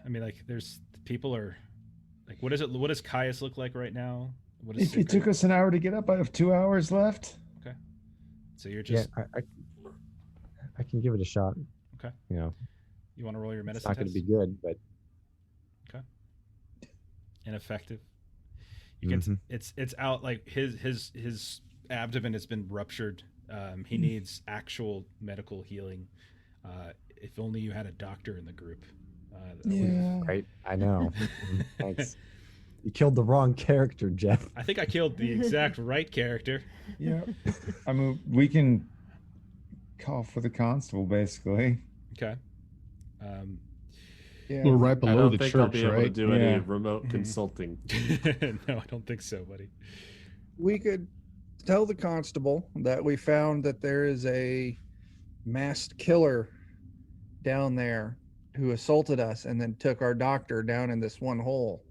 A: I mean, like, there's people are, like, what is it? What does Caius look like right now? What is
G: If it took us an hour to get up, I have 2 hours left.
A: Okay. So you're just.
B: Yeah, I can give it a shot.
A: Okay.
B: You know,
A: you want to roll your
B: it's
A: medicine
B: not
A: test?
B: going to be good, but
A: Ineffective. You can. It's out, like his abdomen has been ruptured. He needs actual medical healing. If only you had a doctor in the group.
B: Right. I know. Thanks. You killed the wrong character, Jeff.
A: I think I killed the exact right character.
G: Yeah. I mean, we can call for the constable, basically.
A: Okay.
D: Yeah.
C: We're right
F: I
C: below
F: don't
C: the
F: think I'll
C: church,
F: be able to
C: right?
F: do any
G: Yeah.
F: remote consulting.
A: No, I don't think so, buddy.
D: We could tell the constable that we found that there is a masked killer down there who assaulted us and then took our doctor down in this one hole.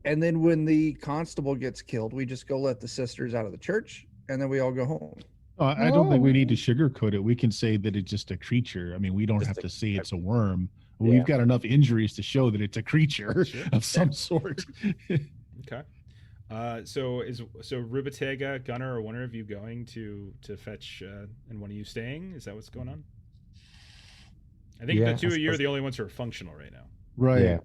D: And then when the constable gets killed, we just go let the sisters out of the church and then we all go home.
C: I don't think we need to sugarcoat it. We can say that it's just a creature. I mean, we don't
B: Just
C: have
B: a-
C: to say it's a worm.
B: Yeah.
C: We've got enough injuries to show that it's a creature
A: Sure.
C: of some sort.
A: Okay. So Rubitega, Gunnar, or one of you going to fetch, and one of you staying? Is that what's going on? I think
B: Yeah,
A: the two
B: I
A: of you are
B: suppose-
A: the only ones who are functional right now.
C: Right.
B: Yeah.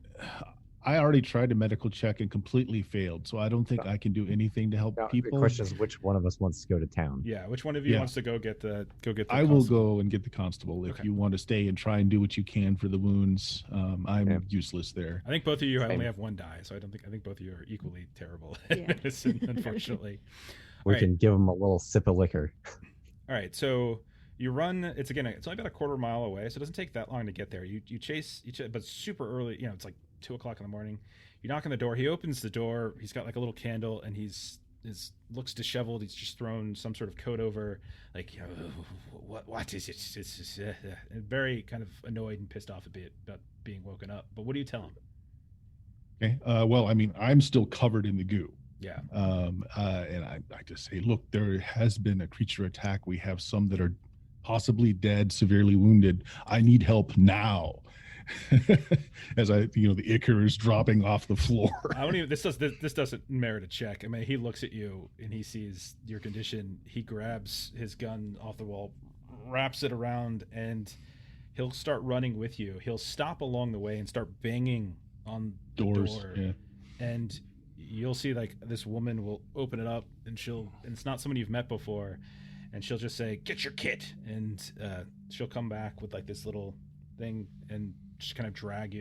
C: I already tried a medical check and completely failed, so I don't think I can do anything to help
B: Now,
C: people.
B: the question is, which one of us wants to go to town?
A: Yeah. Which one of you
C: Yeah.
A: wants to go get the
C: I will
A: constable?
C: go and get the constable. If
A: Okay.
C: you want to stay and try and do what you can for the wounds, I'm
B: Yeah.
C: useless there.
A: I think both of you
B: Same.
A: only have one die, so I think both of you are equally terrible at
E: Yeah.
A: medicine, unfortunately.
B: We
A: All right.
B: can give them a little sip of liquor.
A: All right, so you run. It's only about a quarter mile away, so it doesn't take that long to get there. You chase, but super early. It's like 2:00 in the morning. You knock on the door. He opens the door. He's got like a little candle, and his looks disheveled. He's just thrown some sort of coat over. Like, what is it? It's and very kind of annoyed and pissed off a bit about being woken up. But what do you tell him?
C: Okay. Well, I mean, I'm still covered in the goo.
A: Yeah.
C: And I just say, look, there has been a creature attack. We have some that are possibly dead, severely wounded. I need help now. As the ichor is dropping off the floor.
A: I don't even. This doesn't merit a check. I mean, he looks at you and he sees your condition. He grabs his gun off the wall, wraps it around, and he'll start running with you. He'll stop along the way and start banging on the
C: Doors.
A: door.
C: Yeah.
A: And you'll see, like, this woman will open it up, and it's not someone you've met before, and she'll just say, "Get your kit," and she'll come back with like this little thing and just kind of drag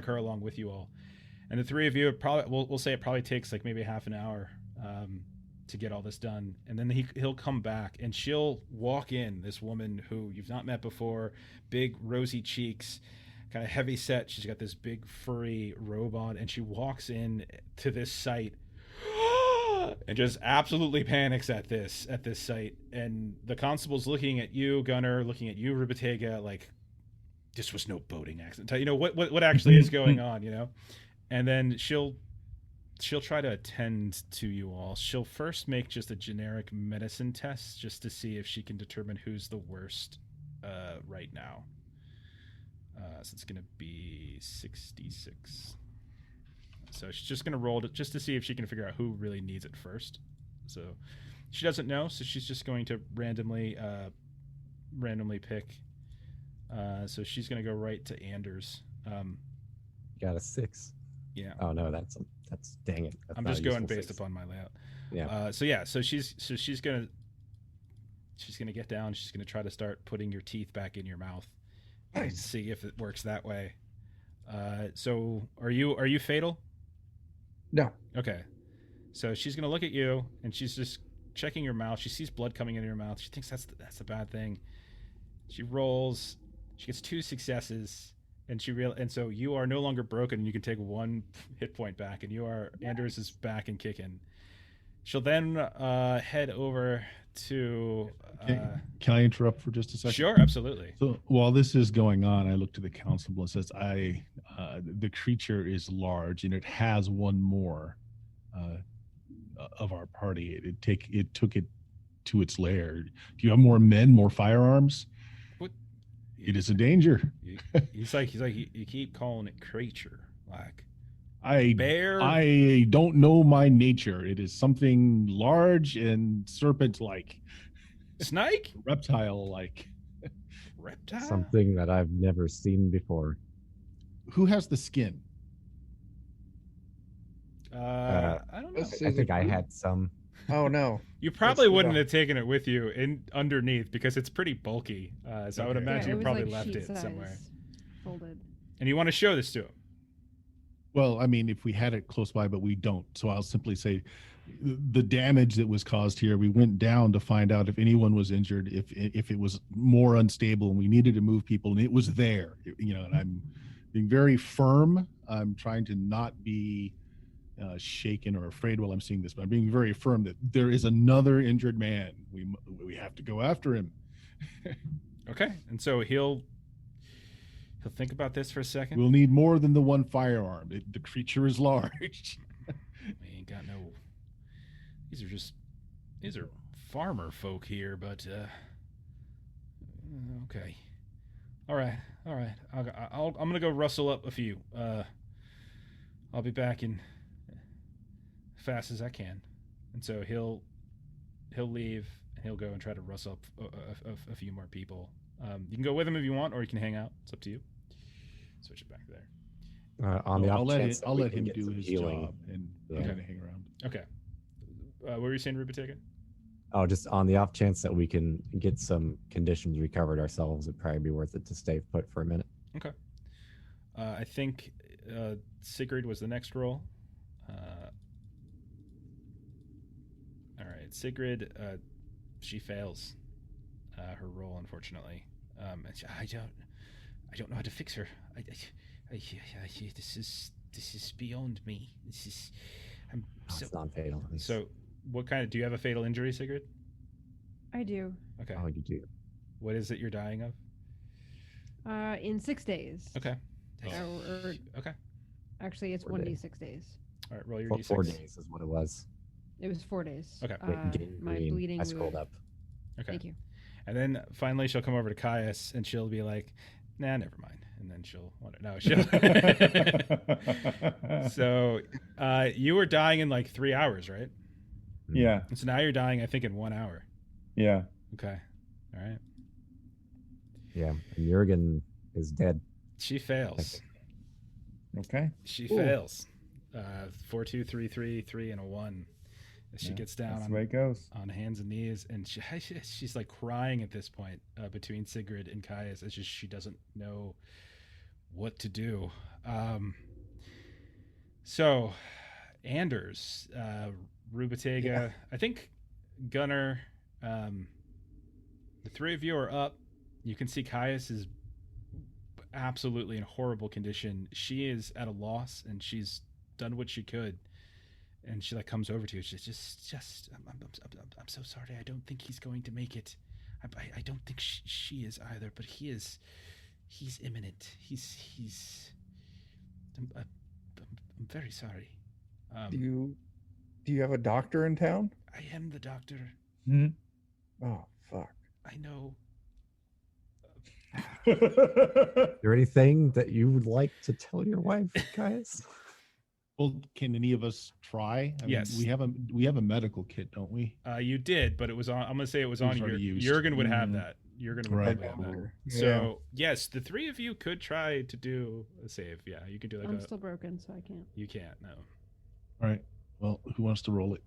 A: her along with you all. And the three of you we'll say it probably takes like maybe half an hour to get all this done. And then he'll come back, and she'll walk in, this woman who you've not met before, big rosy cheeks, kind of heavy set. She's got this big furry robe on, and she walks in to this site and just absolutely panics at this site. And the constable's looking at you, Gunnar, looking at you, Rubitega, like, this was no boating accident. What actually is going on, And then she'll try to attend to you all. She'll first make just a generic medicine test just to see if she can determine who's the worst right now. So it's going to be 66. So she's just going to roll it just to see if she can figure out who really needs it first. So she doesn't know, so she's just going to randomly pick. So she's going to go right to Anders.
B: Got a 6.
A: Yeah.
B: Oh no, that's dang it. That's
A: I'm
B: not a
A: just going
B: useful
A: based
B: 6.
A: upon my layout.
B: Yeah.
A: So she's gonna get down. She's gonna try to start putting your teeth back in your mouth and see if it works that way. So are you fatal?
D: No.
A: Okay. So she's gonna look at you, and she's just checking your mouth. She sees blood coming into your mouth. She thinks that's a bad thing. She rolls. She gets 2 successes, and so you are no longer broken, and you can take 1 hit point back, and Anders is back and kicking. She'll then head over to.
C: Can I interrupt for just a second?
A: Sure, absolutely.
C: So while this is going on, I look to the constable and says, the creature is large, and it has one more of our party. It took it to its lair. Do you have more men, more firearms? It is a danger.
A: He's like you keep calling it creature, like
C: Bear.
A: bear.
C: I don't know my nature. It is something large and serpent-like,
A: Snake,
C: reptile-like.
A: reptile.
B: Something that I've never seen before.
C: Who has the skin?
A: I don't know.
B: I think I had some.
D: Oh no.
A: You probably
D: Let's
A: wouldn't
D: go.
A: have taken it with you in underneath because it's pretty bulky. So I would
C: Okay.
A: imagine
E: it
A: you
E: was
A: probably
E: like
A: left
E: sheet
A: it somewhere.
E: size, folded.
A: And you want to show this to him.
C: Well, I mean, if we had it close by, but we don't. So I'll simply say the damage that was caused here, we went down to find out if anyone was injured, if it was more unstable and we needed to move people, and it was there, you know, and I'm being very firm. I'm trying to not be shaken or afraid while I'm seeing this, but I'm being very firm that there is another injured man. We have to go after him.
A: Okay. And so he'll think about this for a second.
C: We'll need more than the one firearm. The creature is large.
A: We ain't got no. These are farmer folk here, but okay. All right. I'm gonna go rustle up a few. I'll be back in fast as I can, and so he'll leave and he'll go and try to rustle up a few more people. You can go with him if you want, or you can hang out. It's up to you. Switch it back there.
B: On the
C: I'll
B: off
C: let
B: chance that
C: I'll
B: we
C: let
B: can
C: him
B: get
C: do
B: some
C: his
B: healing.
C: job and
B: Yeah.
C: kind of hang around.
A: Okay. What were you saying, Rubitega?
B: Oh, just on the off chance that we can get some conditions recovered ourselves, it'd probably be worth it to stay put for a minute.
A: Okay. I think Sigrid was the next roll. All right, Sigrid. She fails her roll, unfortunately. And I don't know how to fix her. This is beyond me. I'm
B: Oh,
A: so.
B: it's non-fatal.
A: So, what kind of? Do you have a fatal injury, Sigrid?
E: I do.
A: Okay.
B: Oh, you do.
A: What is it you're dying of?
E: In 6 days.
A: Okay.
E: Or
A: Okay.
E: actually, it's
B: 4 days.
E: 1d6 days.
A: All right. Roll your d6.
B: 4 days is what it was.
E: It was 4 days.
A: Okay.
E: My
B: Gangrene.
E: bleeding.
B: I scrolled
E: wound-
B: up.
A: Okay.
E: Thank you.
A: And then finally she'll come over to Caius and she'll be like, nah, never mind. And then she'll want to, no, she'll. So you were dying in like 3 hours, right?
G: Yeah.
A: And so now you're dying, I think, in 1 hour.
G: Yeah.
A: Okay. All right.
B: Yeah, and Yürgan is dead.
A: She fails.
G: Okay.
A: She
G: Ooh.
A: fails. 4, 2, 3, 3, 3, and a 1. She
G: Yeah,
A: gets down
G: That's the way it goes.
A: on hands and knees, and she's like crying at this point between Sigrid and Caius. It's just she doesn't know what to do. So, Anders, Rubitega,
D: Yeah.
A: I think Gunnar, the three of you are up. You can see Caius is absolutely in horrible condition. She is at a loss, and she's done what she could. And she like comes over to you. She's just. I'm so sorry. I don't think he's going to make it. I don't think she is either. But he is. He's imminent. He's. I'm very sorry.
D: Do you have a doctor in town?
A: I am the doctor.
G: Hmm?
D: Oh fuck.
A: I know.
B: Is there anything that you would like to tell your wife, Caius?
C: Well, can any of us try? I mean,
A: Yes.
C: we have a medical kit, don't we?
A: You did, but it was on. I'm gonna say it was
C: It was
A: on.
C: already used.
A: Jürgen would have
C: Mhm.
A: that. Jürgen would
C: Right.
A: have that.
D: Yeah.
A: So yes, the three of you could try to do a save. Yeah, you could do like
E: I'm
A: a.
E: still broken, so I can't.
A: You can't. No.
C: All right. Well, who wants to roll it?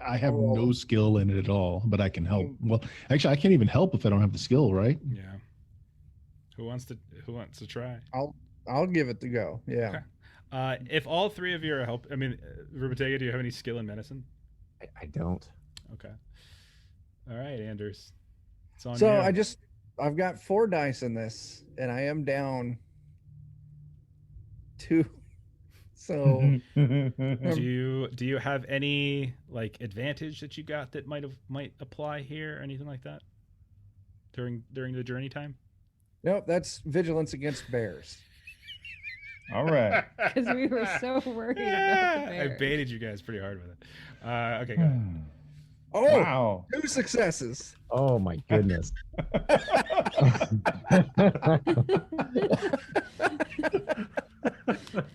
C: I have
D: I'll roll
C: no
D: it.
C: skill in it at all, but I can help. Well, actually, I can't even help if I don't have the skill, right?
A: Yeah. Who wants to try?
D: I'll give it the go. Yeah.
A: Okay. If all three of you are help, I mean, Rubitega, do you have any skill in medicine?
B: I don't.
A: Okay. All right, Anders. It's on
D: So
A: you.
D: I've got 4 dice in this, and I am down 2. So
A: do you have any like advantage that you got that might apply here or anything like that during the journey time?
D: nope, that's vigilance against bears.
G: All right.
E: Because we were so worried about the
A: I
E: bears.
A: baited you guys pretty hard with it. Okay, go ahead.
D: Oh,
G: Wow.
D: 2 successes.
B: Oh my goodness.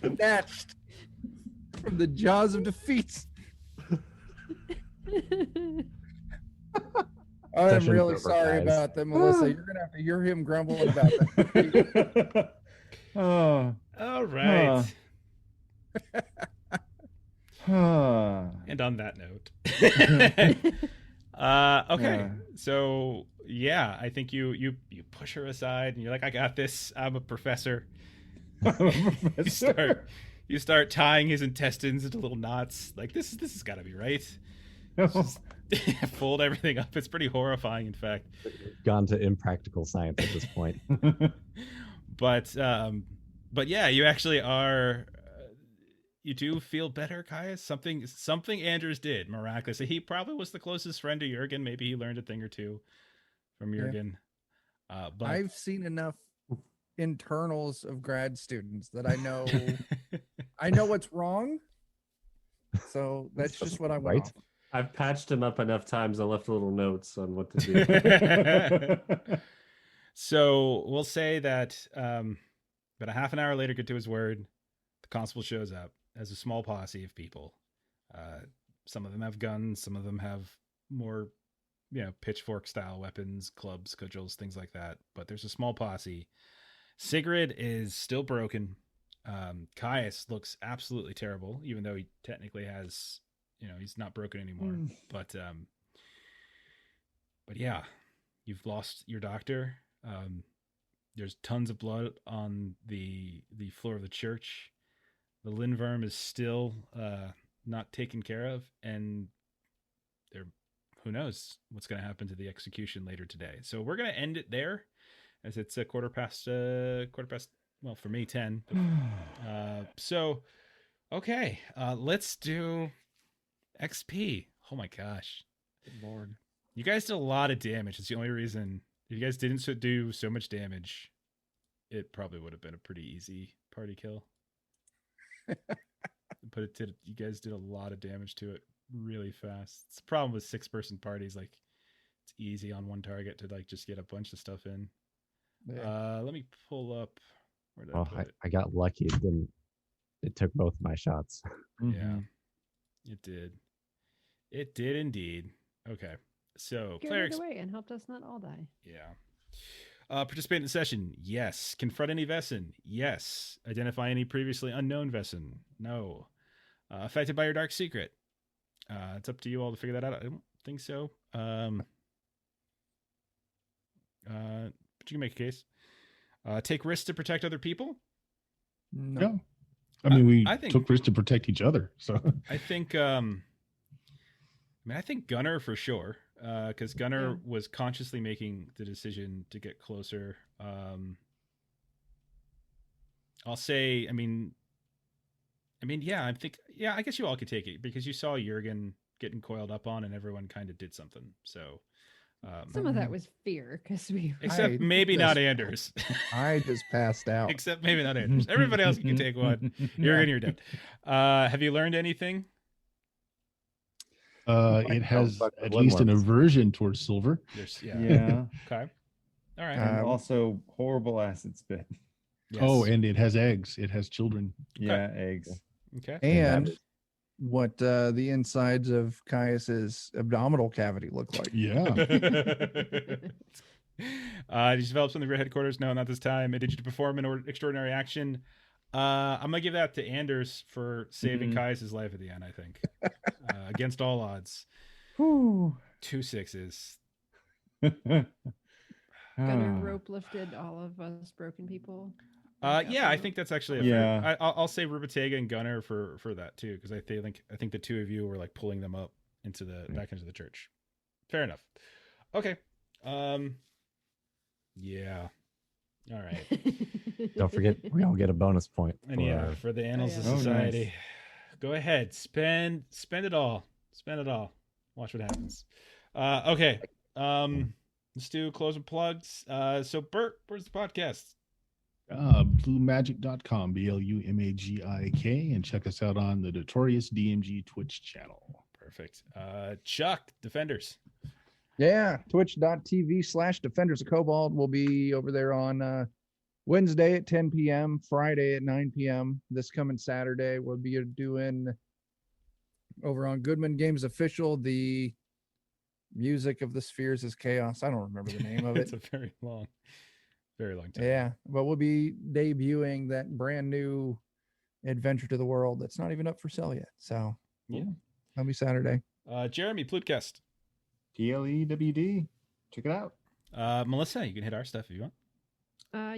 D: Snatched from the jaws of defeat. I'm
B: Session
D: really
B: over,
D: sorry
B: guys.
D: about that, Melissa. You're gonna have to hear him grumbling about that.
G: Oh.
A: All right.
G: Huh.
A: And on that note. Okay. So yeah, I think you push her aside and you're like, I got this. I'm a professor. You start tying his intestines into little knots. Like this has got to be right. Just fold everything up. It's pretty horrifying, in fact.
B: Gone to impractical science at this point.
A: But yeah, you actually are. You do feel better, Caius. Something Anders did miraculously. He probably was the closest friend to Yürgan. Maybe he learned a thing or two from Yürgan. But
D: I've seen enough internals of grad students that I know what's wrong. So that's just what I want.
B: Right?
F: I've patched him up enough times. I left little notes on what to do.
A: So we'll say that about a half an hour later, get to his word, the constable shows up as a small posse of people. Some of them have guns, some of them have more, pitchfork style weapons, clubs, cudgels, things like that. But there's a small posse. Sigrid is still broken. Caius looks absolutely terrible, even though he technically has, he's not broken anymore. But yeah, you've lost your doctor. There's tons of blood on the floor of the church. The Lindworm is still not taken care of, and who knows what's going to happen to the execution later today. So we're going to end it there, as it's a quarter past. Well, for me, 10. So, okay, let's do XP. Oh my gosh,
D: Good Lord!
A: You guys did a lot of damage. It's the only reason. If you guys didn't do so much damage, it probably would have been a pretty easy party kill. But you guys did a lot of damage to it really fast. It's the problem with 6-person parties. Like, it's easy on one target to just get a bunch of stuff in.
D: Yeah.
A: Let me pull up. Where did
B: Well,
A: I put it?
B: I got lucky. It took both my shots.
A: Yeah, it did. It did indeed. Okay. So
E: Carried away and helped us not all die.
A: Yeah. Participate in the session. Yes. Confront any Vaesen. Yes. Identify any previously unknown Vaesen. No. Affected by your dark secret. It's up to you all to figure that out. I don't think so. But you can make a case. Take risks to protect other people.
D: No.
C: Yeah. I mean,
A: I think-
C: took risks to protect each other. So
A: I think I think Gunnar for sure, because Gunnar was consciously making the decision to get closer. I'll say, yeah, I guess you all could take it because you saw Yürgan getting coiled up on, and everyone kind of did something. So
E: Some of that was fear because we.
A: except maybe not Anders.
D: I just passed out.
A: Except maybe not Anders. Everybody else, you can take one. Yürgan, you're dead. Have you learned anything?
C: it has at least an aversion towards silver.
G: Yeah.
A: Okay. All right.
G: And also horrible acid spit.
A: Yes.
C: Oh, and it has eggs. It has children.
G: Yeah, eggs.
A: Okay.
D: And what the insides of Caius's abdominal cavity look like.
C: Yeah.
A: Did you develop something for your headquarters? No, not this time. Did you perform an extraordinary action? I'm gonna give that to Anders for saving Caius's life at the end. I think against all odds. 2 6s.
E: Gunnar rope lifted all of us broken people.
A: Yeah, I think that's actually a fair. I'll say Rubitega and Gunnar for that too, because I think the two of you were like pulling them up into back into the church. Fair enough. Okay. Yeah. All right.
B: Don't forget, we all get a bonus point.
A: And for the Annals of Society.
G: Nice.
A: Go ahead. Spend it all. Spend it all. Watch what happens. Okay. Let's do closing plugs. So Bert, where's the podcast?
C: Bluemagic.com, BLUMAGIK, and check us out on the Notorious DMG Twitch channel.
A: Perfect. Chuck, Defenders.
D: Yeah, twitch.tv/Defenders of Cobalt. We'll be over there on Wednesday at 10 p.m., Friday at 9 p.m. This coming Saturday, we'll be doing over on Goodman Games Official, the Music of the Spheres is Chaos. I don't remember the name of
A: It's
D: it.
A: a very long time.
D: Yeah, but we'll be debuting that brand new Adventure to the World that's not even up for sale yet. So
A: Yeah.
D: that'll be Saturday.
A: Jeremy, Plutcast.
G: PLEWD. Check it out.
A: Melissa, you can hit our stuff if you want.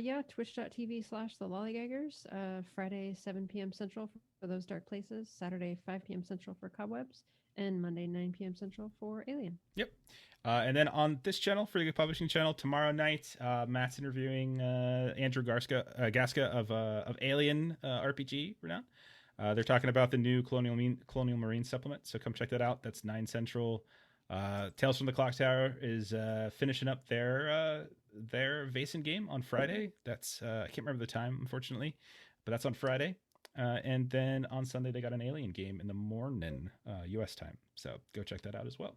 E: Yeah, twitch.tv/the Lollygaggers. Friday, 7 p.m. Central for those dark places. Saturday, 5 p.m. Central for Cobwebs. And Monday, 9 p.m. Central for Alien.
A: Yep. And then on this channel, for the publishing channel, tomorrow night, Matt's interviewing Andrew Gaska of Alien RPG renown. They're talking about the new Colonial Marine supplement, so come check that out. That's 9 Central. Tales from the Clock Tower is finishing up their Vaesen game on Friday. That's I can't remember the time, unfortunately, but that's on Friday. And then on Sunday they got an Alien game in the morning, U.S. time. So go check that out as well.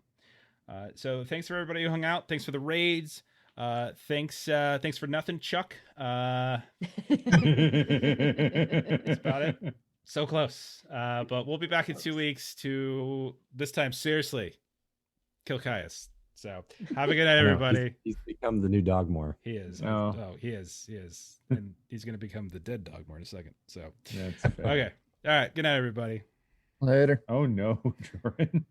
A: So thanks for everybody who hung out. Thanks for the raids. Thanks for nothing, Chuck. That's about it. So close. But we'll be back in 2 weeks to this time seriously kill Caius. So have a good night, everybody.
B: He's become the new Dogmore.
A: He is.
G: Oh.
A: He is. And he's going to become the dead Dogmore in a second. So
G: That's fair.
A: okay. All right. Good night, everybody.
D: Later.
G: Oh no, Jordan.